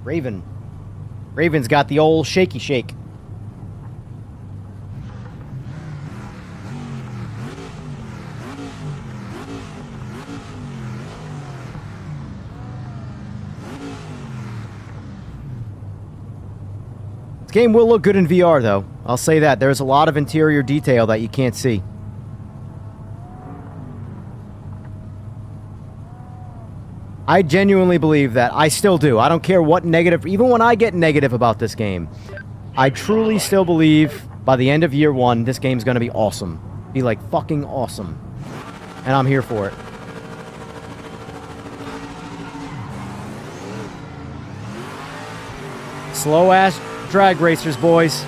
Raven. Raven's got the old shaky shake. Game will look good in VR, though. I'll say that. There's a lot of interior detail that you can't see. I genuinely believe that. I still do. I don't care what negative... Even when I get negative about this game, I truly still believe by the end of year 1, this game's gonna be awesome. Be, like, fucking awesome. And I'm here for it. Slow-ass... drag racers, boys.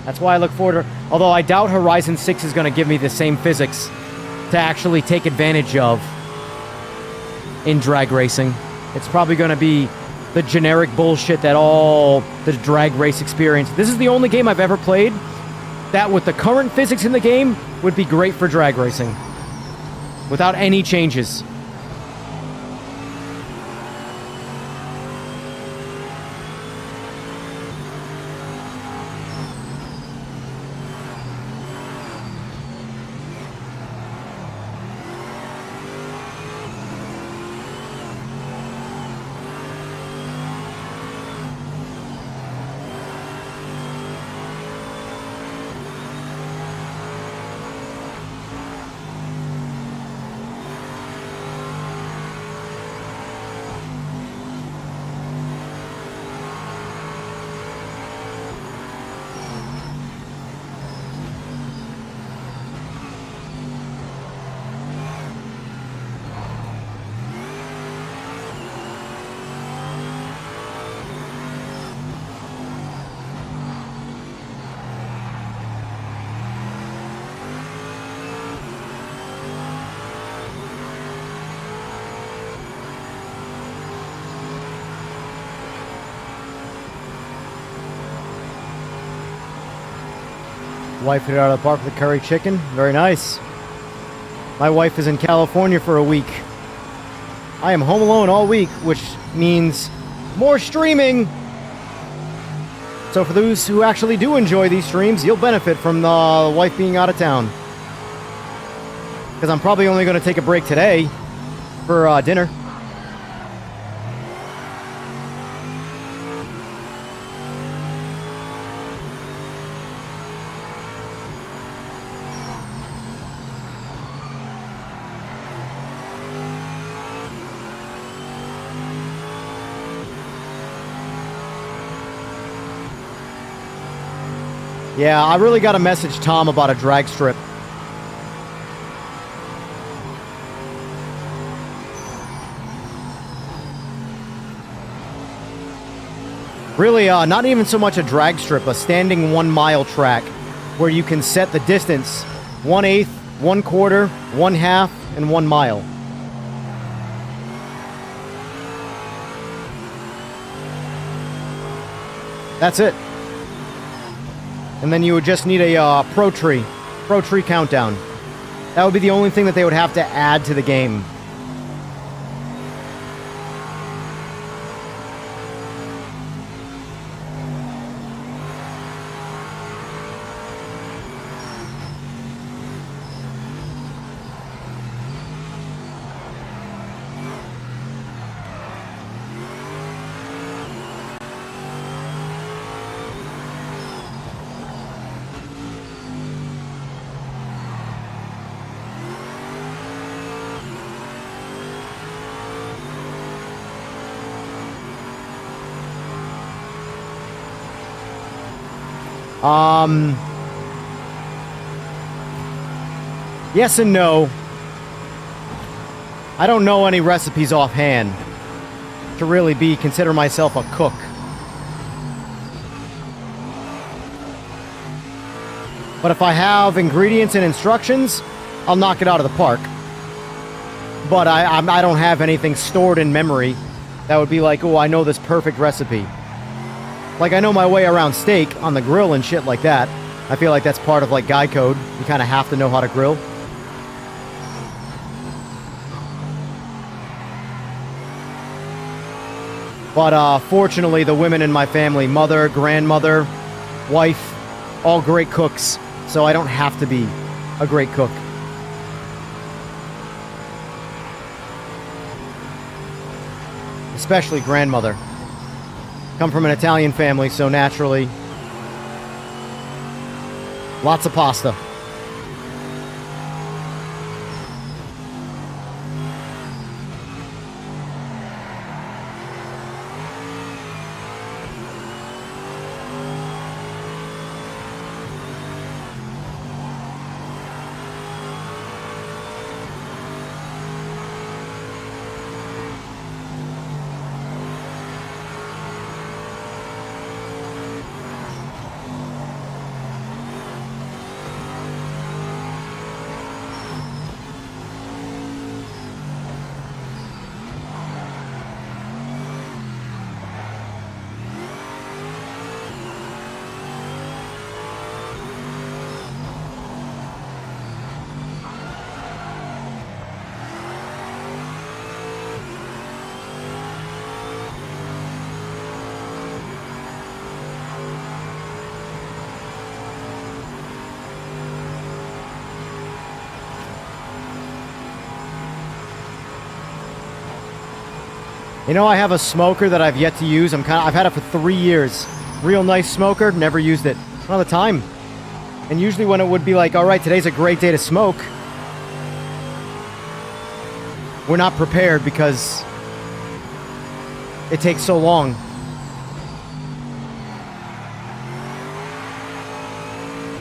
That's why I look forward to... Although I doubt Horizon 6 is going to give me the same physics to actually take advantage of in drag racing. It's probably going to be the generic bullshit that all the drag race experience... This is the only game I've ever played that with the current physics in the game would be great for drag racing. Without any changes. Wife hit it out of the park with the curry chicken. Very nice. My wife is in California for a week. I am home alone all week, which means more streaming. So for those who actually do enjoy these streams, you'll benefit from the wife being out of town. Because I'm probably only going to take a break today for dinner. Yeah, I really got to message Tom about a drag strip. Really, not even so much a drag strip, a standing 1 mile track where you can set the distance 1/8, 1/4, 1/2, and 1 mile. That's it. And then you would just need a pro tree countdown. That would be the only thing that they would have to add to the game. Yes and no. I don't know any recipes offhand to really consider myself a cook. But if I have ingredients and instructions, I'll knock it out of the park. But I don't have anything stored in memory that would be like, oh, I know this perfect recipe. Like, I know my way around steak on the grill and shit like that. I feel like that's part of, like, guy code. You kind of have to know how to grill. But, fortunately, the women in my family, mother, grandmother, wife, all great cooks. So I don't have to be a great cook. Especially grandmother. Come from an Italian family, so naturally, lots of pasta. You know, I have a smoker that I've yet to use. I've had it for 3 years. Real nice smoker, never used it. All the time. And usually when it would be like, all right, today's a great day to smoke, we're not prepared because it takes so long.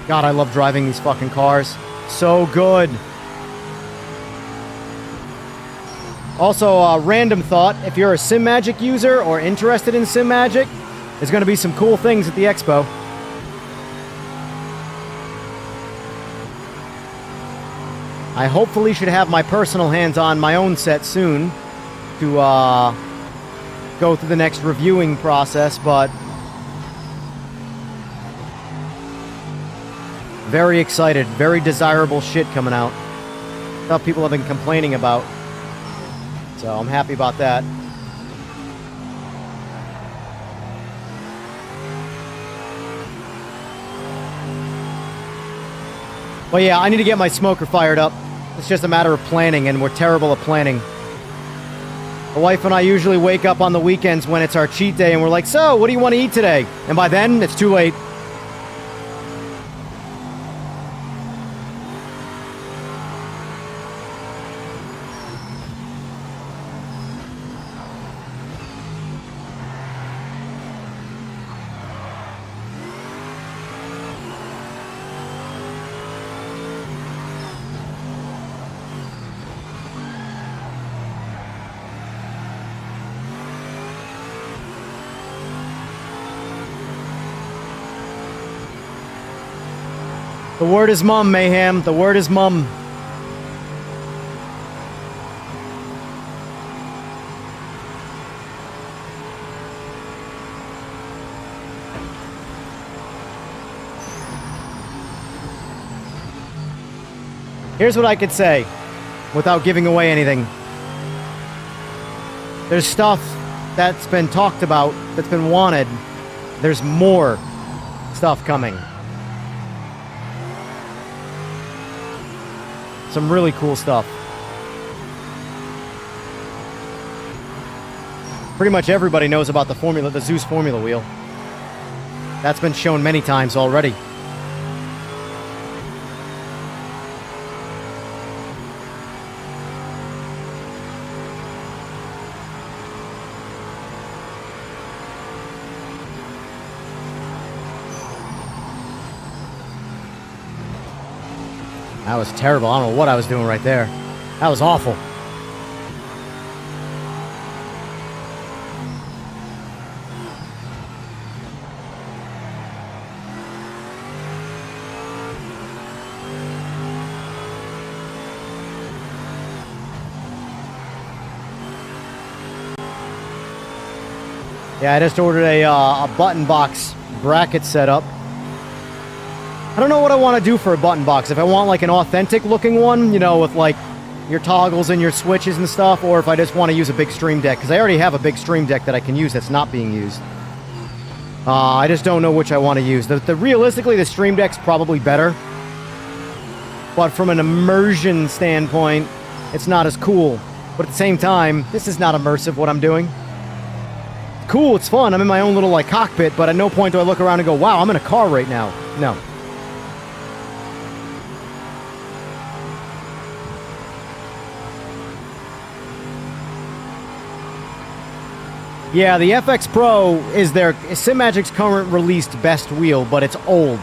God, I love driving these fucking cars. So good. Also, random thought, if you're a Simagic user or interested in Simagic, there's going to be some cool things at the expo. I hopefully should have my personal hands on my own set soon to go through the next reviewing process, but very excited, very desirable shit coming out. Stuff people have been complaining about. So I'm happy about that. Well, yeah, I need to get my smoker fired up. It's just a matter of planning, and we're terrible at planning. The wife and I usually wake up on the weekends when it's our cheat day, and we're like, so, what do you want to eat today? And by then, it's too late. The word is mum, Mayhem. The word is mum. Here's what I could say without giving away anything. There's stuff that's been talked about, that's been wanted. There's more stuff coming. Some really cool stuff. Pretty much everybody knows about the Zeus formula wheel. That's been shown many times already. That was terrible. I don't know what I was doing right there. That was awful. Yeah, I just ordered a button box bracket setup. I don't know what I want to do for a button box. If I want like an authentic looking one, you know, with like your toggles and your switches and stuff, or if I just want to use a big Stream Deck, because I already have a big Stream Deck that I can use that's not being used. I just don't know which I want to use. Realistically, the Stream Deck's probably better, but from an immersion standpoint, it's not as cool. But at the same time, this is not immersive, what I'm doing. Cool, it's fun. I'm in my own little like cockpit, but at no point do I look around and go, wow, I'm in a car right now. No. Yeah, the FX Pro is Simagic's current released best wheel, but it's old.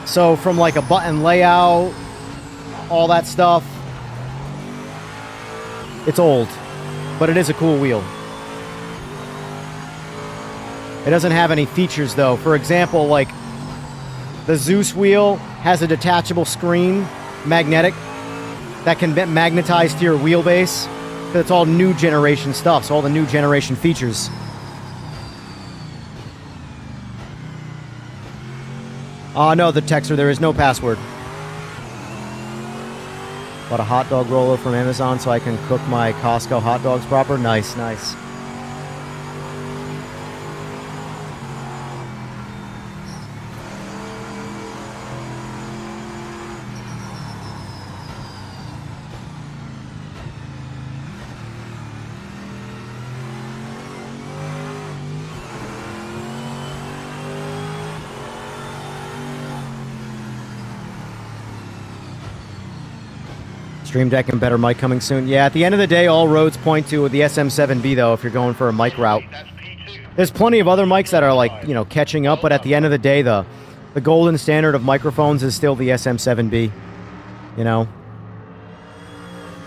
So from like a button layout, all that stuff, it's old, but it is a cool wheel. It doesn't have any features though. For example, like the Zeus wheel has a detachable screen, magnetic, that can be magnetized to your wheelbase. It's all new generation stuff, so all the new generation features. No, the texter, there is no password. Bought a hot dog roller from Amazon so I can cook my Costco hot dogs proper. Nice, nice. Stream Deck and better mic coming soon. Yeah, at the end of the day, all roads point to the SM7B, though, if you're going for a mic route. That's P2. There's plenty of other mics that are, like, you know, catching up, but at the end of the day, the golden standard of microphones is still the SM7B. You know?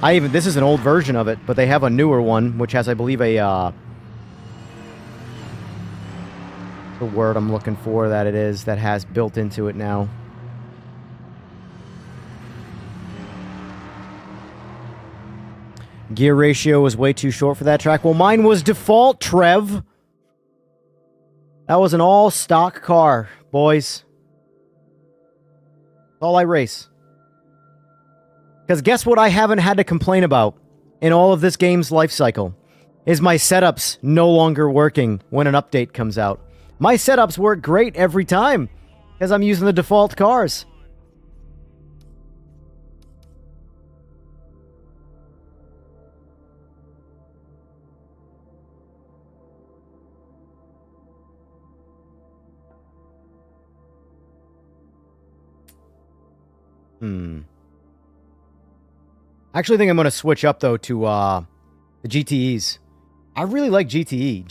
This is an old version of it, but they have a newer one, which has, I believe, the word I'm looking for that has built into it now. Gear ratio was way too short for that track. Well, mine was default, Trev. That was an all-stock car, boys. That's all I race. Because guess what I haven't had to complain about in all of this game's life cycle? Is my setups no longer working when an update comes out. My setups work great every time because I'm using the default cars. I actually think I'm going to switch up, though, to the GTEs. I really like GTE.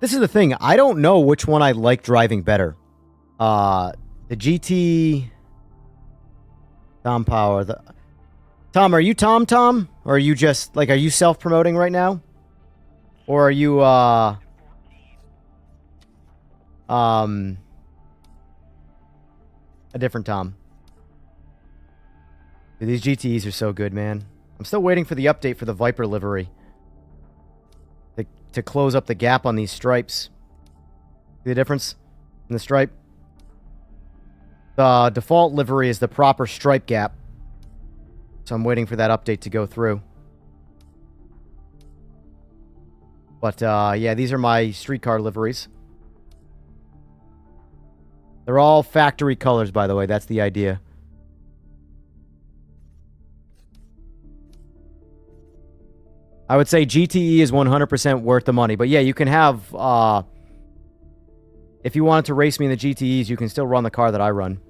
This is the thing. I don't know which one I like driving better. The GT... Tom Power. Tom, are you Tom? Or are you just, like, are you self-promoting right now? Or are you, a different Tom? Dude, these GTEs are so good, man. I'm still waiting for the update for the Viper livery. To close up the gap on these stripes. See the difference in the stripe? The default livery is the proper stripe gap. So I'm waiting for that update to go through. But, yeah, these are my streetcar liveries. They're all factory colors, by the way. That's the idea. I would say GTE is 100% worth the money. But yeah, you can have... if you wanted to race me in the GTEs, you can still run the car that I run.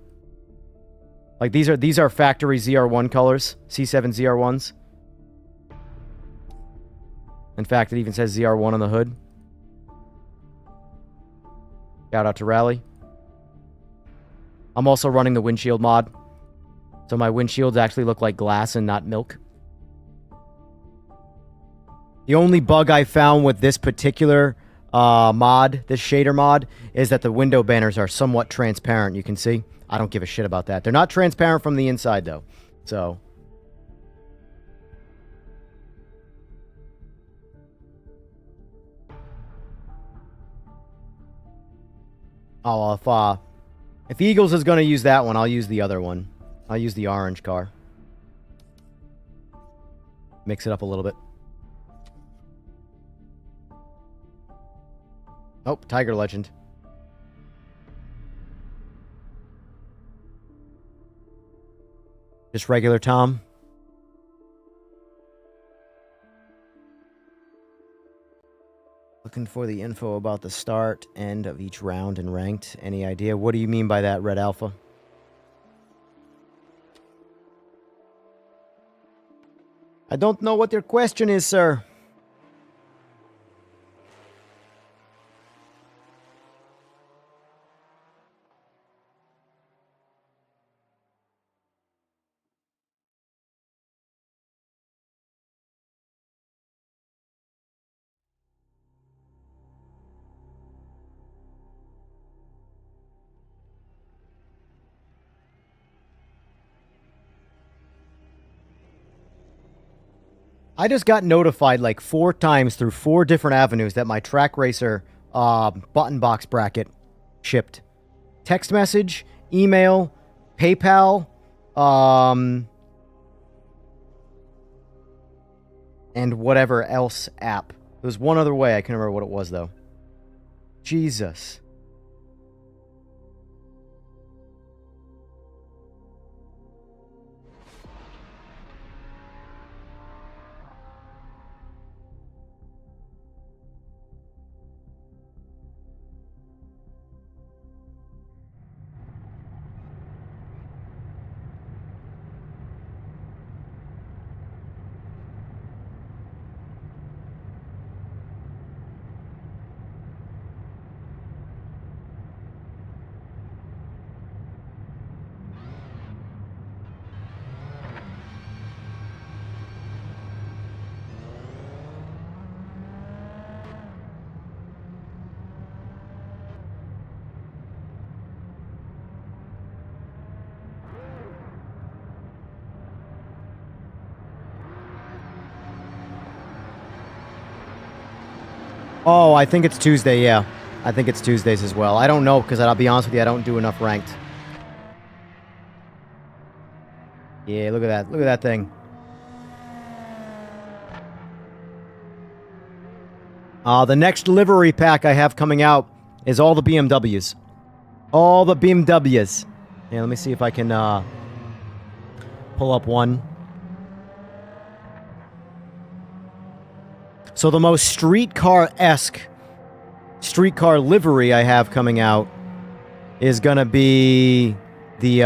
Like, these are factory ZR1 colors. C7 ZR1s. In fact, it even says ZR1 on the hood. Shout out to Rally. I'm also running the windshield mod. So my windshields actually look like glass and not milk. The only bug I found with this particular mod, this shader mod, is that the window banners are somewhat transparent. You can see. I don't give a shit about that. They're not transparent from the inside, though. So... oh, if Eagles is going to use that one, I'll use the other one. I'll use the orange car. Mix it up a little bit. Oh, Tiger Legend. Just regular Tom. Looking for the info about the start, end of each round and ranked. Any idea? What do you mean by that, Red Alpha? I don't know what your question is, sir. I just got notified like 4 times through 4 different avenues that my Track Racer button box bracket shipped. Text message, email, PayPal, and whatever else app. There's one other way. I can't remember what it was, though. Jesus. Oh, I think it's Tuesday, yeah. I think it's Tuesdays as well. I don't know, because I'll be honest with you, I don't do enough ranked. Yeah, look at that. Look at that thing. The next livery pack I have coming out is all the BMWs. All the BMWs. Yeah, let me see if I can pull up one. So the most streetcar-esque streetcar livery I have coming out is gonna be the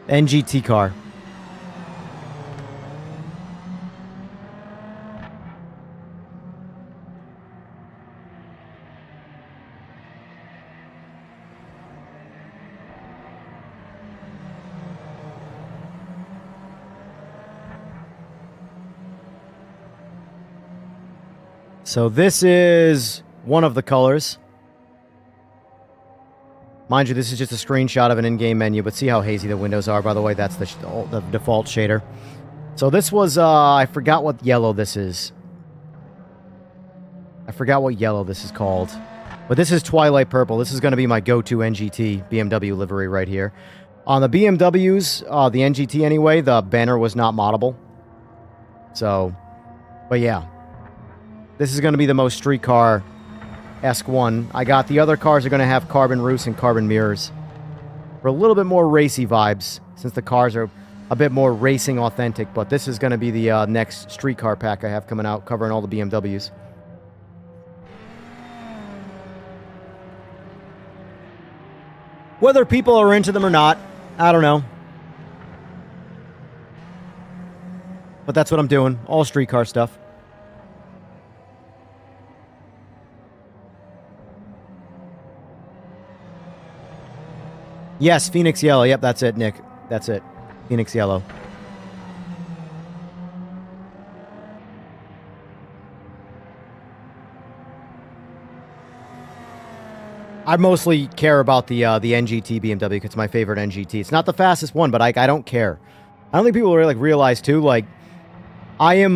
NGT car. So this is one of the colors. Mind you, this is just a screenshot of an in-game menu, but see how hazy the windows are. By the way, that's the default shader. So this was, I forgot what yellow this is. I forgot what yellow this is called. But this is Twilight Purple. This is going to be my go-to NGT BMW livery right here. On the BMWs, the NGT anyway, the banner was not moddable. So, but yeah. This is going to be the most streetcar-esque one. I got the other cars are going to have carbon roofs and carbon mirrors. For a little bit more racy vibes, since the cars are a bit more racing authentic. But this is going to be the next streetcar pack I have coming out, covering all the BMWs. Whether people are into them or not, I don't know. But that's what I'm doing. All streetcar stuff. Yes, Phoenix Yellow. Yep, that's it, Nick. That's it. Phoenix Yellow. I mostly care about the NGT BMW because it's my favorite NGT. It's not the fastest one, but I don't care. I don't think people really realize too. Like, I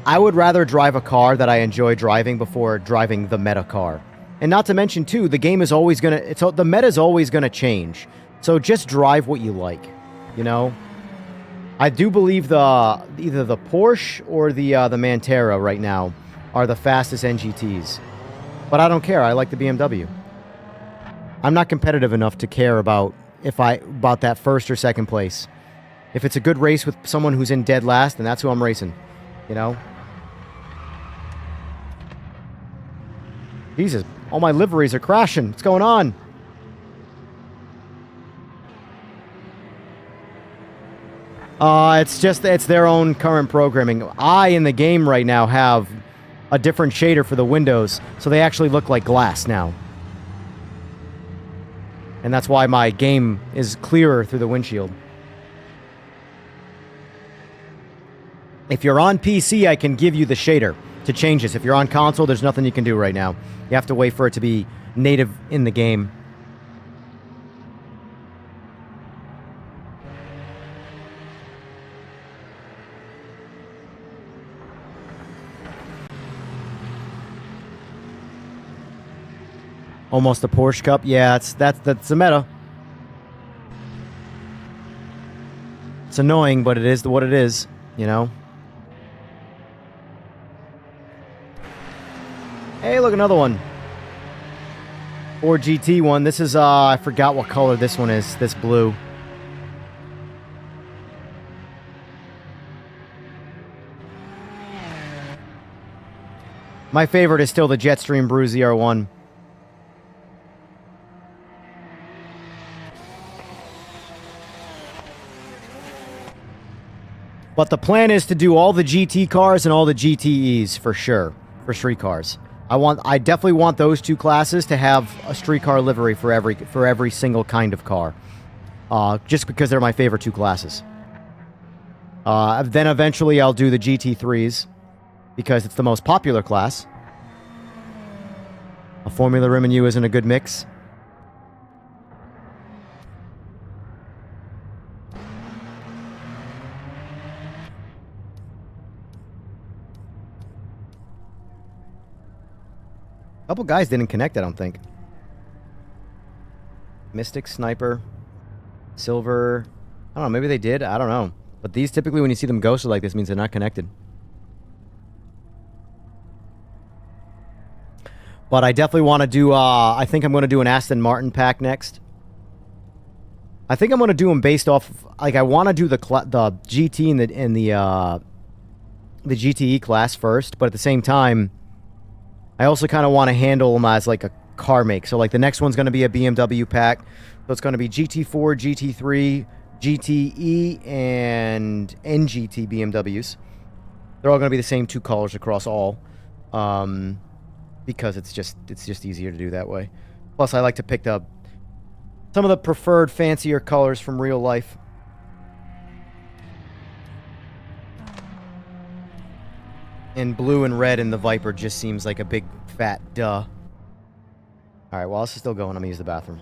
would rather drive a car that I enjoy driving before driving the meta car. And not to mention, too, the game is always going to... the meta is always going to change. So just drive what you like, you know? I do believe either the Porsche or the Mantera right now are the fastest NGTs. But I don't care. I like the BMW. I'm not competitive enough to care about about that first or second place. If it's a good race with someone who's in dead last, then that's who I'm racing, you know? Jesus. All my liveries are crashing. What's going on? It's their own current programming. I, in the game right now, have a different shader for the windows, so they actually look like glass now. And that's why my game is clearer through the windshield. If you're on PC, I can give you the shader to change this. If you're on console, there's nothing you can do right now. You have to wait for it to be native in the game. Almost a Porsche Cup. Yeah, that's the meta. It's annoying, but it is what it is, you know? Hey, look, another one. Ford GT one. This is, I forgot what color this one is. This blue. My favorite is still the Jetstream Brew ZR1. But the plan is to do all the GT cars and all the GTEs for sure, for street cars. I definitely want those two classes to have a street car livery for every single kind of car, just because they're my favorite two classes. Then eventually I'll do the GT3s because it's the most popular class. A Formula Rim and U isn't a good mix. couple guys didn't connect, I don't think. Mystic, Sniper, Silver. I don't know, maybe they did. I don't know. But these typically, when you see them ghosted like this, means they're not connected. But I definitely want to do, I think I'm going to do an Aston Martin pack next. I think I'm going to do them based off of, like, I want to do the GT and the GTE class first, but at the same time, I also kind of want to handle them as, like, a car make. So, like, the next one's going to be a BMW pack. So it's going to be GT4, GT3, GTE, and NGT BMWs. They're all going to be the same 2 colors across all. Because it's just easier to do that way. Plus, I like to pick up some of the preferred fancier colors from real life. And blue and red in the Viper just seems like a big fat duh. Alright, while this is still going, I'm gonna use the bathroom.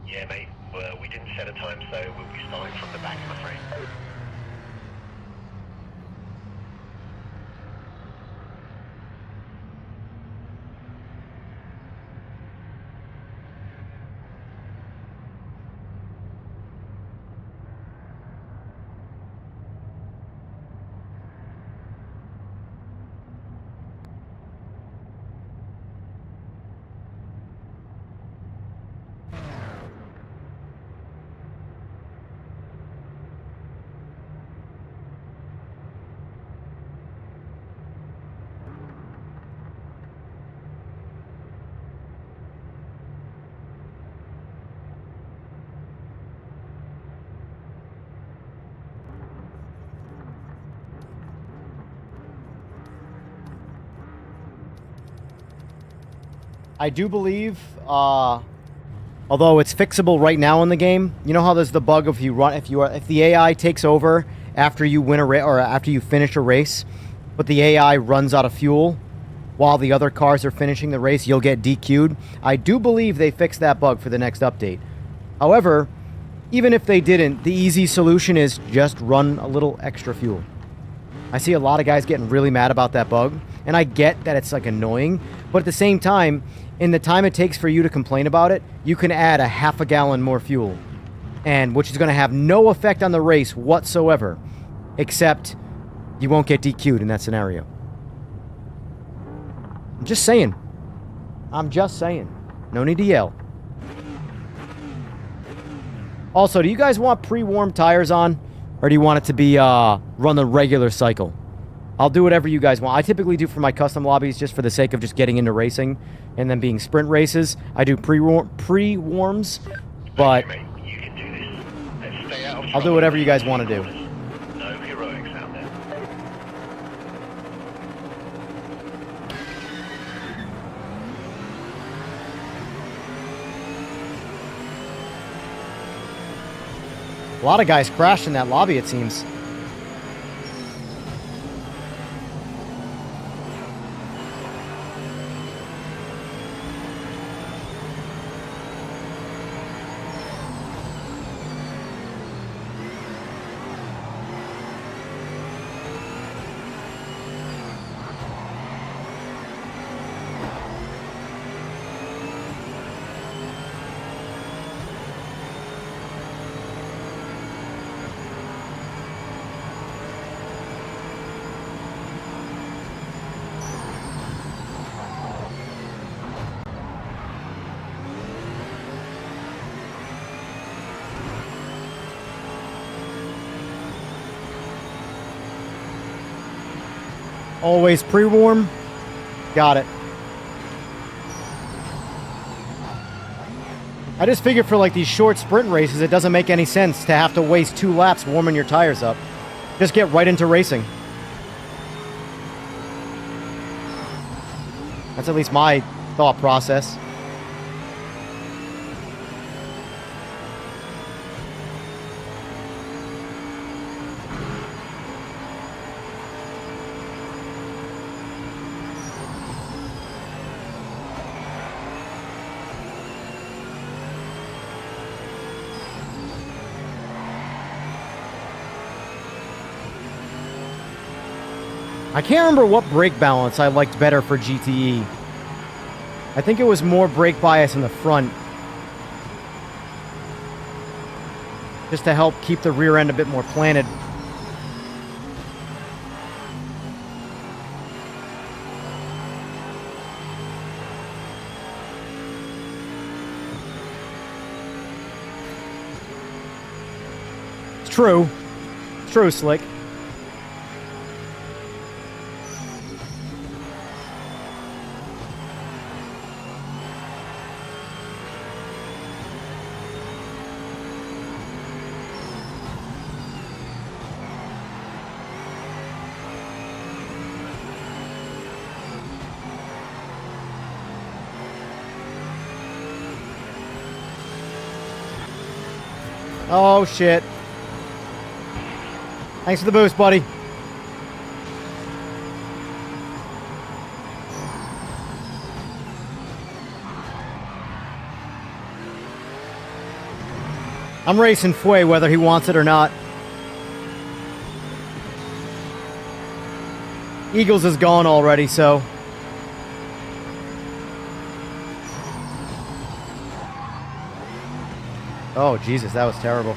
Yeah, mate. We didn't set a time, so we'll be starting from the back, I'm afraid. I do believe, although it's fixable right now in the game, you know how there's the bug if the AI takes over after you win a race or after you finish a race, but the AI runs out of fuel while the other cars are finishing the race, you'll get DQ'd. I do believe they fixed that bug for the next update. However, even if they didn't, the easy solution is just run a little extra fuel. I see a lot of guys getting really mad about that bug, and I get that it's like annoying, but at the same time, in the time it takes for you to complain about it, you can add a half a gallon more fuel, and which is going to have no effect on the race whatsoever, except you won't get DQ'd in that scenario. I'm just saying. I'm just saying. No need to yell. Also, do you guys want pre-warmed tires on? Or do you want it to be run the regular cycle? I'll do whatever you guys want. I typically do for my custom lobbies just for the sake of just getting into racing and then being sprint races. I do pre-warms, but Okay, mate, you can do this. Let's stay out of I'll do whatever you guys want to do. No heroics out there. A lot of guys crashed in that lobby, it seems. Always pre-warm. Got it. I just figured for like these short sprint races, it doesn't make any sense to have to waste 2 laps warming your tires up. Just get right into racing. That's at least my thought process. I can't remember what brake balance I liked better for GTE. I think it was more brake bias in the front. Just to help keep the rear end a bit more planted. It's true. It's true, Slick. Oh, shit. Thanks for the boost, buddy. I'm racing Fue whether he wants it or not. Eagles is gone already, so... Oh, Jesus, that was terrible.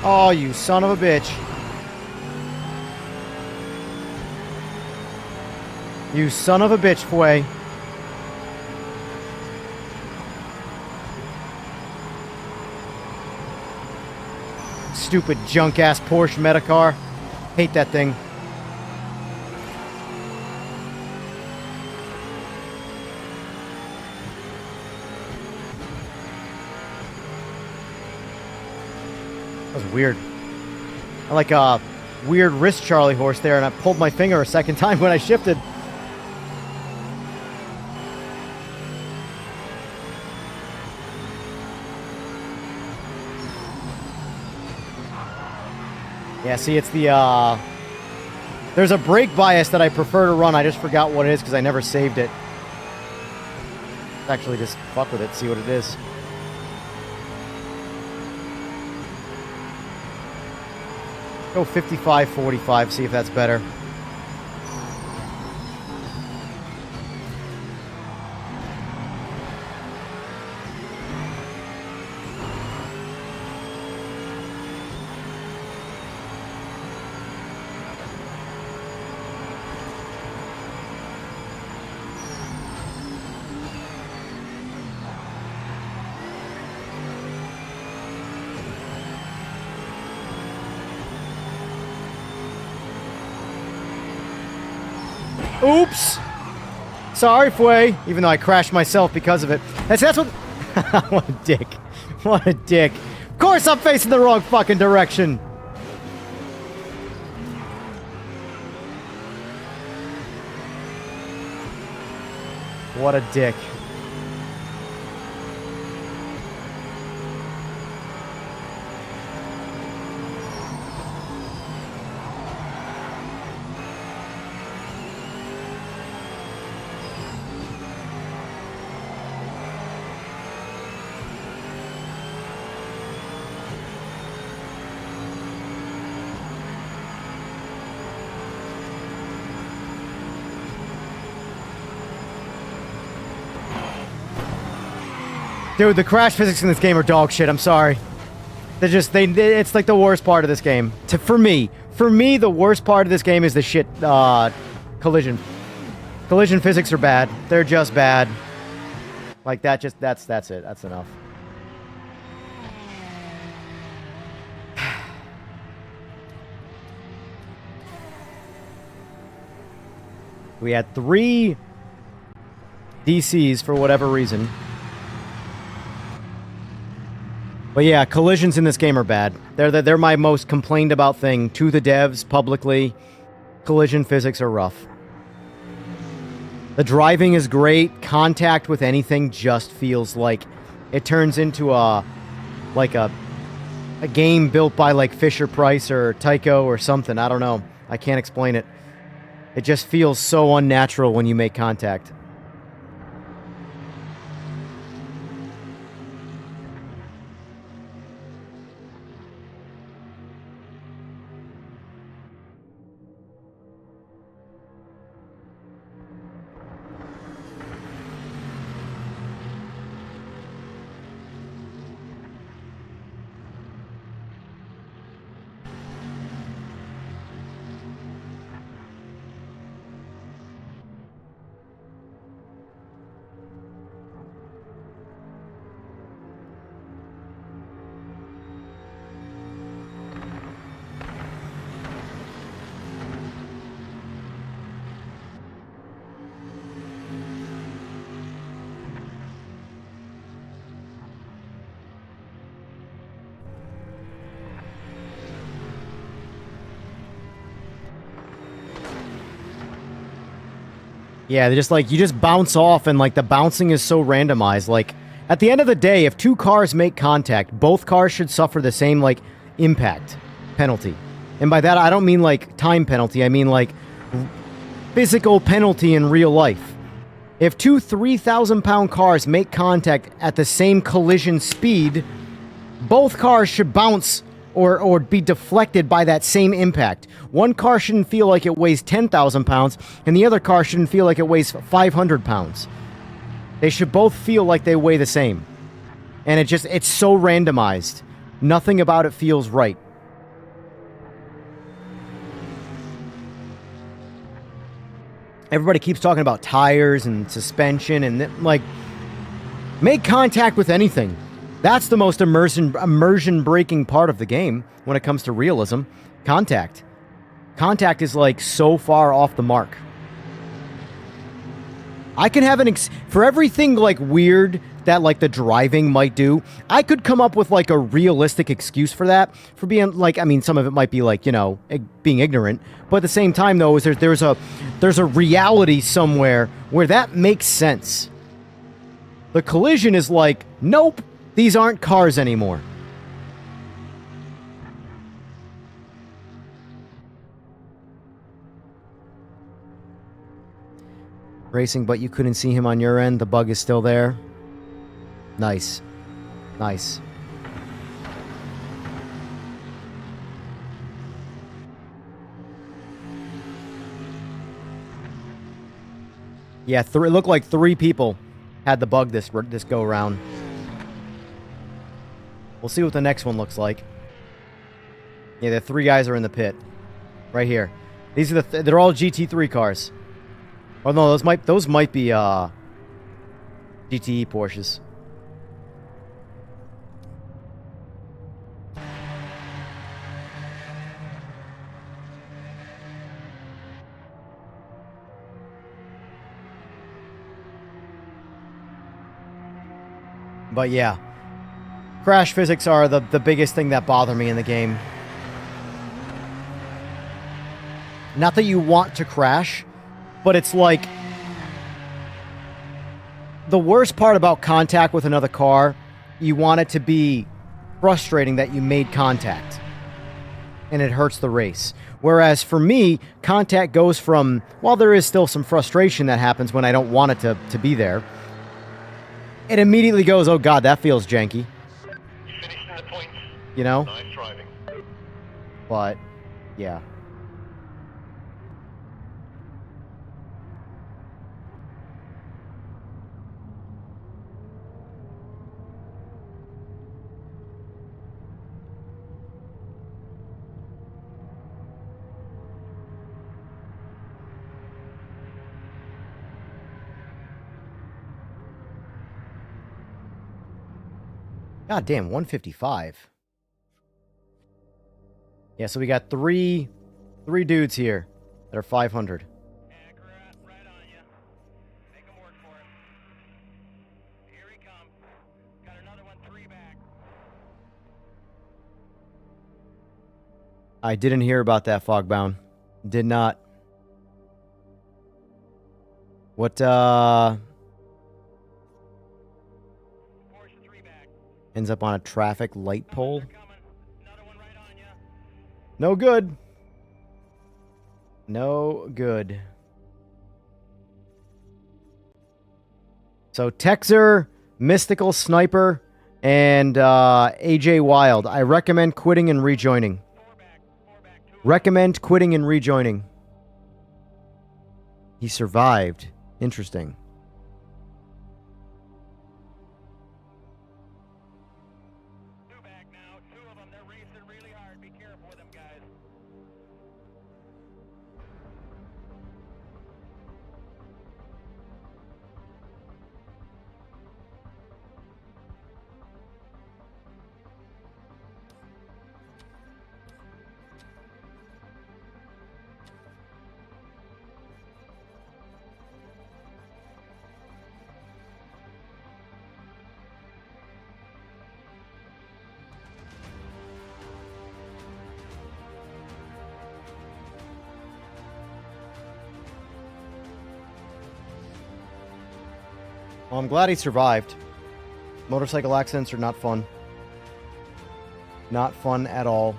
Oh, you son of a bitch. You son of a bitch, Fue. Stupid junk-ass Porsche Metacar. Hate that thing. That was weird. I like a weird wrist Charlie horse there, and I pulled my finger a second time when I shifted. Yeah, see, it's the, there's a brake bias that I prefer to run. I just forgot what it is because I never saved it. Actually, just fuck with it, see what it is. Go 55-45, see if that's better. Oops! Sorry, Fue. Even though I crashed myself because of it. That's what... What a dick. What a dick. Of course I'm facing the wrong fucking direction. What a dick. Dude, the crash physics in this game are dog shit. I'm sorry. They're just, it's like the worst part of this game. For me, the worst part of this game is the shit, collision. Collision physics are bad. They're just bad. Like that, that's it. That's enough. We had 3 DCs for whatever reason. But yeah, collisions in this game are bad. They're my most complained about thing to the devs publicly. Collision physics are rough. The driving is great. Contact with anything just feels like it turns into a game built by like Fisher-Price or Tyco or something. I don't know. I can't explain it. It just feels so unnatural when you make contact. Yeah, they're just like, you just bounce off and like the bouncing is so randomized. Like, at the end of the day, if two cars make contact, both cars should suffer the same like impact penalty. And by that, I don't mean like time penalty. I mean like physical penalty in real life. If two 3,000-pound cars make contact at the same collision speed, both cars should bounce or be deflected by that same impact. One car shouldn't feel like it weighs 10,000 pounds, and the other car shouldn't feel like it weighs 500 pounds. They should both feel like they weigh the same. And it's so randomized. Nothing about it feels right. Everybody keeps talking about tires and suspension and like, make contact with anything. That's the most immersion breaking part of the game when it comes to realism. Contact. Contact is like so far off the mark. I can have for everything like weird that like the driving might do, I could come up with like a realistic excuse for that. For being like, I mean, some of it might be like, you know, being ignorant. But at the same time though, is there's a reality somewhere where that makes sense. The collision is like, nope. These aren't cars anymore. Racing, but you couldn't see him on your end. The bug is still there. Nice. Nice. Yeah, it looked like 3 people had the bug this go around. We'll see what the next one looks like. Yeah, the 3 guys are in the pit. Right here. These are they're all GT3 cars. Oh no, those might be GTE Porsches. But yeah. Crash physics are the biggest thing that bother me in the game. Not that you want to crash, but it's like the worst part about contact with another car, you want it to be frustrating that you made contact. And it hurts the race. Whereas for me, contact goes from, while there is still some frustration that happens when I don't want it to be there, it immediately goes, oh god, that feels janky. Finishing the points. You know? Nice driving. But, yeah. God damn, 155. Yeah, so we got three dudes here that are 500. Right on you. Make him work for it. Here he comes. Got another one 3 back. I didn't hear about that, Fogbound. Did not. What, Force 3 back. ends up on a traffic light pole? Coming. Another one right on you. No good. No good. So, Texer, Mystical Sniper, and AJ Wild. I recommend quitting and rejoining. 4 back. 4 back. 2 Recommend quitting and rejoining. He survived. Interesting. back now. 2 of them. They're racing really hard. Be careful with them, guys. Well, I'm glad he survived. Motorcycle accidents are not fun. Not fun at all.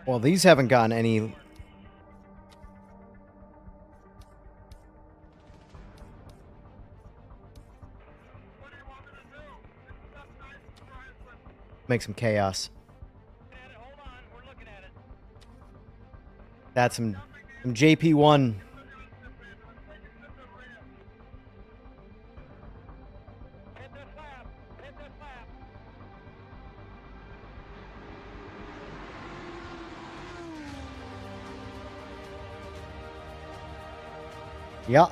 Well, these haven't gotten any... Make some chaos. That's some JP1. Yeah.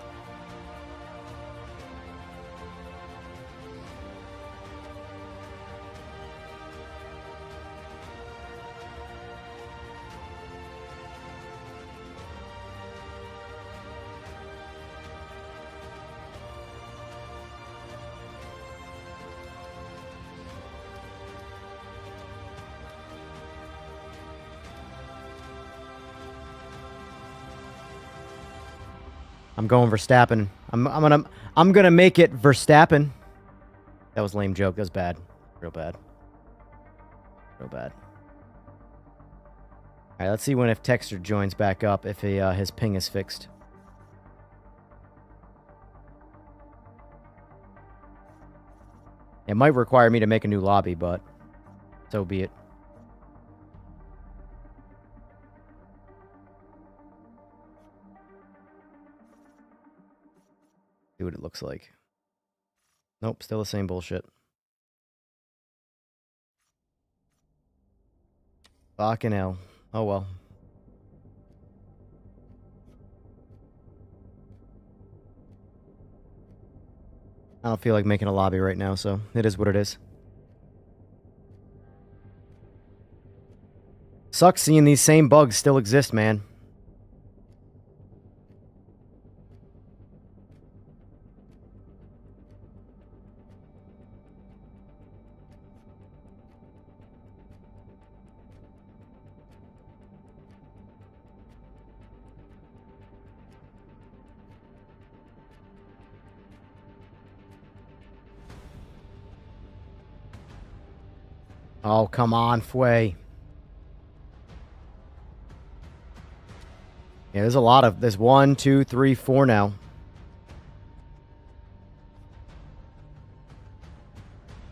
I'm going Verstappen. I'm gonna make it Verstappen. That was a lame joke. That was bad. Real bad. Real bad. Alright, let's see when if Texter joins back up, if his ping is fixed. It might require me to make a new lobby, but so be it. See what it looks like. Nope, still the same bullshit. Fucking hell. Oh well. I don't feel like making a lobby right now, so it is what it is. Sucks seeing these same bugs still exist, man. Oh, come on, Fway. Yeah, there's a lot of... There's 1, 2, 3, 4 now.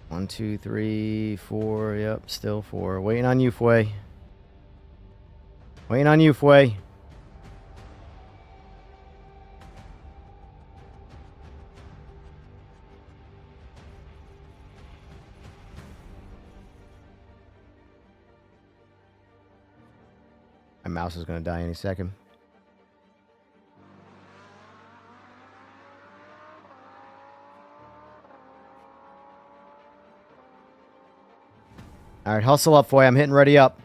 One, 2, 3, 4. Yep, still 4. Waiting on you, Fway. Waiting on you, Fway. My mouse is going to die any second. All right, hustle up, Foy. I'm hitting ready up.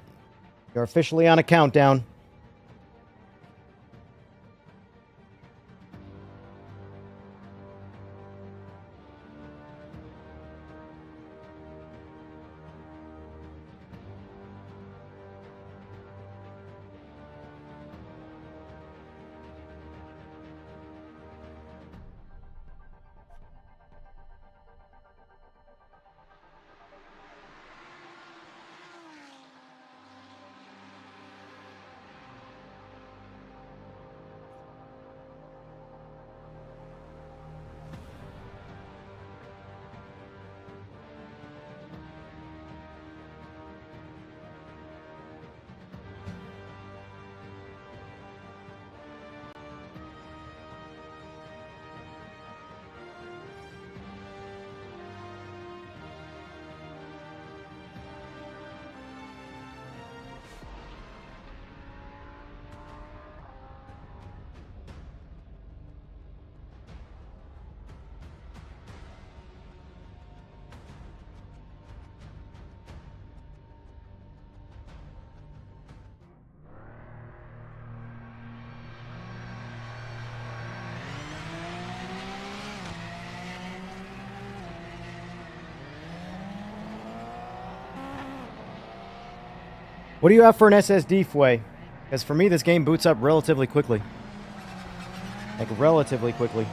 You're officially on a countdown. What do you have for an SSD, Fway? Because for me, this game boots up relatively quickly. Like, relatively quickly.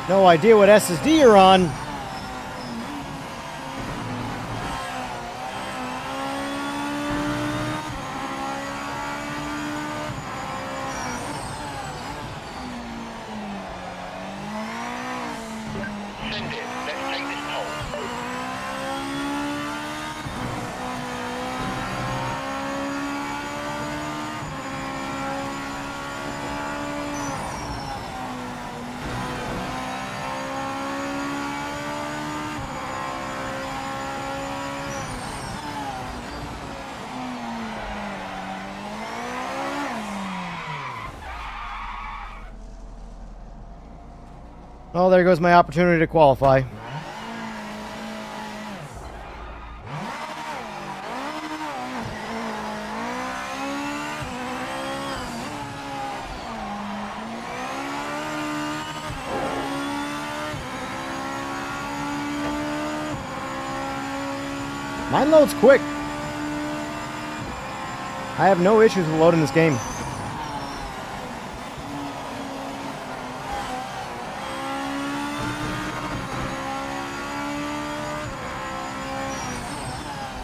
No idea what SSD you're on. Send it. Let's take this poll. Oh, there goes my opportunity to qualify. Mine loads quick. I have no issues with loading this game.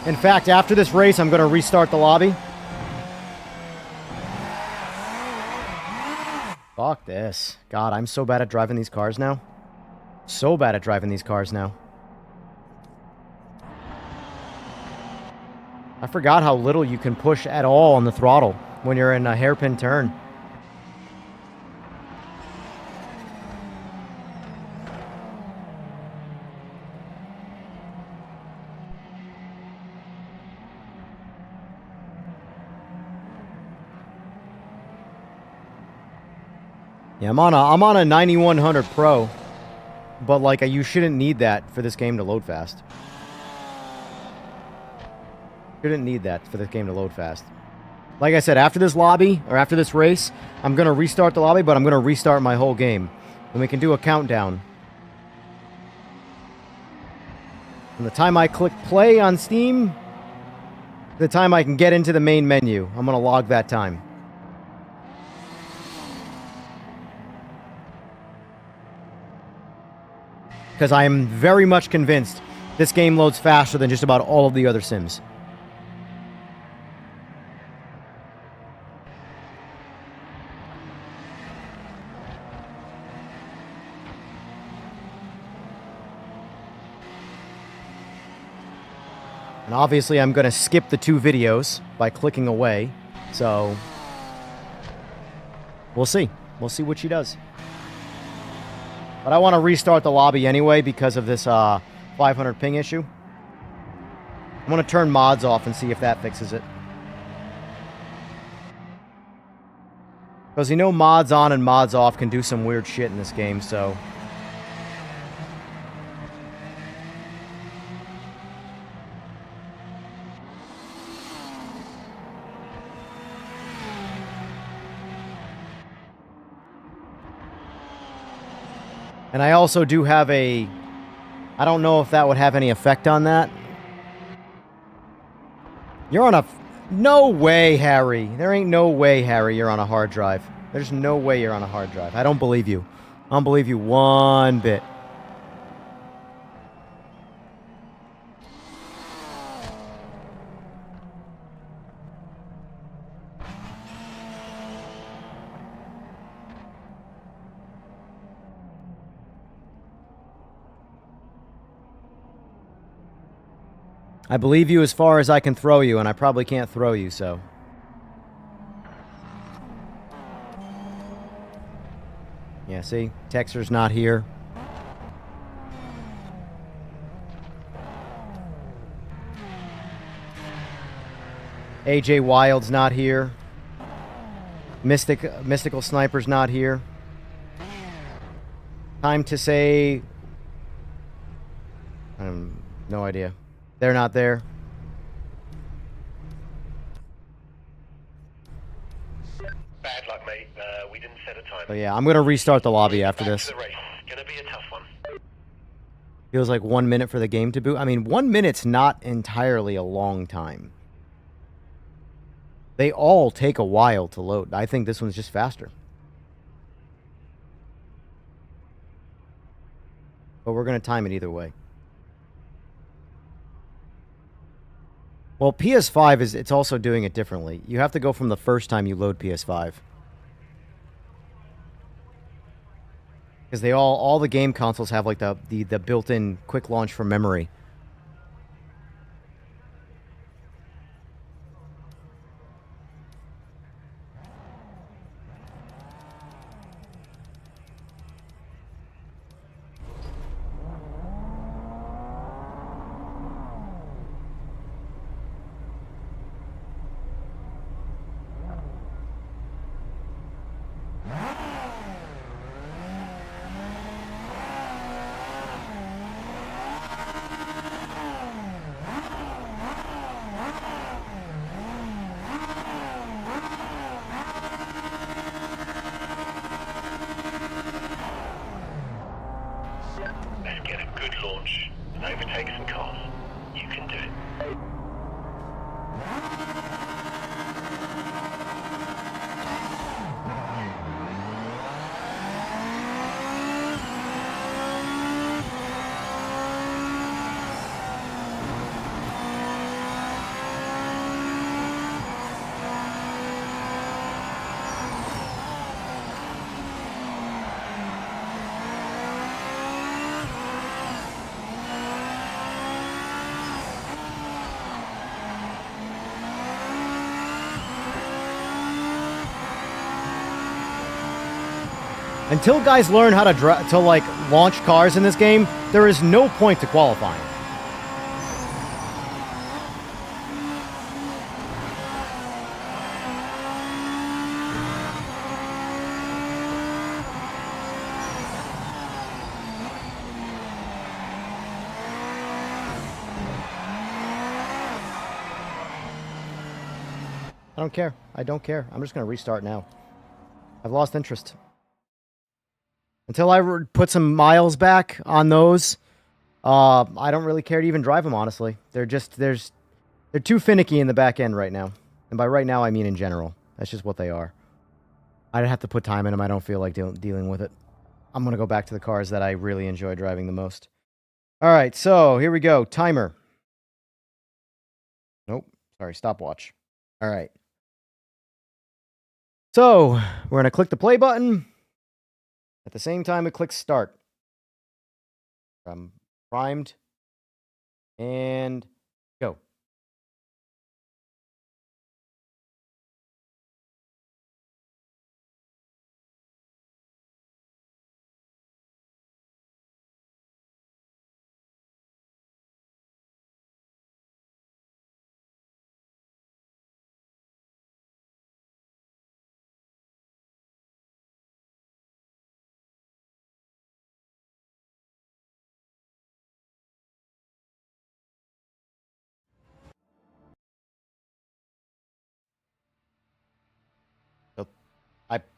In fact, after this race, I'm going to restart the lobby. Fuck this. God, I'm so bad at driving these cars now. So bad at driving these cars now. I forgot how little you can push at all on the throttle when you're in a hairpin turn. Yeah, I'm on a 9100 Pro, but like you shouldn't need that for this game to load fast. Shouldn't need that for this game to load fast. Like I said, after this lobby or after this race, I'm gonna restart the lobby, but I'm gonna restart my whole game, and we can do a countdown. From the time I click play on Steam, the time I can get into the main menu, I'm gonna log that time. Because I am very much convinced this game loads faster than just about all of the other Sims. And obviously I'm going to skip the 2 videos by clicking away. So, we'll see. We'll see what she does. But I want to restart the lobby anyway because of this 500 ping issue. I'm going to turn mods off and see if that fixes it. Because you know mods on and mods off can do some weird shit in this game, so... And I also do have a... I don't know if that would have any effect on that. You're on a... No way, Harry. There ain't no way, Harry, you're on a hard drive. There's no way you're on a hard drive. I don't believe you. I don't believe you one bit. I believe you as far as I can throw you, and I probably can't throw you, so... Yeah, see? Texter's not here. AJ Wild's not here. Mystical Sniper's not here. Time to say... no idea. They're not there. Bad luck, mate. We didn't set a time. So yeah, I'm gonna restart the lobby after this. Back to the race. Gonna be a tough one. Feels like 1 minute for the game to boot. I mean, 1 minute's not entirely a long time. They all take a while to load. I think this one's just faster. But we're gonna time it either way. Well, PS5 it's also doing it differently. You have to go from the first time you load PS5. Because all the game consoles have like the built-in quick launch from memory. Let's get a good launch and overtake some cars. You can do it. Until guys learn how to like launch cars in this game, there is no point to qualifying. I don't care. I don't care. I'm just going to restart now. I've lost interest. Until I put some miles back on those, I don't really care to even drive them, honestly. They're too finicky in the back end right now. And by right now, I mean in general. That's just what they are. I'd have to put time in them. I don't feel like dealing with it. I'm going to go back to the cars that I really enjoy driving the most. All right, so here we go. Timer. Nope. Sorry, stopwatch. All right. So we're going to click the play button. At the same time, it clicks start. I'm primed. And go.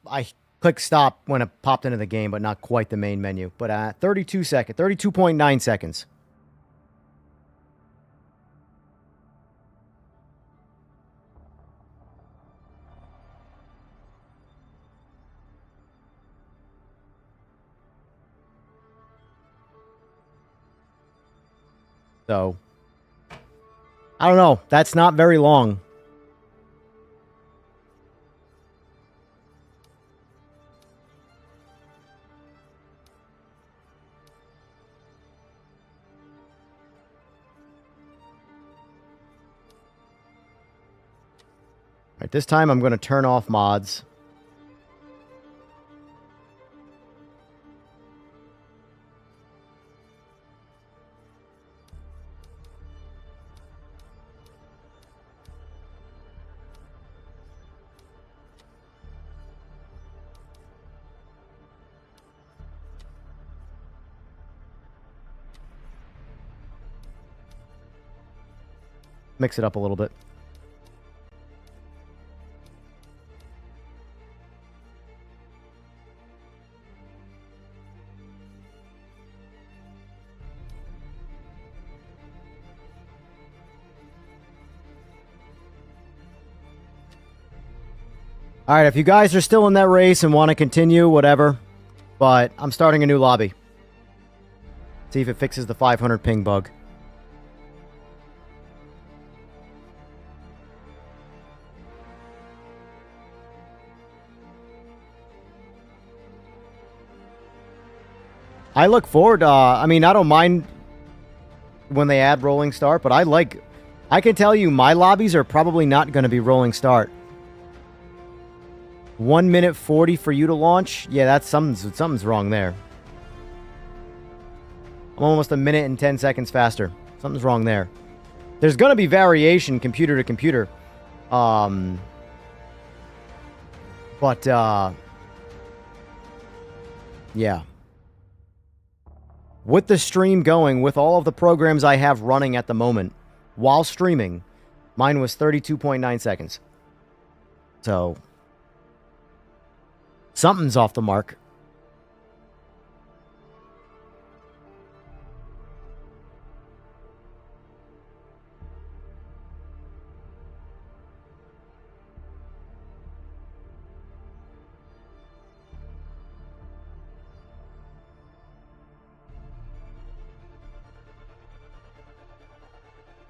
I clicked stop when it popped into the game, but not quite the main menu. But 32.9 seconds. So, I don't know. That's not very long. All right, this time I'm going to turn off mods. Mix it up a little bit. All right, if you guys are still in that race and want to continue, whatever. But I'm starting a new lobby. See if it fixes the 500 ping bug. I look forward, I mean, I don't mind when they add rolling start, but I can tell you my lobbies are probably not going to be rolling start. 1 minute 40 for you to launch? Yeah, that's something's wrong there. I'm almost a minute and 10 seconds faster. Something's wrong there. There's going to be variation computer to computer. Yeah. With the stream going, with all of the programs I have running at the moment, while streaming, mine was 32.9 seconds. So, something's off the mark.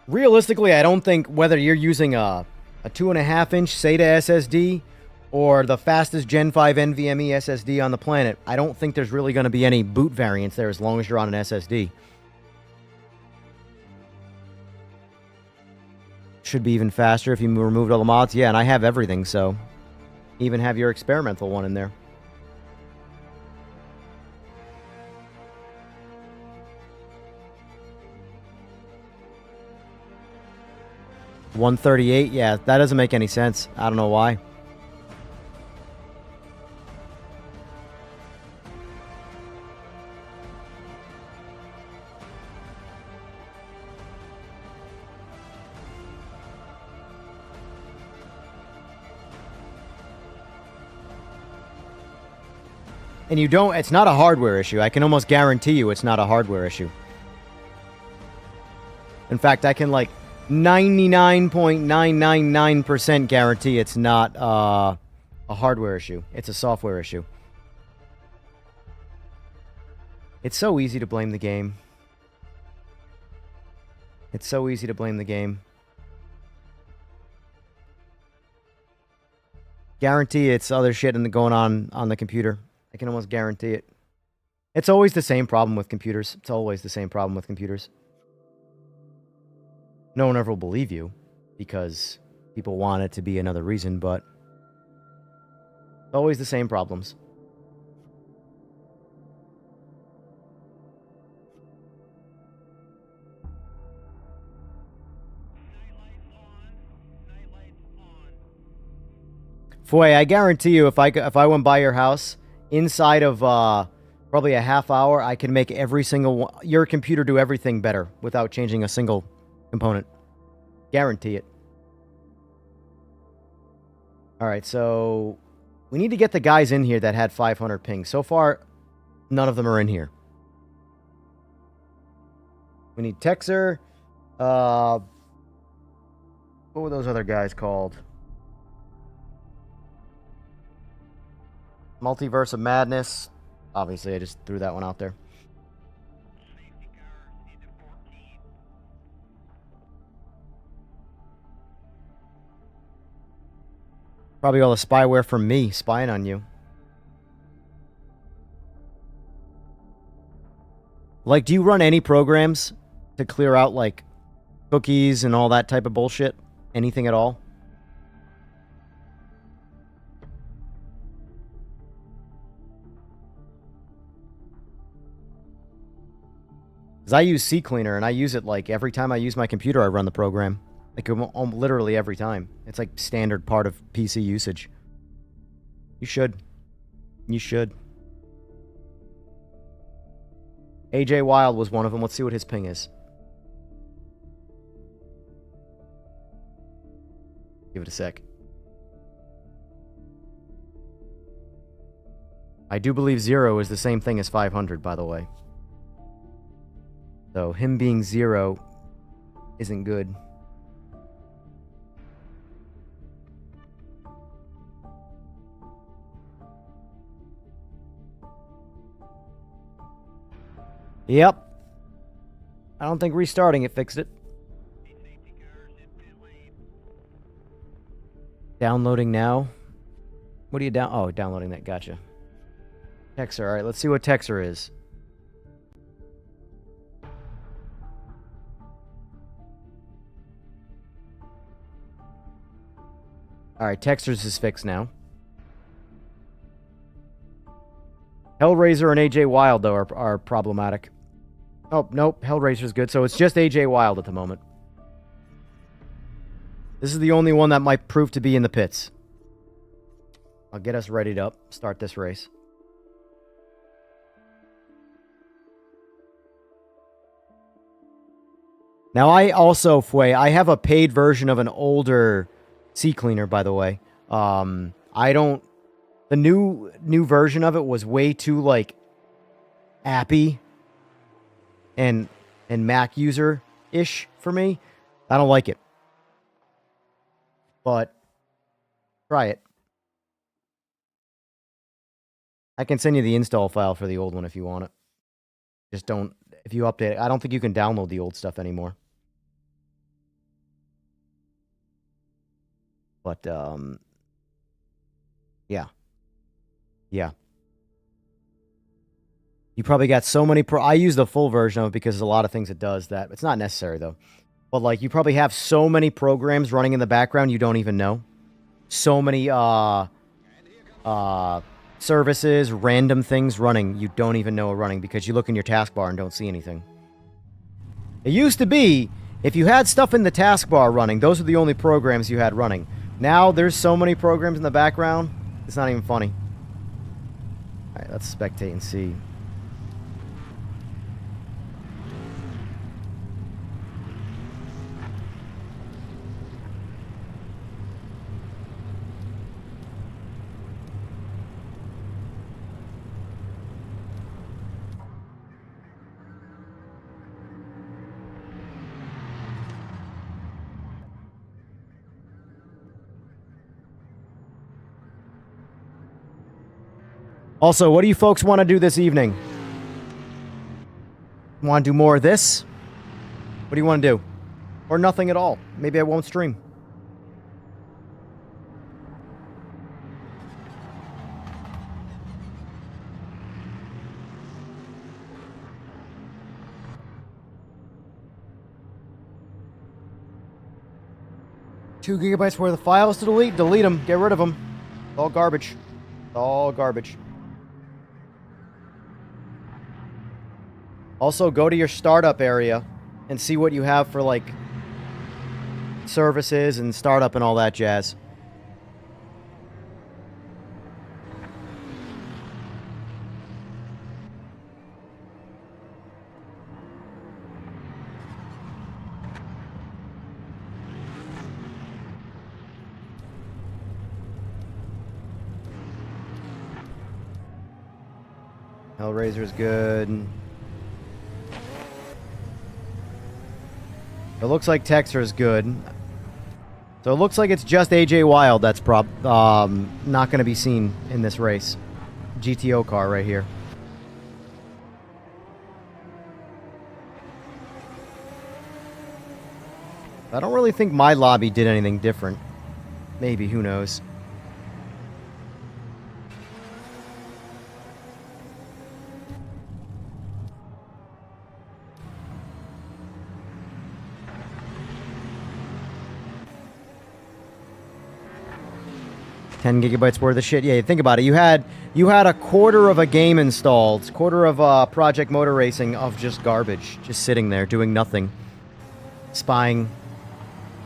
Realistically, I don't think whether you're using a 2.5-inch SATA SSD or the fastest Gen 5 NVMe SSD on the planet, I don't think there's really going to be any boot variance there as long as you're on an SSD. Should be even faster if you removed all the mods. Yeah, and I have everything, so even have your experimental one in there. $138, yeah, that doesn't make any sense. I don't know why. And you don't, it's not a hardware issue. I can almost guarantee you it's not a hardware issue. In fact, I can like 99.999% guarantee it's not a hardware issue. It's a software issue. It's so easy to blame the game. It's so easy to blame the game. Guarantee it's other shit going on the computer. I can almost guarantee it. It's always the same problem with computers. It's always the same problem with computers. No one ever will believe you because people want it to be another reason, but it's always the same problems. Foy, I guarantee you, if I went by your house, inside of probably a half hour, I can make every single your computer do everything better without changing a single component. Guarantee it. All right, so we need to get the guys in here that had 500 ping. So far, none of them are in here. We need Texer. What were those other guys called? Multiverse of Madness. Obviously, I just threw that one out there. Probably all the spyware from me spying on you. Like, do you run any programs to clear out, like, cookies and all that type of bullshit? Anything at all? Because I use CCleaner, and I use it, like, every time I use my computer, I run the program. Like, literally every time. It's, like, standard part of PC usage. You should. You should. AJ Wild was one of them. Let's see what his ping is. Give it a sec. I do believe 0 is the same thing as 500, by the way. So him being 0 isn't good. Yep. I don't think restarting it fixed it. Downloading now. What are you down? Oh, downloading that. Gotcha. Texer. All right, let's see what Texer is. All right, Texer's is fixed now. Hellraiser and AJ Wild, though, are problematic. Oh, nope. Hellraiser's good. So it's just AJ Wild at the moment. This is the only one that might prove to be in the pits. I'll get us readied up. Start this race. Now, I also, Fway, I have a paid version of an older CCleaner, by the way. I don't... The new version of it was way too, like, appy and Mac user-ish for me. I don't like it. But try it. I can send you the install file for the old one if you want it. Just don't... If you update it, I don't think you can download the old stuff anymore. But, yeah. Yeah. You probably got so many... I use the full version of it because there's a lot of things it does that... It's not necessary, though. But, like, you probably have so many programs running in the background you don't even know. So many, services, random things running you don't even know are running because you look in your taskbar and don't see anything. It used to be, if you had stuff in the taskbar running, those are the only programs you had running. Now, there's so many programs in the background, it's not even funny. Alright, let's spectate and see. Also, what do you folks want to do this evening? Want to do more of this? What do you want to do? Or nothing at all. Maybe I won't stream. Two gigabytes worth of files to delete. Delete them. Get rid of them. It's all garbage. It's all garbage. Also, go to your startup area and see what you have for, like, services and startup and all that jazz. Hellraiser's good. It looks like Texter's good. So it looks like it's just AJ Wild that's not going to be seen in this race. GTO car right here. I don't really think my lobby did anything different. Maybe, who knows. $10 worth of shit. Yeah, think about it. You had a quarter of a game installed, quarter of Project Motor Racing of just garbage, just sitting there doing nothing, spying,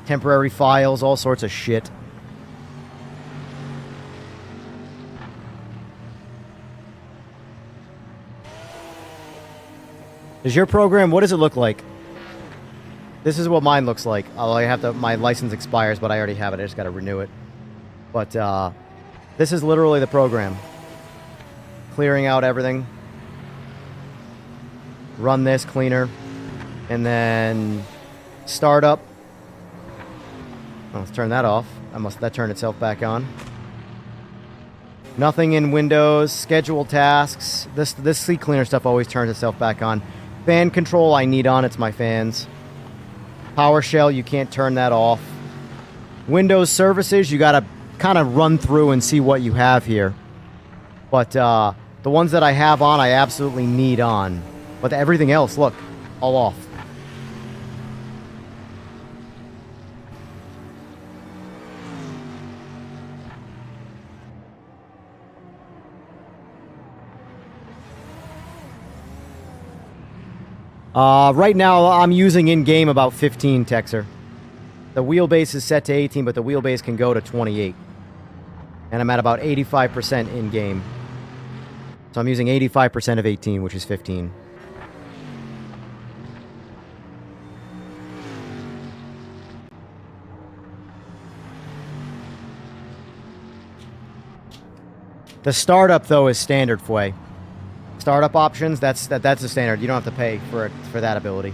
temporary files, all sorts of shit. Is your program? What does it look like? This is what mine looks like. Although I have to, my license expires, but I already have it. I just got to renew it. But this is literally the program. Clearing out everything. Run this cleaner. And then start up. Oh, let's turn that off. That turned itself back on. Nothing in Windows. Schedule tasks. This seat cleaner stuff always turns itself back on. Fan control I need on. It's my fans. PowerShell, you can't turn that off. Windows services, you gotta kind of run through and see what you have here. But the ones that I have on, I absolutely need on. But everything else, look, all off. Right now, I'm using in-game about 15 Texer. The wheelbase is set to 18, but the wheelbase can go to 28. And I'm at about 85% in-game. So I'm using 85% of 18, which is 15. The startup, though, is standard Fway. Startup options, that's the standard. You don't have to pay for that ability.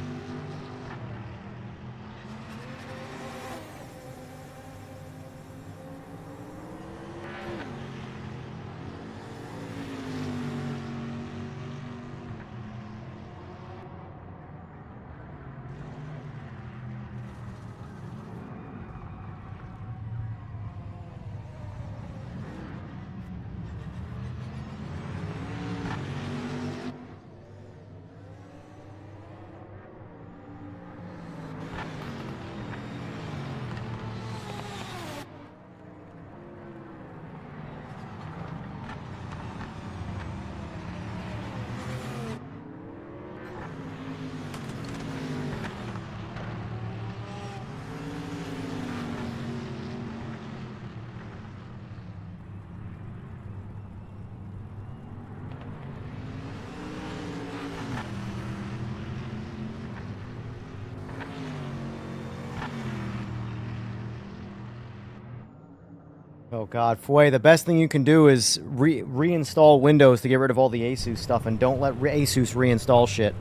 Oh god, Fway, the best thing you can do is reinstall Windows to get rid of all the ASUS stuff, and don't let ASUS reinstall shit.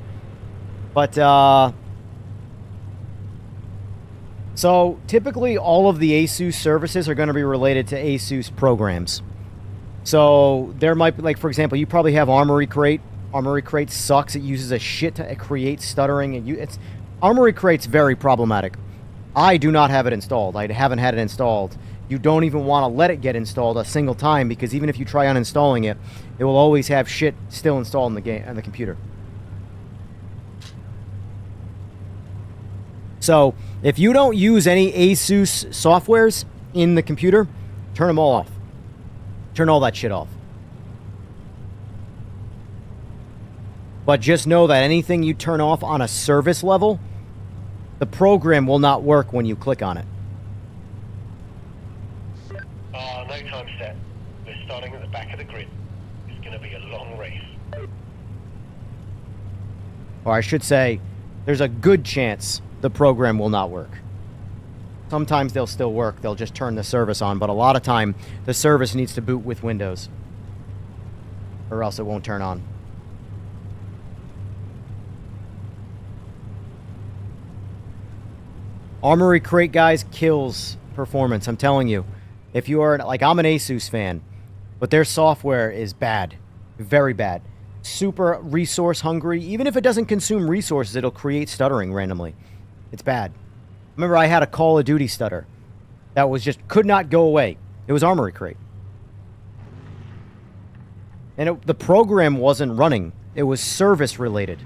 But, so, typically all of the ASUS services are going to be related to ASUS programs. So, there might be, like, for example, you probably have Armory Crate. Armory Crate sucks. It uses a shit to create stuttering. And Armory Crate's very problematic. I do not have it installed. I haven't had it installed. You don't even want to let it get installed a single time, because even if you try uninstalling it, it will always have shit still installed in the game on the computer. So, if you don't use any ASUS softwares in the computer, turn them all off. Turn all that shit off. But just know that anything you turn off on a service level, the program will not work when you click on it. No time set. We're starting at the back of the grid. It's going to be a long race. Or I should say, there's a good chance the program will not work. Sometimes they'll still work. They'll just turn the service on. But a lot of time, the service needs to boot with Windows, or else it won't turn on. Armory Crate, guys, kills performance. I'm telling you. If you are, like, I'm an Asus fan, but their software is bad. Very bad. Super resource hungry. Even if it doesn't consume resources, it'll create stuttering randomly. It's bad. Remember, I had a Call of Duty stutter that was just, could not go away. It was Armory Crate. And the program wasn't running. It was service related.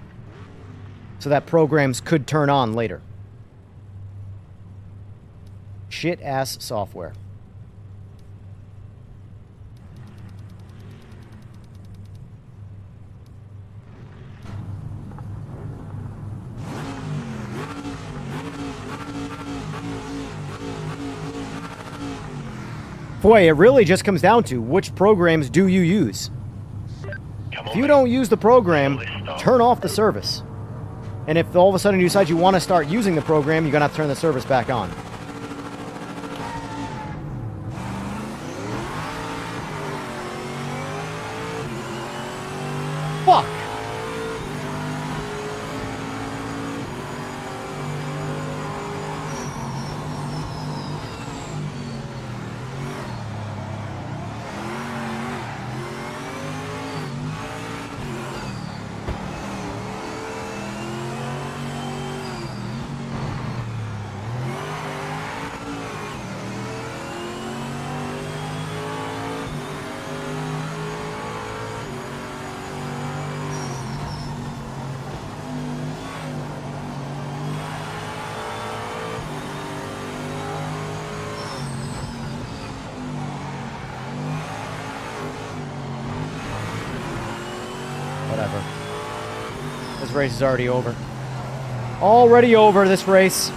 So that programs could turn on later. Shit ass software. Boy, it really just comes down to which programs do you use. If you don't use the program, turn off the service. And if all of a sudden you decide you want to start using the program, you're going to have to turn the service back on. Fuck! Whatever. This race is already over. Already over, this race.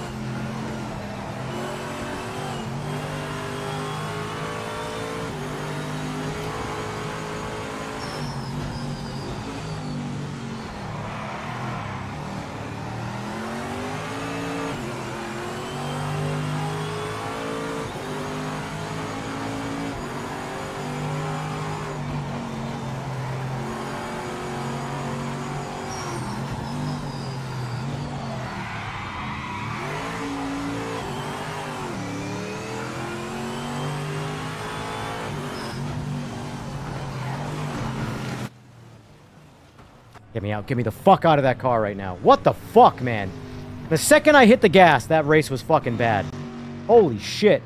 Get me out. Get me the fuck out of that car right now. What the fuck, man? The second I hit the gas, that race was fucking bad. Holy shit.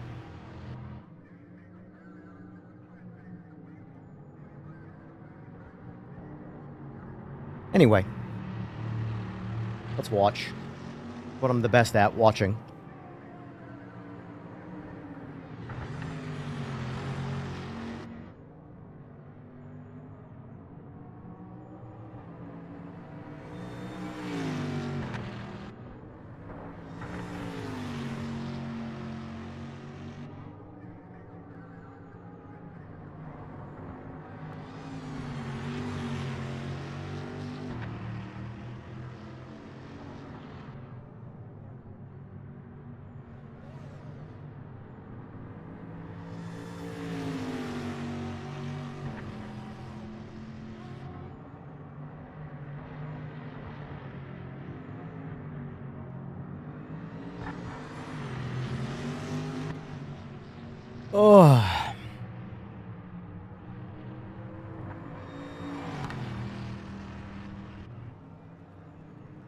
Anyway. Let's watch. What I'm the best at, watching. Oh.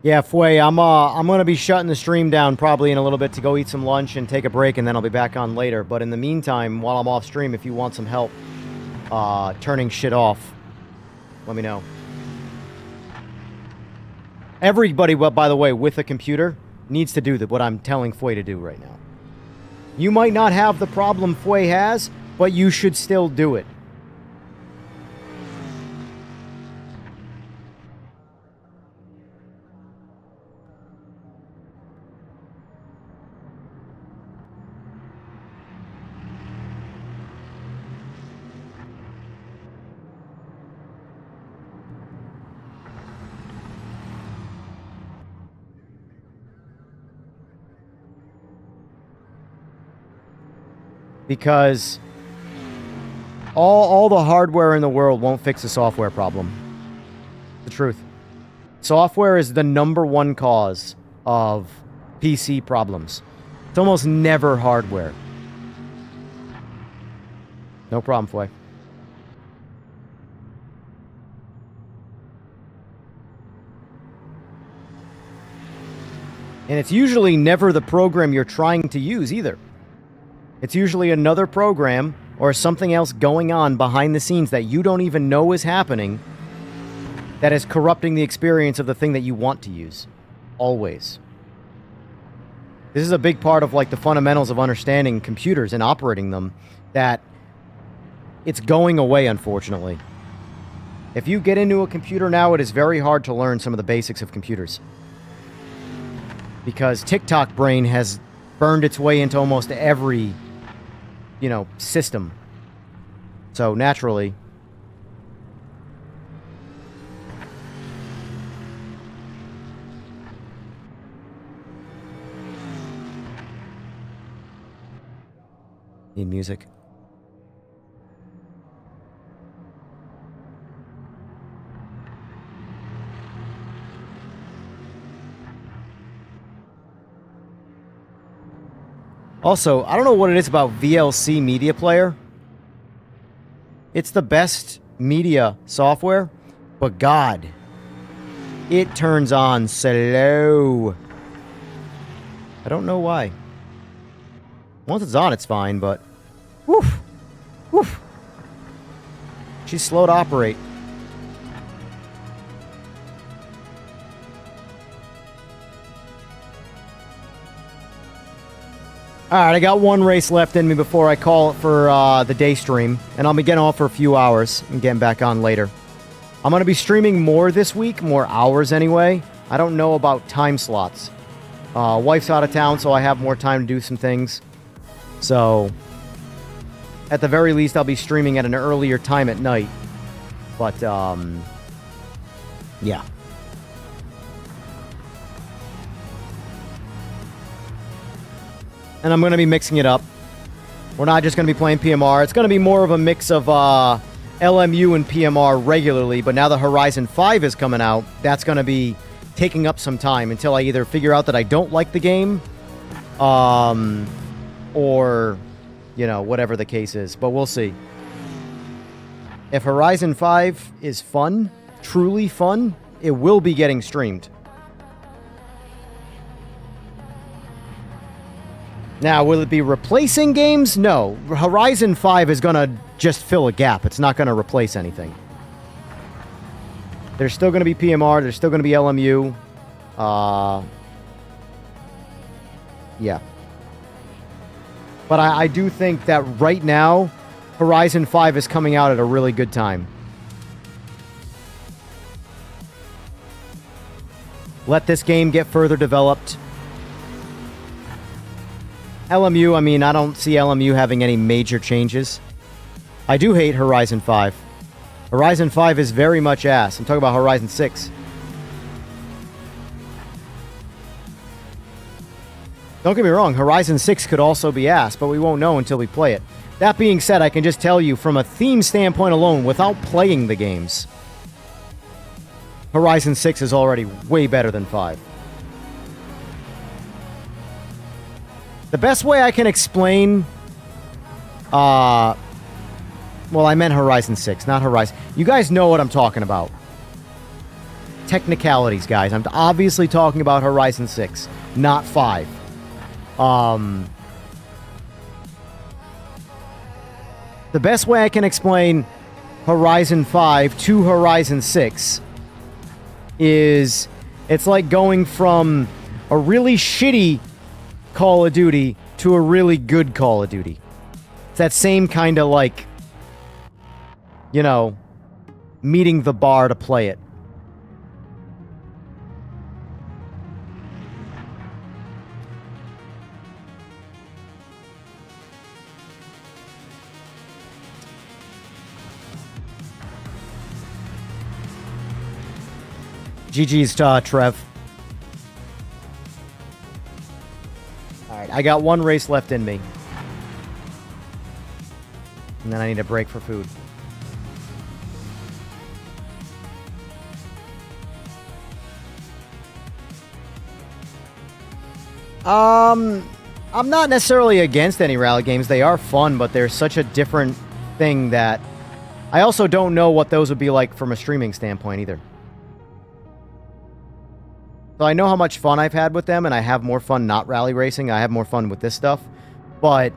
Yeah, Fway, I'm gonna be shutting the stream down probably in a little bit to go eat some lunch and take a break, and then I'll be back on later. But in the meantime, while I'm off stream, if you want some help turning shit off, let me know. Everybody, well, by the way, with a computer needs to do what I'm telling Fway to do right now. You might not have the problem Fway has, but you should still do it. Because all the hardware in the world won't fix the software problem. The truth. Software is the #1 cause of PC problems. It's almost never hardware. No problem, Foy. And it's usually never the program you're trying to use either. It's usually another program or something else going on behind the scenes that you don't even know is happening that is corrupting the experience of the thing that you want to use. Always. This is a big part of like the fundamentals of understanding computers and operating them, that it's going away, unfortunately. If you get into a computer now, it is very hard to learn some of the basics of computers. Because TikTok brain has burned its way into almost every system. So, naturally. Need music. Also, I don't know what it is about VLC Media Player. It's the best media software, but God, it turns on slow. I don't know why. Once it's on, it's fine, but woof, woof. She's slow to operate. Alright, I got one race left in me before I call it for the day stream. And I'll be getting off for a few hours and getting back on later. I'm going to be streaming more this week, more hours anyway. I don't know about time slots. Wife's out of town, so I have more time to do some things. So, at the very least, I'll be streaming at an earlier time at night. But, yeah. And I'm going to be mixing it up. We're not just going to be playing PMR. It's going to be more of a mix of LMU and PMR regularly. But now the Horizon 5 is coming out. That's going to be taking up some time until I either figure out that I don't like the game. Or, whatever the case is. But we'll see. If Horizon 5 is fun, truly fun, it will be getting streamed. Now, will it be replacing games? No. Horizon 5 is going to just fill a gap. It's not going to replace anything. There's still going to be PMR. There's still going to be LMU. Yeah. But I do think that right now, Horizon 5 is coming out at a really good time. Let this game get further developed. LMU, I mean, I don't see LMU having any major changes. I do hate Horizon 5. Horizon 5 is very much ass. I'm talking about Horizon 6. Don't get me wrong, Horizon 6 could also be ass, but we won't know until we play it. That being said, I can just tell you from a theme standpoint alone, without playing the games, Horizon 6 is already way better than 5. The best way I can explain... well, I meant Horizon 6, not Horizon... You guys know what I'm talking about. technicalities, guys. I'm obviously talking about Horizon 6, not 5. The best way I can explain Horizon 5 to Horizon 6 is it's like going from a really shitty Call of Duty to a really good Call of Duty. It's that same kind of like, you know, meeting the bar to play it. GG's, Trev. Alright, I got one race left in me. And then I need a break for food. I'm not necessarily against any rally games. They are fun, but they're such a different thing that I also don't know what those would be like from a streaming standpoint either. So I know how much fun I've had with them, and I have more fun not rally racing. I have more fun with this stuff. But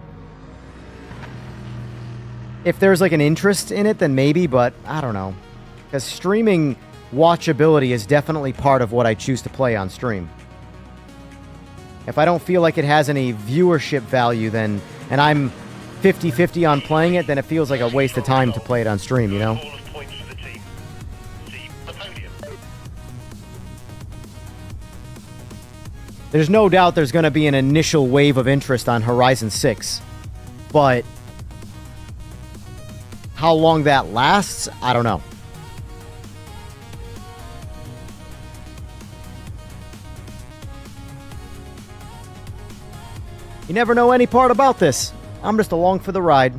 if there's like an interest in it, then maybe, but I don't know. Because streaming watchability is definitely part of what I choose to play on stream. If I don't feel like it has any viewership value, then, and I'm 50-50 on playing it, then it feels like a waste of time to play it on stream, you know? There's no doubt there's going to be an initial wave of interest on Horizon 6. But how long that lasts, I don't know. You never know any part about this. I'm just along for the ride.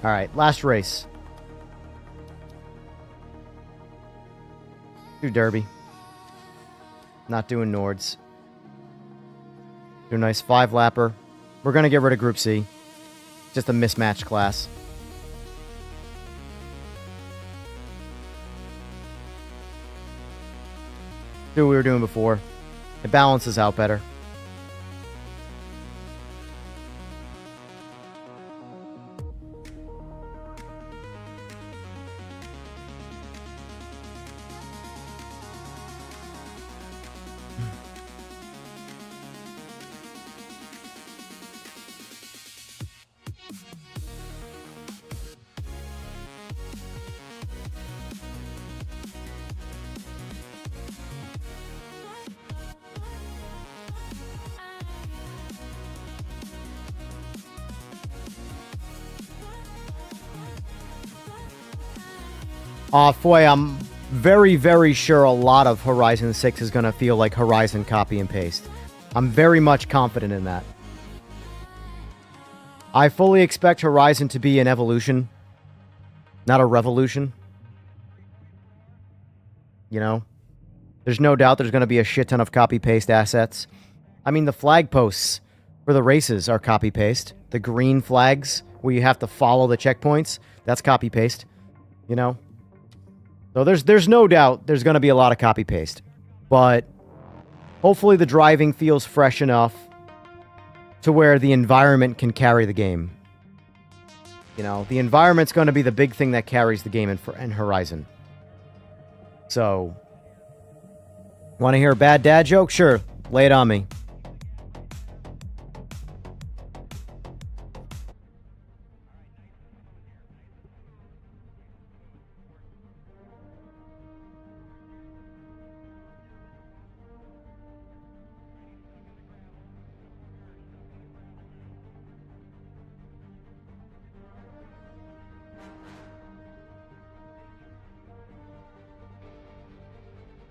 Alright, last race. Do Derby. Not doing Nords. Do a nice 5-lapper. We're going to get rid of Group C. Just a mismatched class. Do what we were doing before. It balances out better. Foy, I'm very, very sure a lot of Horizon 6 is going to feel like Horizon copy and paste. I'm very much confident in that. I fully expect Horizon to be an evolution, not a revolution. You know? There's no doubt there's going to be a shit ton of copy-paste assets. I mean, the flag posts for the races are copy-paste. The green flags where you have to follow the checkpoints, that's copy-paste. You know? So there's no doubt there's going to be a lot of copy-paste. But hopefully the driving feels fresh enough to where the environment can carry the game. You know, the environment's going to be the big thing that carries the game in Horizon. So, want to hear a bad dad joke? Sure, lay it on me.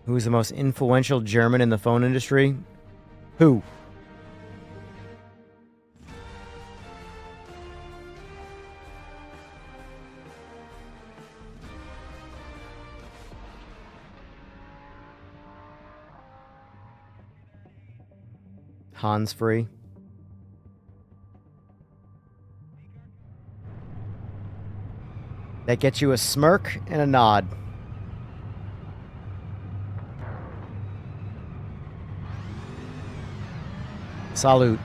Who's the most influential German in the phone industry? Who? Hans Free. That gets you a smirk and a nod. Salute.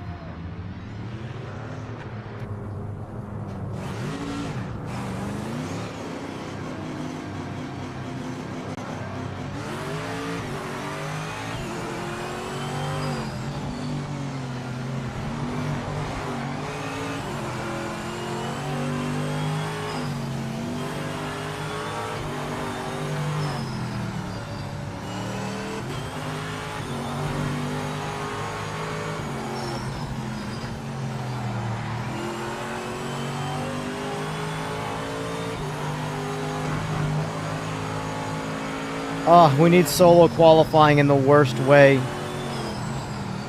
Oh, we need solo qualifying in the worst way.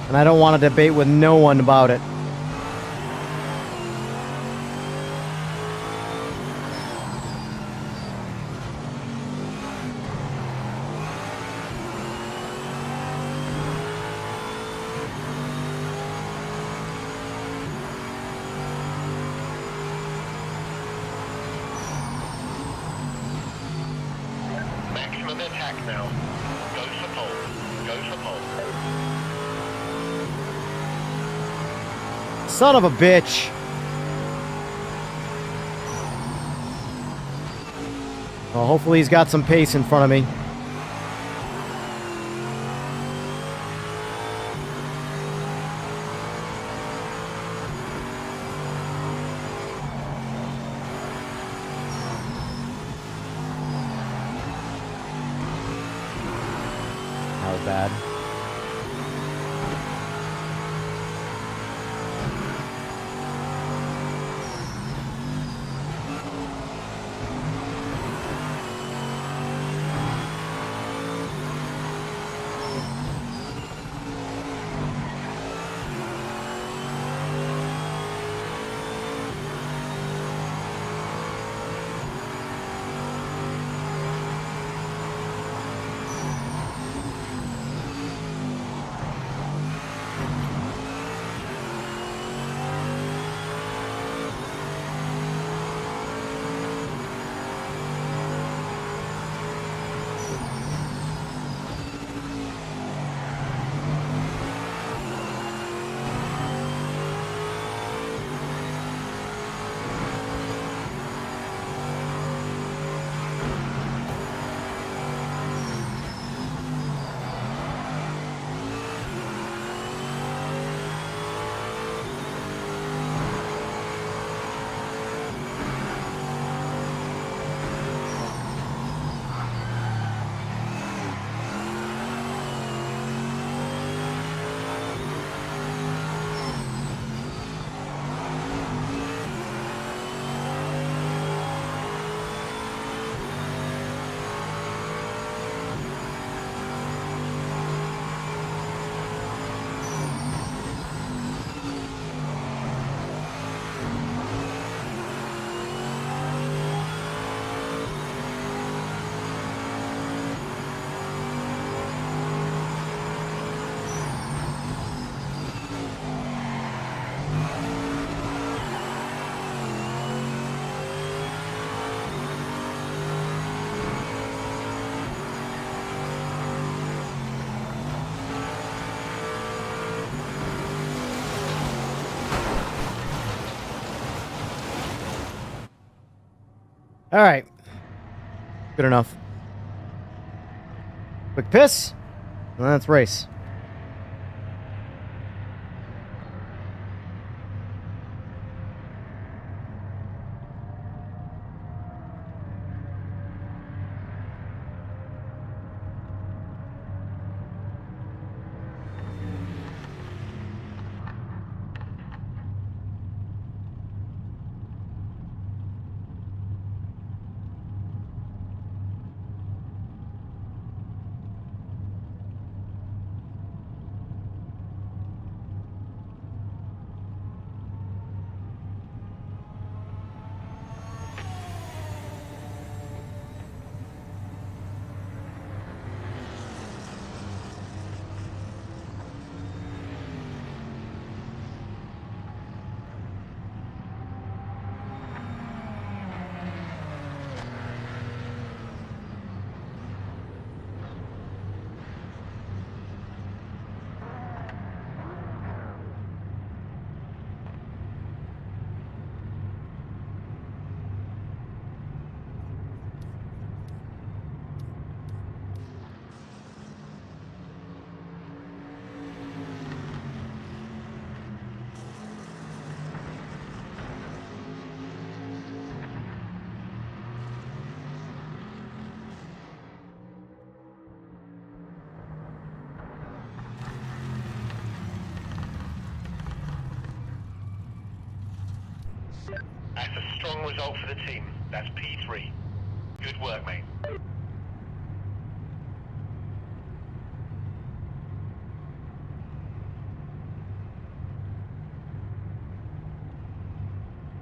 And I don't want to debate with no one about it. Maximum attack now. Go for pole. Go for pole. Son of a bitch. Well, hopefully he's got some pace in front of me. That was bad. All right. Good enough. Quick piss. And let's race. result for the team. That's P3. Good work, mate.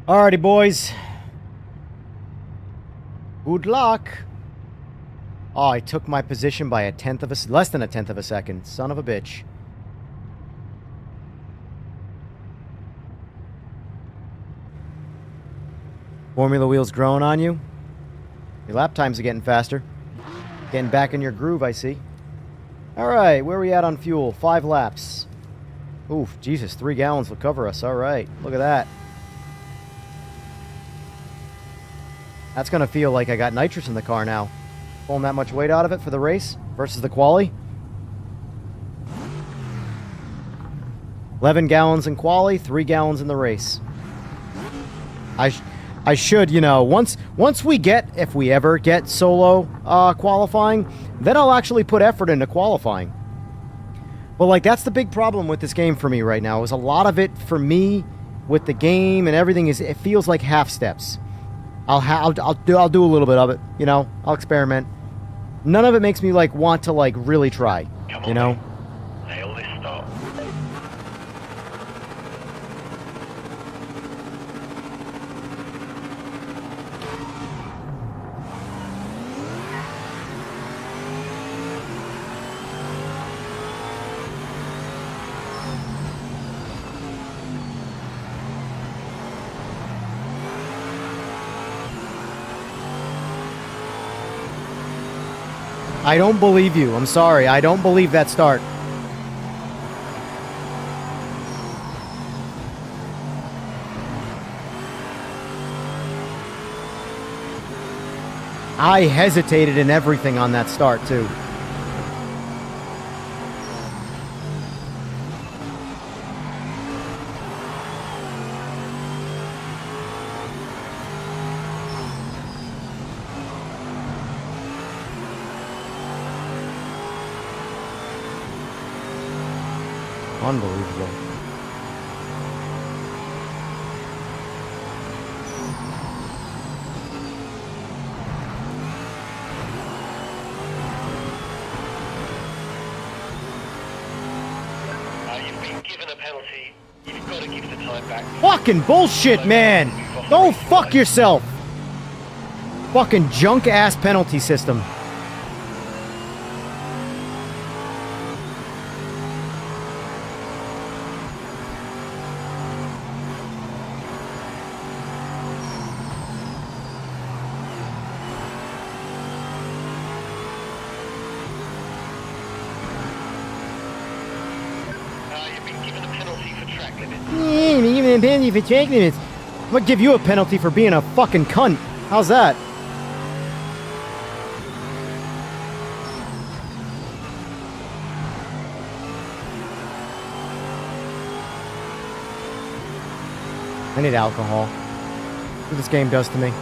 Alrighty, boys. Good luck. Oh, I took my position by less than a tenth of a second. Son of a bitch. Formula wheels growing on you. Your lap times are getting faster. Getting back in your groove, I see. Alright, where are we at on fuel? 5 laps. Oof, Jesus, 3 gallons will cover us. Alright, look at that. That's going to feel like I got nitrous in the car now. Pulling that much weight out of it for the race versus the quali. 11 gallons in quali, 3 gallons in the race. I should, you know, once we get, if we ever get solo qualifying, then I'll actually put effort into qualifying. But, like, that's the big problem with this game for me right now, is a lot of it for me with the game and everything is, it feels like half steps. I'll do a little bit of it, you know, I'll experiment. None of it makes me, like, want to, like, really try, you know? Nail this start. I don't believe you. I'm sorry. I don't believe that start. I hesitated in everything on that start, too. Unbelievable. You've been given a penalty. You've got to give the time back. Fucking bullshit, man! Go fuck yourself! Fucking junk-ass penalty system. A penalty for track limits. I'm gonna give you a penalty for being a fucking cunt. How's that? I need alcohol. What this game does to me.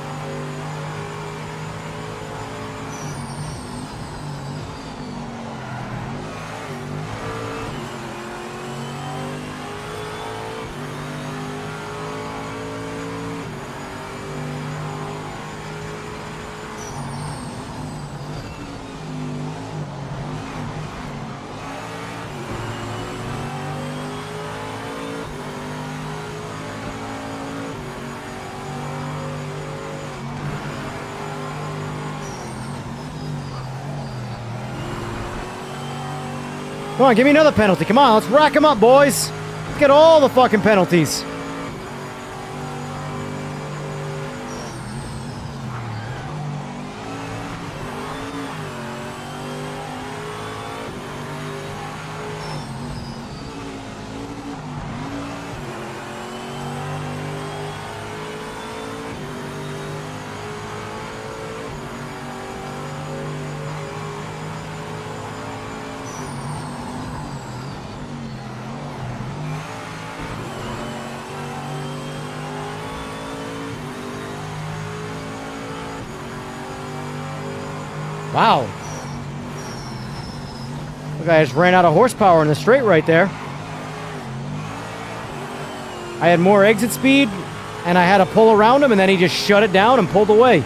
Come on, give me another penalty. Come on, let's rack them up, boys. Let's get all the fucking penalties. Wow. Look, I just ran out of horsepower in the straight right there. I had more exit speed and I had to pull around him, and then he just shut it down and pulled away.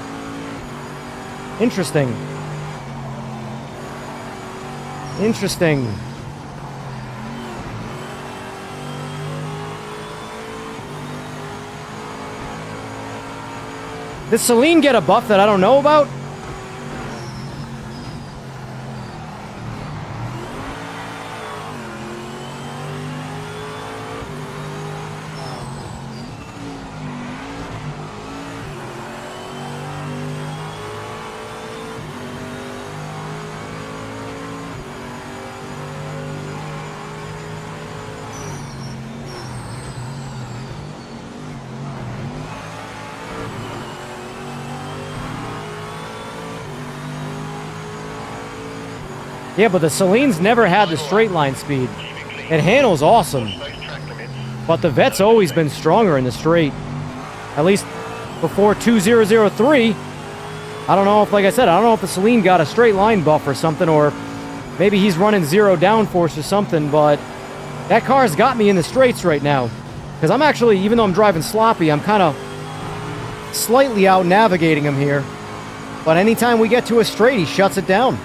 Interesting. Interesting. Did Celine get a buff that I don't know about? Yeah, but the Celine's never had the straight line speed. It handles awesome. But the Vet's always been stronger in the straight. At least before 2003. I don't know if, like I said, I don't know if the Celine got a straight line buff or something, or maybe he's running zero downforce or something, but that car's got me in the straights right now. Because I'm actually, even though I'm driving sloppy, I'm kind of slightly out navigating him here. But anytime we get to a straight, he shuts it down.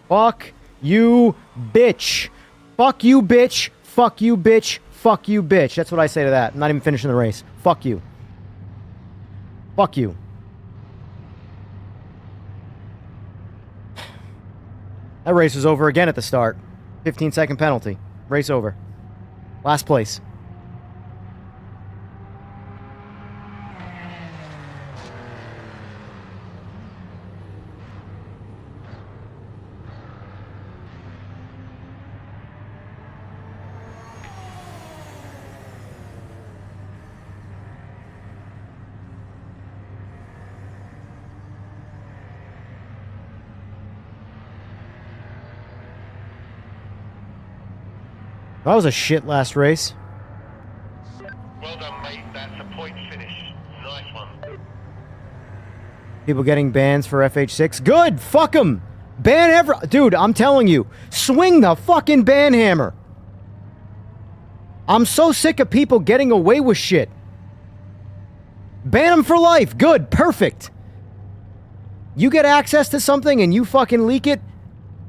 Fuck you, bitch. Fuck you, bitch. Fuck you, bitch. Fuck you, bitch. That's what I say to that. I'm not even finishing the race. Fuck you. Fuck you. That race was over again at the start. 15-second penalty. Race over. Last place. That was a shit last race. Well done, mate. That's a point finish. Nice one. People getting bans for FH6. Good! Fuck them! Ban ever... Dude, I'm telling you. Swing the fucking ban hammer. I'm so sick of people getting away with shit. Ban them for life. Good. Perfect. You get access to something and you fucking leak it.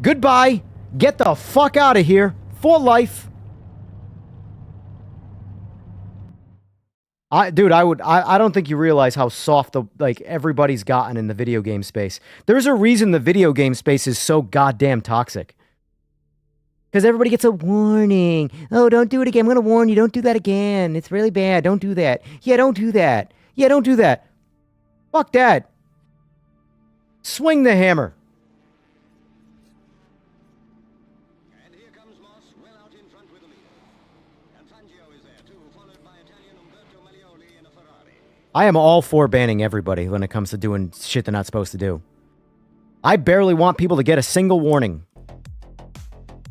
Goodbye. Get the fuck out of here. For life. I don't think you realize how soft everybody's gotten in the video game space. There's a reason the video game space is so goddamn toxic. Because everybody gets a warning. Oh, don't do it again. I'm going to warn you. Don't do that again. It's really bad. Don't do that. Yeah, don't do that. Yeah, don't do that. Fuck that. Swing the hammer. And here comes Moss, well out in front with the lead. And Fangio is there too, followed by Italian Umberto Maglioli in a Ferrari. I am all for banning everybody when it comes to doing shit they're not supposed to do. I barely want people to get a single warning.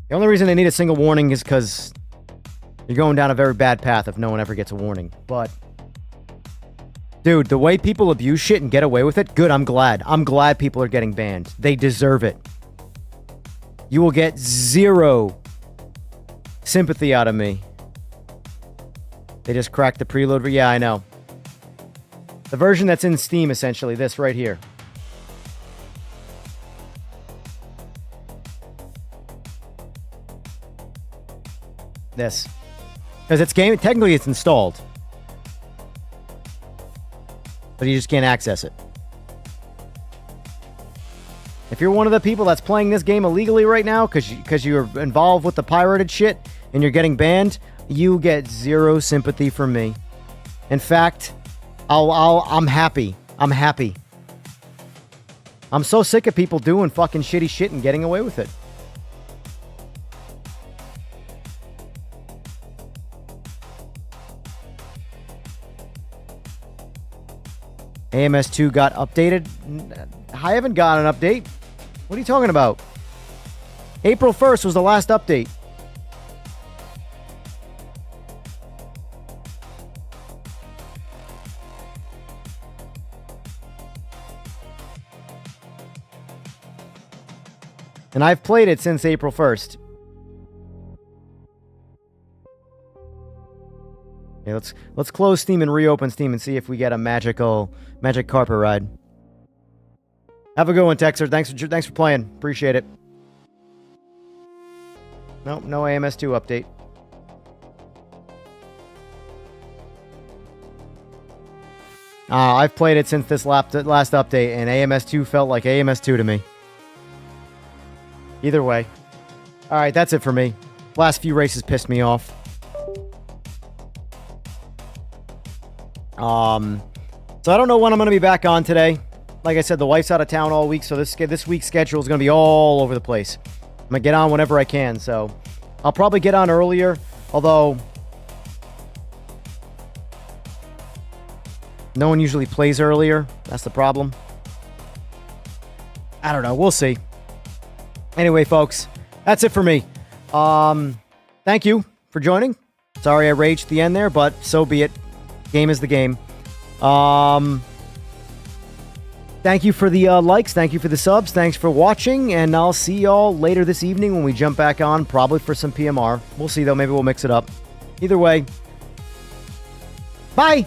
The only reason they need a single warning is because you're going down a very bad path if no one ever gets a warning. But, dude, the way people abuse shit and get away with it, good, I'm glad. I'm glad people are getting banned. They deserve it. You will get zero sympathy out of me. They just cracked the preload. Yeah, I know. The version that's in Steam, essentially, this right here. This. Because it's technically it's installed. But you just can't access it. If you're one of the people that's playing this game illegally right now because you're involved with the pirated shit and you're getting banned, you get zero sympathy from me. In fact, I'm happy. I'm happy. I'm so sick of people doing fucking shitty shit and getting away with it. AMS2 got updated. I haven't got an update. What are you talking about? April 1st was the last update. And I've played it since April 1st. Okay, let's close Steam and reopen Steam and see if we get a magic carpet ride. Have a good one, Texer. Thanks for playing. Appreciate it. Nope, no AMS2 update. I've played it since this last update, and AMS2 felt like AMS2 to me. Either way. All right, that's it for me. Last few races pissed me off. So I don't know when I'm going to be back on today. Like I said, the wife's out of town all week, so this week's schedule is going to be all over the place. I'm going to get on whenever I can, so I'll probably get on earlier, although no one usually plays earlier. That's the problem. I don't know. We'll see. Anyway, folks, that's it for me. Thank you for joining. Sorry I raged at the end there, but so be it. Game is the game. Thank you for the likes. Thank you for the subs. Thanks for watching, and I'll see y'all later this evening when we jump back on, probably for some PMR. We'll see, though. Maybe we'll mix it up. Either way, bye!